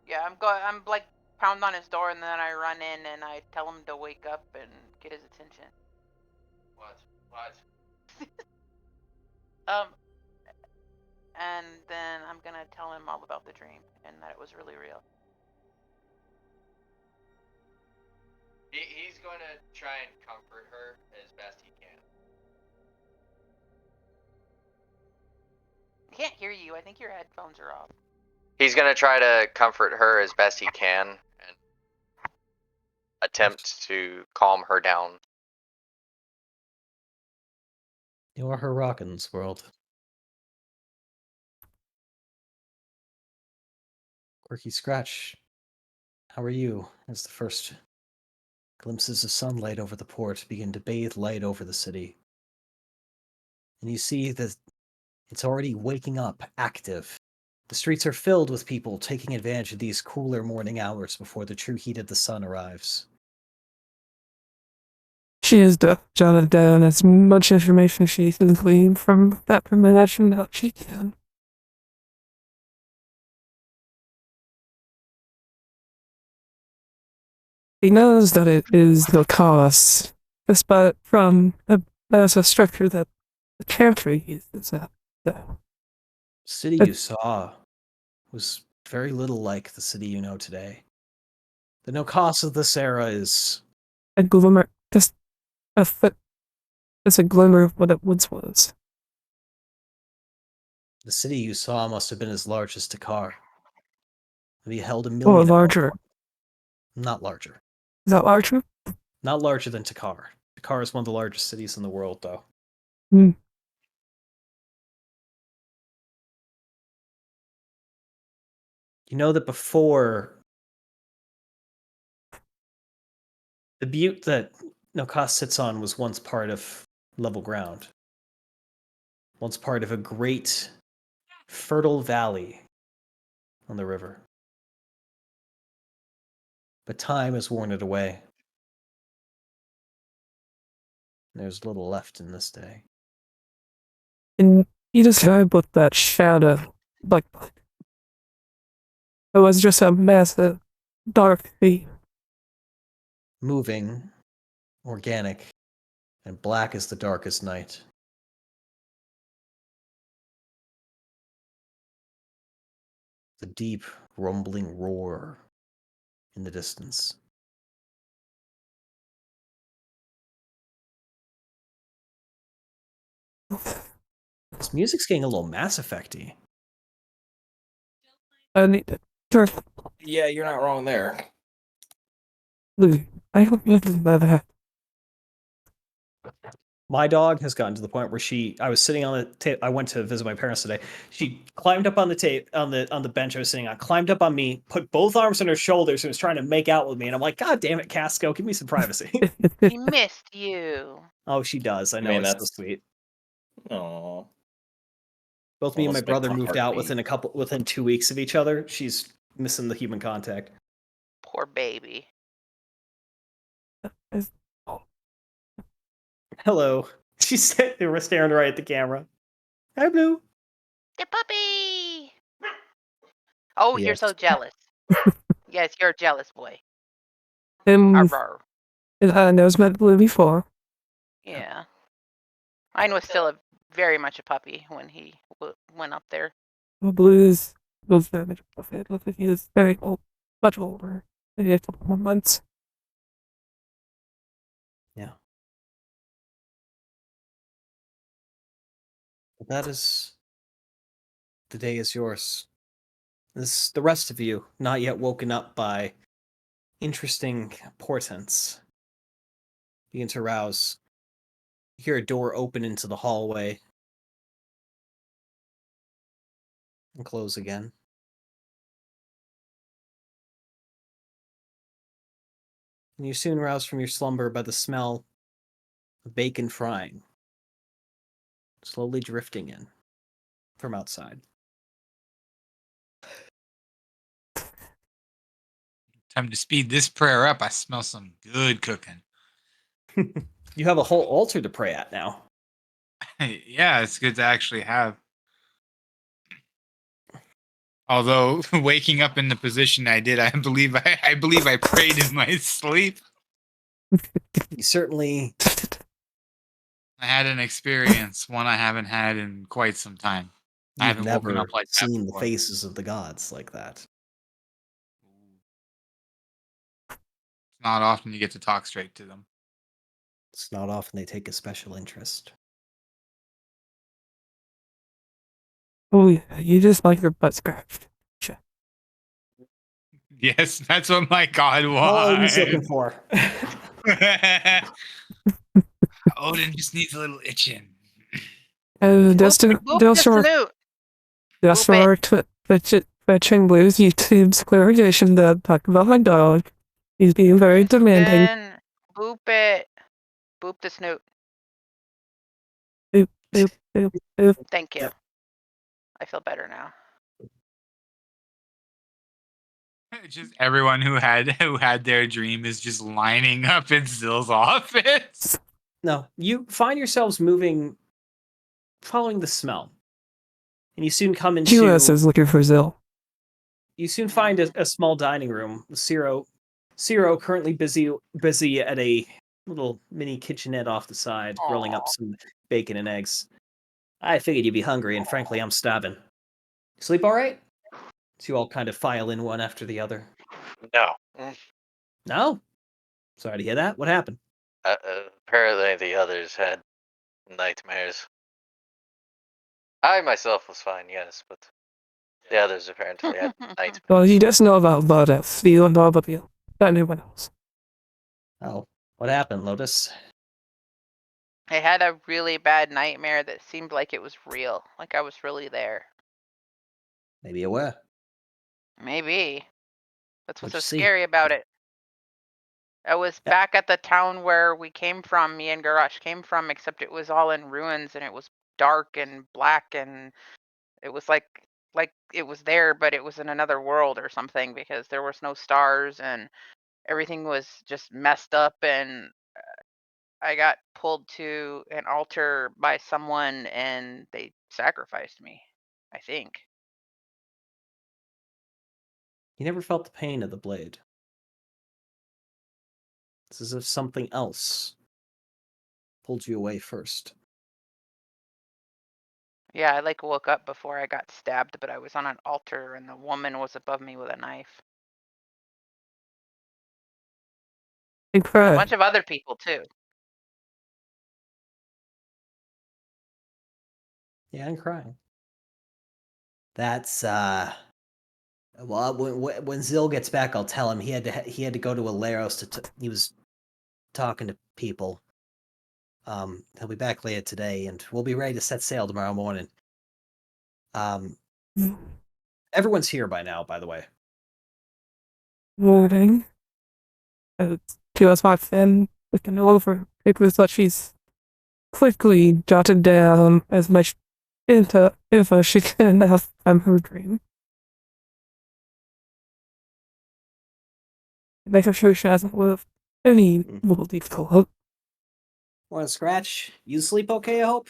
Yeah, I'm like pound on his door and then I run in and I tell him to wake up and get his attention. What? And then I'm gonna tell him all about the dream and that it was really real. He's going to try and comfort her as best he can. I can't hear you. I think your headphones are off. He's gonna try to comfort her as best he can and attempt to calm her down. You are her rock in this world. Quirky Scratch, how are you? As the first glimpses of sunlight over the port begin to bathe light over the city. And you see that it's already waking up, active. The streets are filled with people taking advantage of these cooler morning hours before the true heat of the sun arrives. She has jotted down as much information she can glean from that premonition that she can. He knows that it is the cost, despite there's a structure that the country uses. The city you saw was very little like the city you know today. The no cost of this era is A glimmer, just a glimmer of what it once was. the city you saw must have been as large as Takar. Have you held a Or million? larger. Not larger. Is that larger? Not larger than Takar. Takar is one of the largest cities in the world, though. Hmm. You know that before the butte that Nokas sits on was once part of level ground. Once part of a great, fertile valley on the river. But time has worn it away. There's little left in this day. And you described what that shadow, like, it was just a massive, dark thing. Moving, organic, and black as the darkest night. The deep, rumbling roar in the distance. This music's getting a little Mass Effect-y. I need to turn. Yeah, you're not wrong there. I hope you didn't know that. My dog has gotten to the point where I was sitting on the table. I went to visit my parents today. She climbed up on the tape on the bench I was sitting on, climbed up on me, put both arms on her shoulders, and was trying to make out with me. And I'm like, God damn it, Casco, give me some privacy. He missed you. Oh, she does. I know, mean, it's that's- so sweet. Oh. Both me and my Almost makes brother my moved heart out beat. within 2 weeks of each other. She's missing the human contact. Poor baby. Hello. They were staring right at the camera. Hi, Blue. The puppy. Oh, you're Yes. so jealous. Yes, you're a jealous boy. And Arr. I knows about Blue before. Yeah. Mine was still very much a puppy when he went up there. Well, Blue was very much of it. Look, he is very old, much older. Maybe a couple more months. Yeah. That is. The day is yours. The rest of you, not yet woken up by interesting portents, begin to rouse. You hear a door open into the hallway and close again. And you soon rouse from your slumber by the smell of bacon frying, slowly drifting in from outside. Time to speed this prayer up. I smell some good cooking. You have a whole altar to pray at now. Yeah, it's good to actually have. Although waking up in the position I did, I believe I prayed in my sleep. You certainly. I had an experience, one I haven't had in quite some time. I You've haven't woken never up like that seen the before. faces of the gods like that. It's not often you get to talk straight to them. It's not often they take a special interest. Oh, yeah, you just like your butt scratched. Yes, that's what my god All wants. he's looking for. Odin just needs a little itching. Just for fetching Blue's YouTube's clarification that talk about my dog. He's being very demanding. Then boop it. Boop the snoot. Boop, boop, boop, boop. Thank you. I feel better now. Just everyone who had their dream is just lining up in Zill's office. No, you find yourselves moving, following the smell, and you soon come into. QS is looking for Zill. You soon find a small dining room. Ciro currently busy at a little mini kitchenette off the side, grilling up some bacon and eggs. I figured you'd be hungry, and frankly, I'm starving. Sleep all right? So you all kind of file in one after the other. No. No. Sorry to hear that. What happened? Apparently the others had nightmares. I myself was fine, yes, but the others apparently had nightmares. Well, he does know about Lotus. He don't know about you. Not anyone else. Oh, what happened, Lotus? I had a really bad nightmare that seemed like it was real, like I was really there. Maybe you were. Maybe. That's what's What'd so you see? scary about it. I was back at the town where we came from, me and Garash came from, except it was all in ruins and it was dark and black and it was like it was there, but it was in another world or something because there was no stars and everything was just messed up and I got pulled to an altar by someone and they sacrificed me, I think. You never felt the pain of the blade. It's as if something else pulled you away first. Yeah, I like woke up before I got stabbed, but I was on an altar and the woman was above me with a knife. A bunch of other people too. Yeah, I'm crying. That's well, when Zil gets back, I'll tell him he had to go to Aleros he was talking to people. He'll be back later today, and we'll be ready to set sail tomorrow morning. Everyone's here by now, by the way. Morning. She was my friend looking over papers that she's quickly jotted down as much info she can have from her dream. Making sure she hasn't lived any little detail. Want to scratch? You sleep okay, I hope?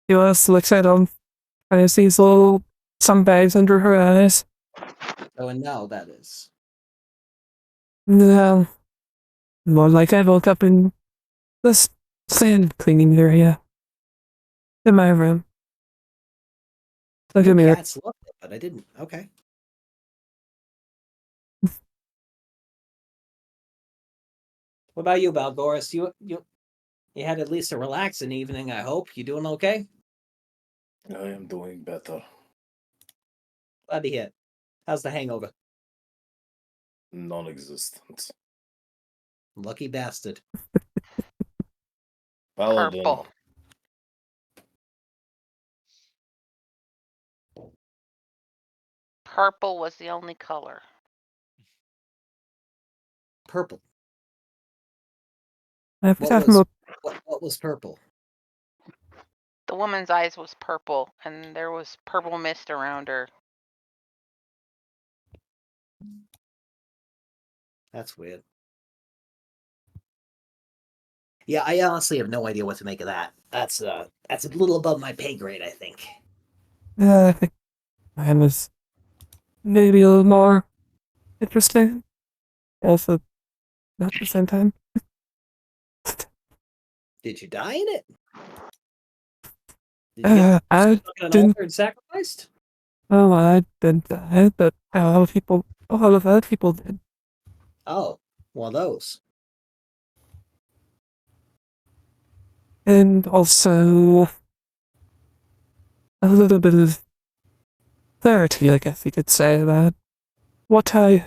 She was looks at him and sees little some bags under her eyes. Oh, and now that is. No. More like I woke up in this sand cleaning area. In my room. Look at me. Cats loved it, but I didn't. Okay. What about you, Balgoris? You had at least a relaxing evening, I hope. You doing okay? I am doing better. Glad to hear it. How's the hangover? Non-existent. Lucky bastard. Paladin. Purple. Purple was the only color. Purple. What was purple? The woman's eyes was purple, and there was purple mist around her. That's weird. Yeah, I honestly have no idea what to make of that. That's a little above my pay grade, I think. I think mine was maybe a little more interesting. Also, not at the same time. Did you die in it? Did you get I stuck in an didn't. altar and sacrificed? Oh, I didn't die, but a lot of other people did. Oh, one of those. And also a little bit of clarity, I guess you could say, about what I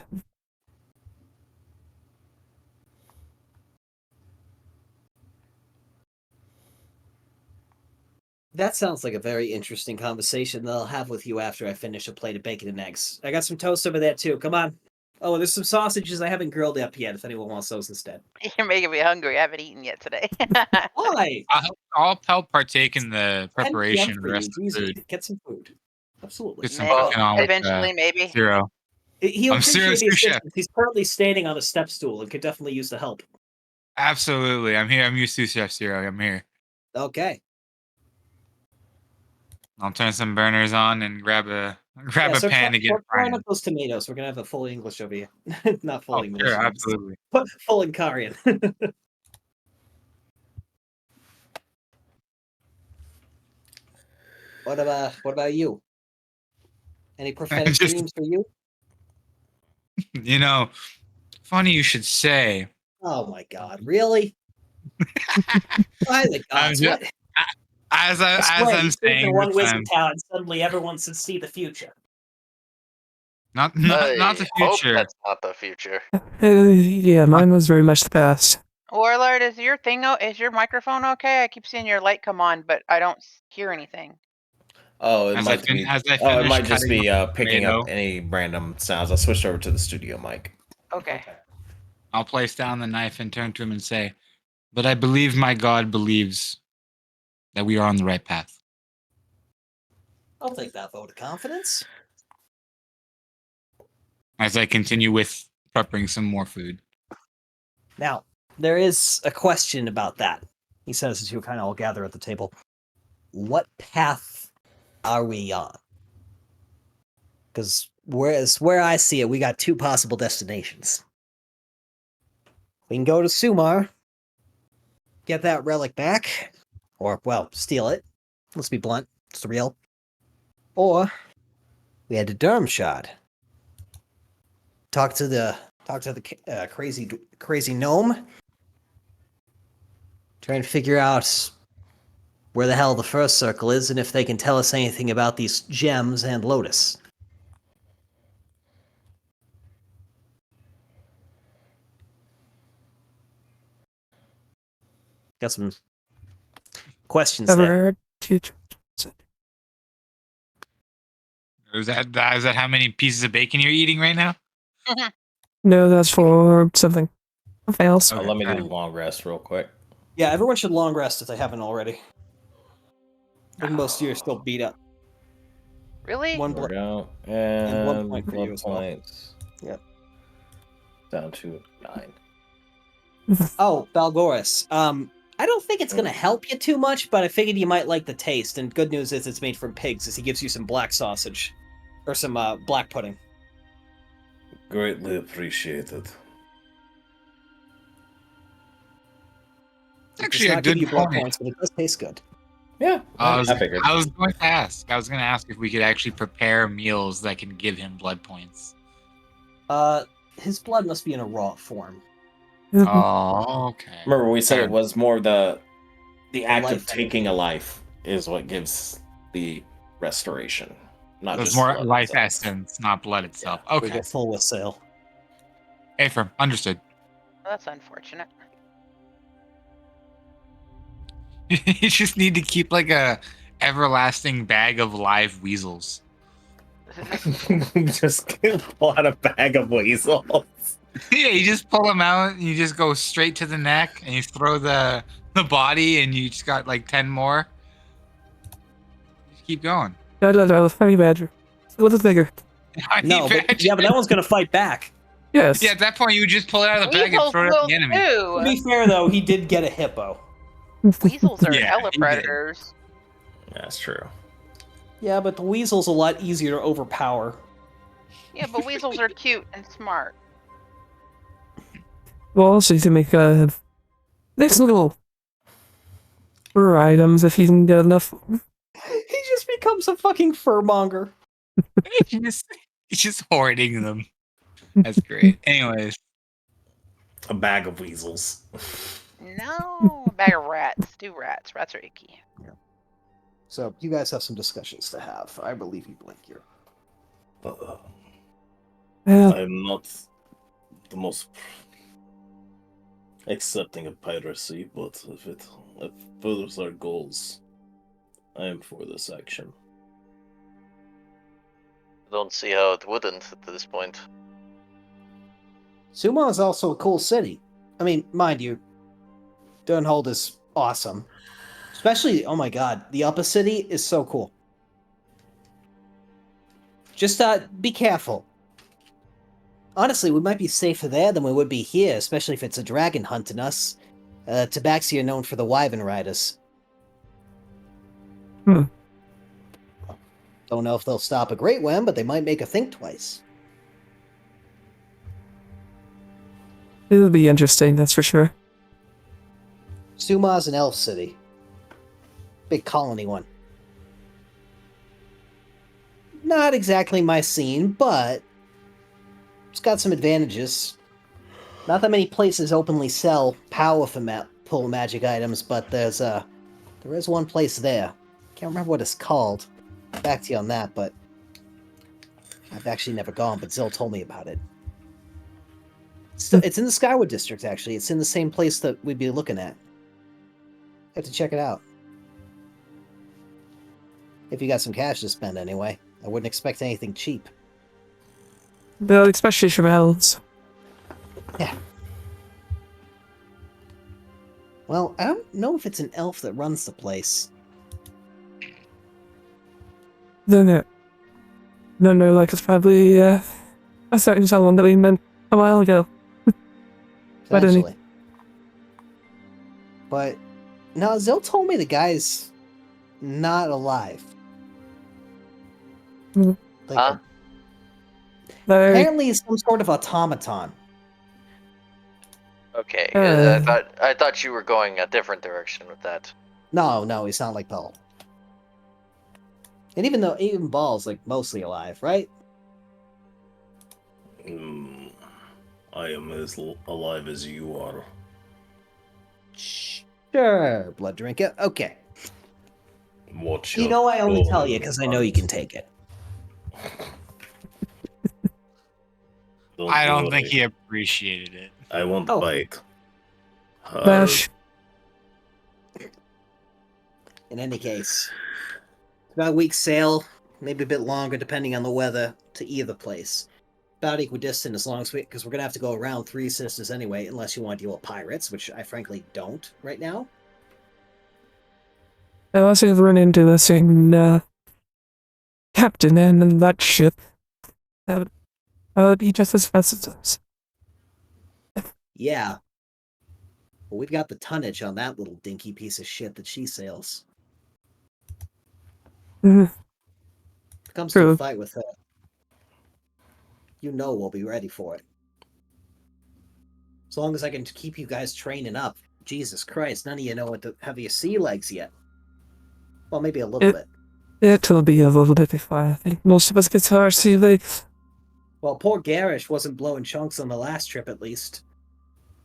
That sounds like a very interesting conversation that I'll have with you after I finish a plate of bacon and eggs. I got some toast over there too. Come on. Oh, there's some sausages I haven't grilled up yet. If anyone wants those instead. You're making me hungry. I haven't eaten yet today. Why? I'll help partake in the 10 preparation p.m. of for the you. rest of the Jesus, food. get some food. Absolutely. Get some cooking on with Eventually, maybe. Zero. He'll I'm appreciate serious the sous chef. assistance. He's currently standing on a step stool and could definitely use the help. Absolutely. I'm here. I'm used to Chef Zero. I'm here. Okay. I'll turn some burners on and grab a So pan to get it frying frying. up those tomatoes. We're gonna have a full English over here. Not full Oh, English. sure, absolutely. Full Incarian. What about you? Any prophetic dreams for you? You know, funny you should say. Oh my god, really? By the I'm gods, just, what? as I swear, I'm you sleep in saying one this, wizard town and suddenly everyone should see the future. not I the hope future. that's not the future. Yeah, mine was very much the past. Warlord, is your is your microphone okay? I keep seeing your light come on, but I don't hear anything. Oh, it As might be. as I Oh, it finish might just cutting be up the picking up tomato, any random sounds. I switched over to the studio mic. Okay. I'll place down the knife and turn to him and say, "But I believe my God believes that we are on the right path." I'll take that vote of confidence. As I continue with prepping some more food. Now, there is a question about that. He says as you kind of all gather at the table. What path are we on? Because where I see it, we got two possible destinations. We can go to Sumar, get that relic back, or, well, steal it. Let's be blunt, it's real. Or we head to Durmshard. Talk to the crazy gnome. Try and figure out where the hell the first circle is, and if they can tell us anything about these gems and Lotus. Got some questions there. Is that how many pieces of bacon you're eating right now? No, that's for something else. Oh, let me do a long rest real quick. Yeah, everyone should long rest if they haven't already. I think most of you are still beat up. Really? One There we go. and 1 And point for blood you as well. points. Yep. Down to 9. Oh, Balgoris. I don't think it's gonna help you too much, but I figured you might like the taste. And good news is it's made from pigs, as he gives you some black sausage, or some black pudding. Greatly appreciated. It Actually does a not give good you blood point. points, but it does taste good. Yeah, I was figured. going to ask. I was going to ask if we could actually prepare meals that can give him blood points. His blood must be in a raw form. Oh, okay. Remember, we said Fair it was more the act life of taking a life is what gives the restoration, not There's just more blood life itself. essence, not blood itself. We Okay. go full with sail. Ephraim, understood. Well, that's unfortunate. You just need to keep like a everlasting bag of live weasels. Just pull out a bag of weasels. Yeah, you just pull them out and you just go straight to the neck and you throw the body and you just got like 10 more. Just keep going. No, honey badger. A little bigger. No, but that one's gonna fight back. Yes. Yeah, at that point you just pull it out of the bag and Weasels throw it at will the enemy. To be fair, though, he did get a hippo. Weasels are Yeah, hella he did. predators. That's true. Yeah, but the weasel's a lot easier to overpower. Yeah, but weasels are cute and smart. Well, also you can make nice little fur items if you can get enough. He just becomes a fucking furmonger. He's just hoarding them. That's great. Anyways. A bag of weasels. No, a bag of rats. Do rats. Rats are icky. So you guys have some discussions to have. I believe you, Blink here. I'm not the most accepting of piracy, but if it furthers our goals, I am for this action. I don't see how it wouldn't at this point. Sumo is also a cool city. I mean, mind you, Durnhold is awesome. Especially, oh my god, the upper city is so cool. Just be careful. Honestly, we might be safer there than we would be here, especially if it's a dragon hunting us. Tabaxi are known for the wyvern riders. Don't know if they'll stop a great one, but they might make a think twice. It'll be interesting, that's for sure. Suma's an elf city. Big colony one. Not exactly my scene, but It's got some advantages. Not that many places openly sell powerful magic items, but there is one place there. Can't remember what it's called. Back to you on that, but I've actually never gone, but Zill told me about it. It's in the Skywood District, actually. It's in the same place that we'd be looking at. Have to check it out. If you got some cash to spend, anyway. I wouldn't expect anything cheap. Well, especially from elves. Yeah. Well, I don't know if it's an elf that runs the place. No, like it's probably a certain someone that we met a while ago. Potentially. But no, Zill told me the guy's not alive. Like, apparently he's some sort of automaton. Okay, I thought you were going a different direction with that. No, he's not like Ball. And even Ball's like mostly alive, right? I am as alive as you are. Sure, blood drinker. Okay. Watch You know, I only tell you because I know you can take it. I don't think he appreciated it. I won't bite. Bash. In any case, about a week's sail, maybe a bit longer depending on the weather, to either place. About equidistant as long as because we're gonna have to go around Three Sisters anyway, unless you want to deal with pirates, which I frankly don't right now. Unless you run into the same captain and that ship, that would be just as fast as us. Yeah. But we've got the tonnage on that little dinky piece of shit that she sails. If it comes to a fight with her, you know we'll be ready for it. As long as I can keep you guys training up. Jesus Christ, none of you know what to have your sea legs yet. Well, maybe a little bit. It'll be a little bit before I think most of us get to our sea legs. Well, poor Garish wasn't blowing chunks on the last trip, at least.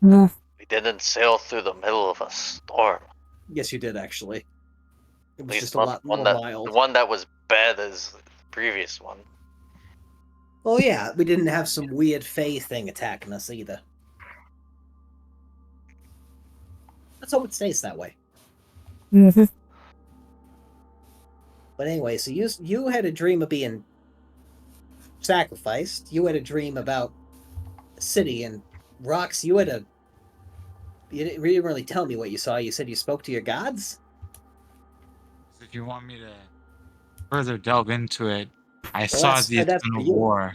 No. We didn't sail through the middle of a storm. Yes, you did, actually. It was just a not lot the more one that, mild. The one that was bad as the previous one. Oh yeah, we didn't have some weird Fae thing attacking us either. Let's hope it stays that way. Mm-hmm. But anyway, so you had a dream of being sacrificed. You had a dream about a city, and Rox, you didn't really tell me what you saw. You said you spoke to your gods? If you want me to further delve into it, I Well, saw the that's for Eternal you. War.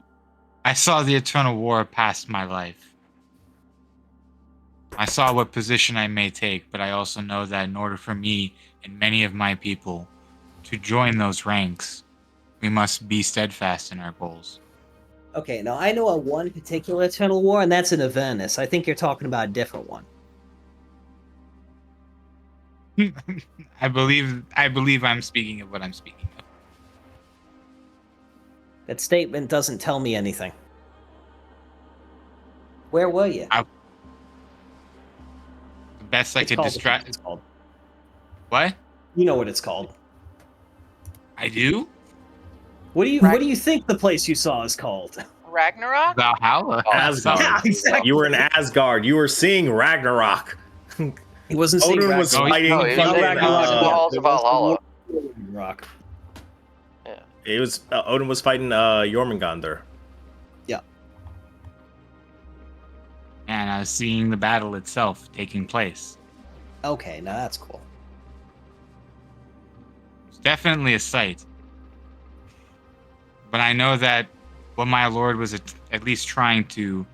I saw the Eternal War past my life. I saw what position I may take, but I also know that in order for me and many of my people to join those ranks, we must be steadfast in our goals. Okay, now I know of one particular Eternal War, and that's in Avernus. I think you're talking about a different one. I believe I'm speaking of what I'm speaking of. That statement doesn't tell me anything. Where were you? The best I It's could called- distract. It's called. What? You know what it's called. I do? What do you think the place you saw is called? Ragnarok? Valhalla. Asgard. Yeah, exactly. You were in Asgard. You were seeing Ragnarok. He wasn't seeing Odin was Ragnarok. fighting. No, he was fucking, in the halls of Valhalla. Rock. Yeah. It was Odin was fighting Jormungandr. Yeah. And I was seeing the battle itself taking place. Okay, now that's cool. It's definitely a sight. But I know that what my lord was at least trying to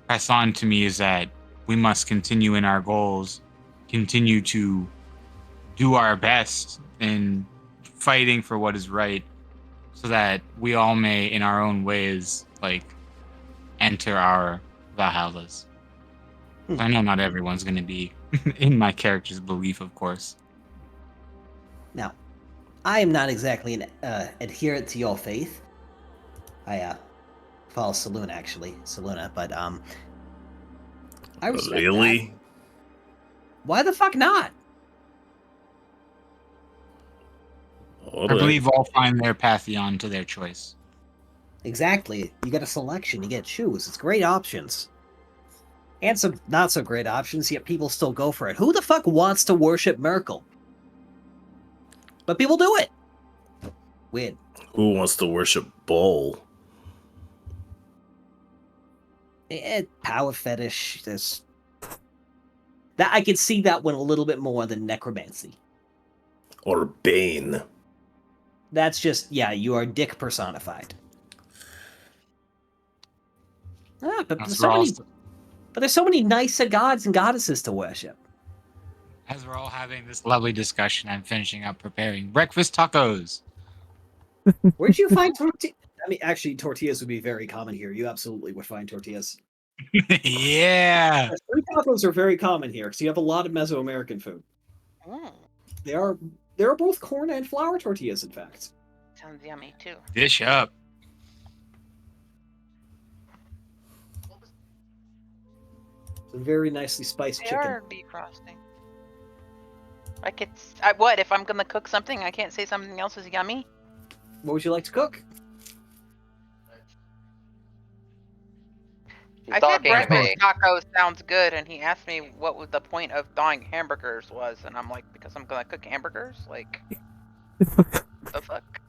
press on to me is that we must continue in our goals, continue to do our best in fighting for what is right, so that we all may, in our own ways, like, enter our Valhallas. I know not everyone's going to be in my character's belief, of course. Now, I am not exactly an adherent to your faith. I Fall Saloon, actually. Saluna, but, I respect Really? that. Why the fuck not? I believe all find their Pantheon to their choice. Exactly. You get a selection, you get choose. It's great options. And some not so great options, yet people still go for it. Who the fuck wants to worship Merkel? But people do it. Weird. Who wants to worship Bull? Power fetish. There's that I can see that one a little bit more than necromancy. Or Bane. That's just you are dick personified. But there's so many nicer gods and goddesses to worship. As we're all having this lovely discussion, I'm finishing up preparing breakfast tacos. Where'd you find tortillas? I mean, actually, tortillas would be very common here. You absolutely would find tortillas. Yeah. Street tacos are very common here because you have a lot of Mesoamerican food. They are both corn and flour tortillas, in fact. Sounds yummy too. Dish up. It's a very nicely spiced They chicken. are defrosting. Like what? If I'm gonna cook something, I can't say something else is yummy? What would you like to cook? I said breakfast taco sounds good, and he asked me what the point of thawing hamburgers was, and I'm like, because I'm gonna cook hamburgers? Like, the fuck?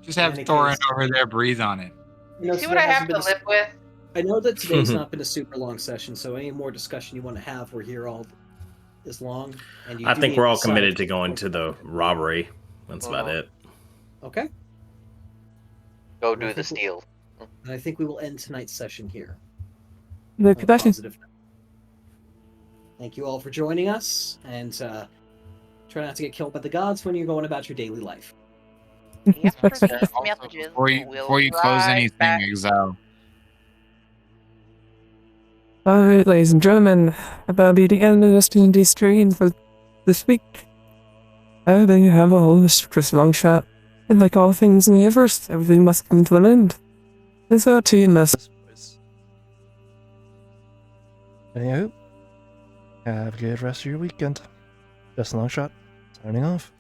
Just have Thorin over there breathe on it. See what I have to live with? I know that today's not been a super long session, so any more discussion you want to have, we're here all this long. And I think we're all committed to going to the robbery. That's about it. Okay. Go do the steal. And I think we will end tonight's session here. Positive. Thank you all for joining us, and try not to get killed by the gods when you're going about your daily life. Before you close anything, Exile. Alright, ladies and gentlemen, that'll be the end of this D&D stream for this week. There you have a host, Chris Longshot. And like all things in the universe, everything must come to an end. It's our team message. Anywho, have a good rest of your weekend. Just Longshot, signing off.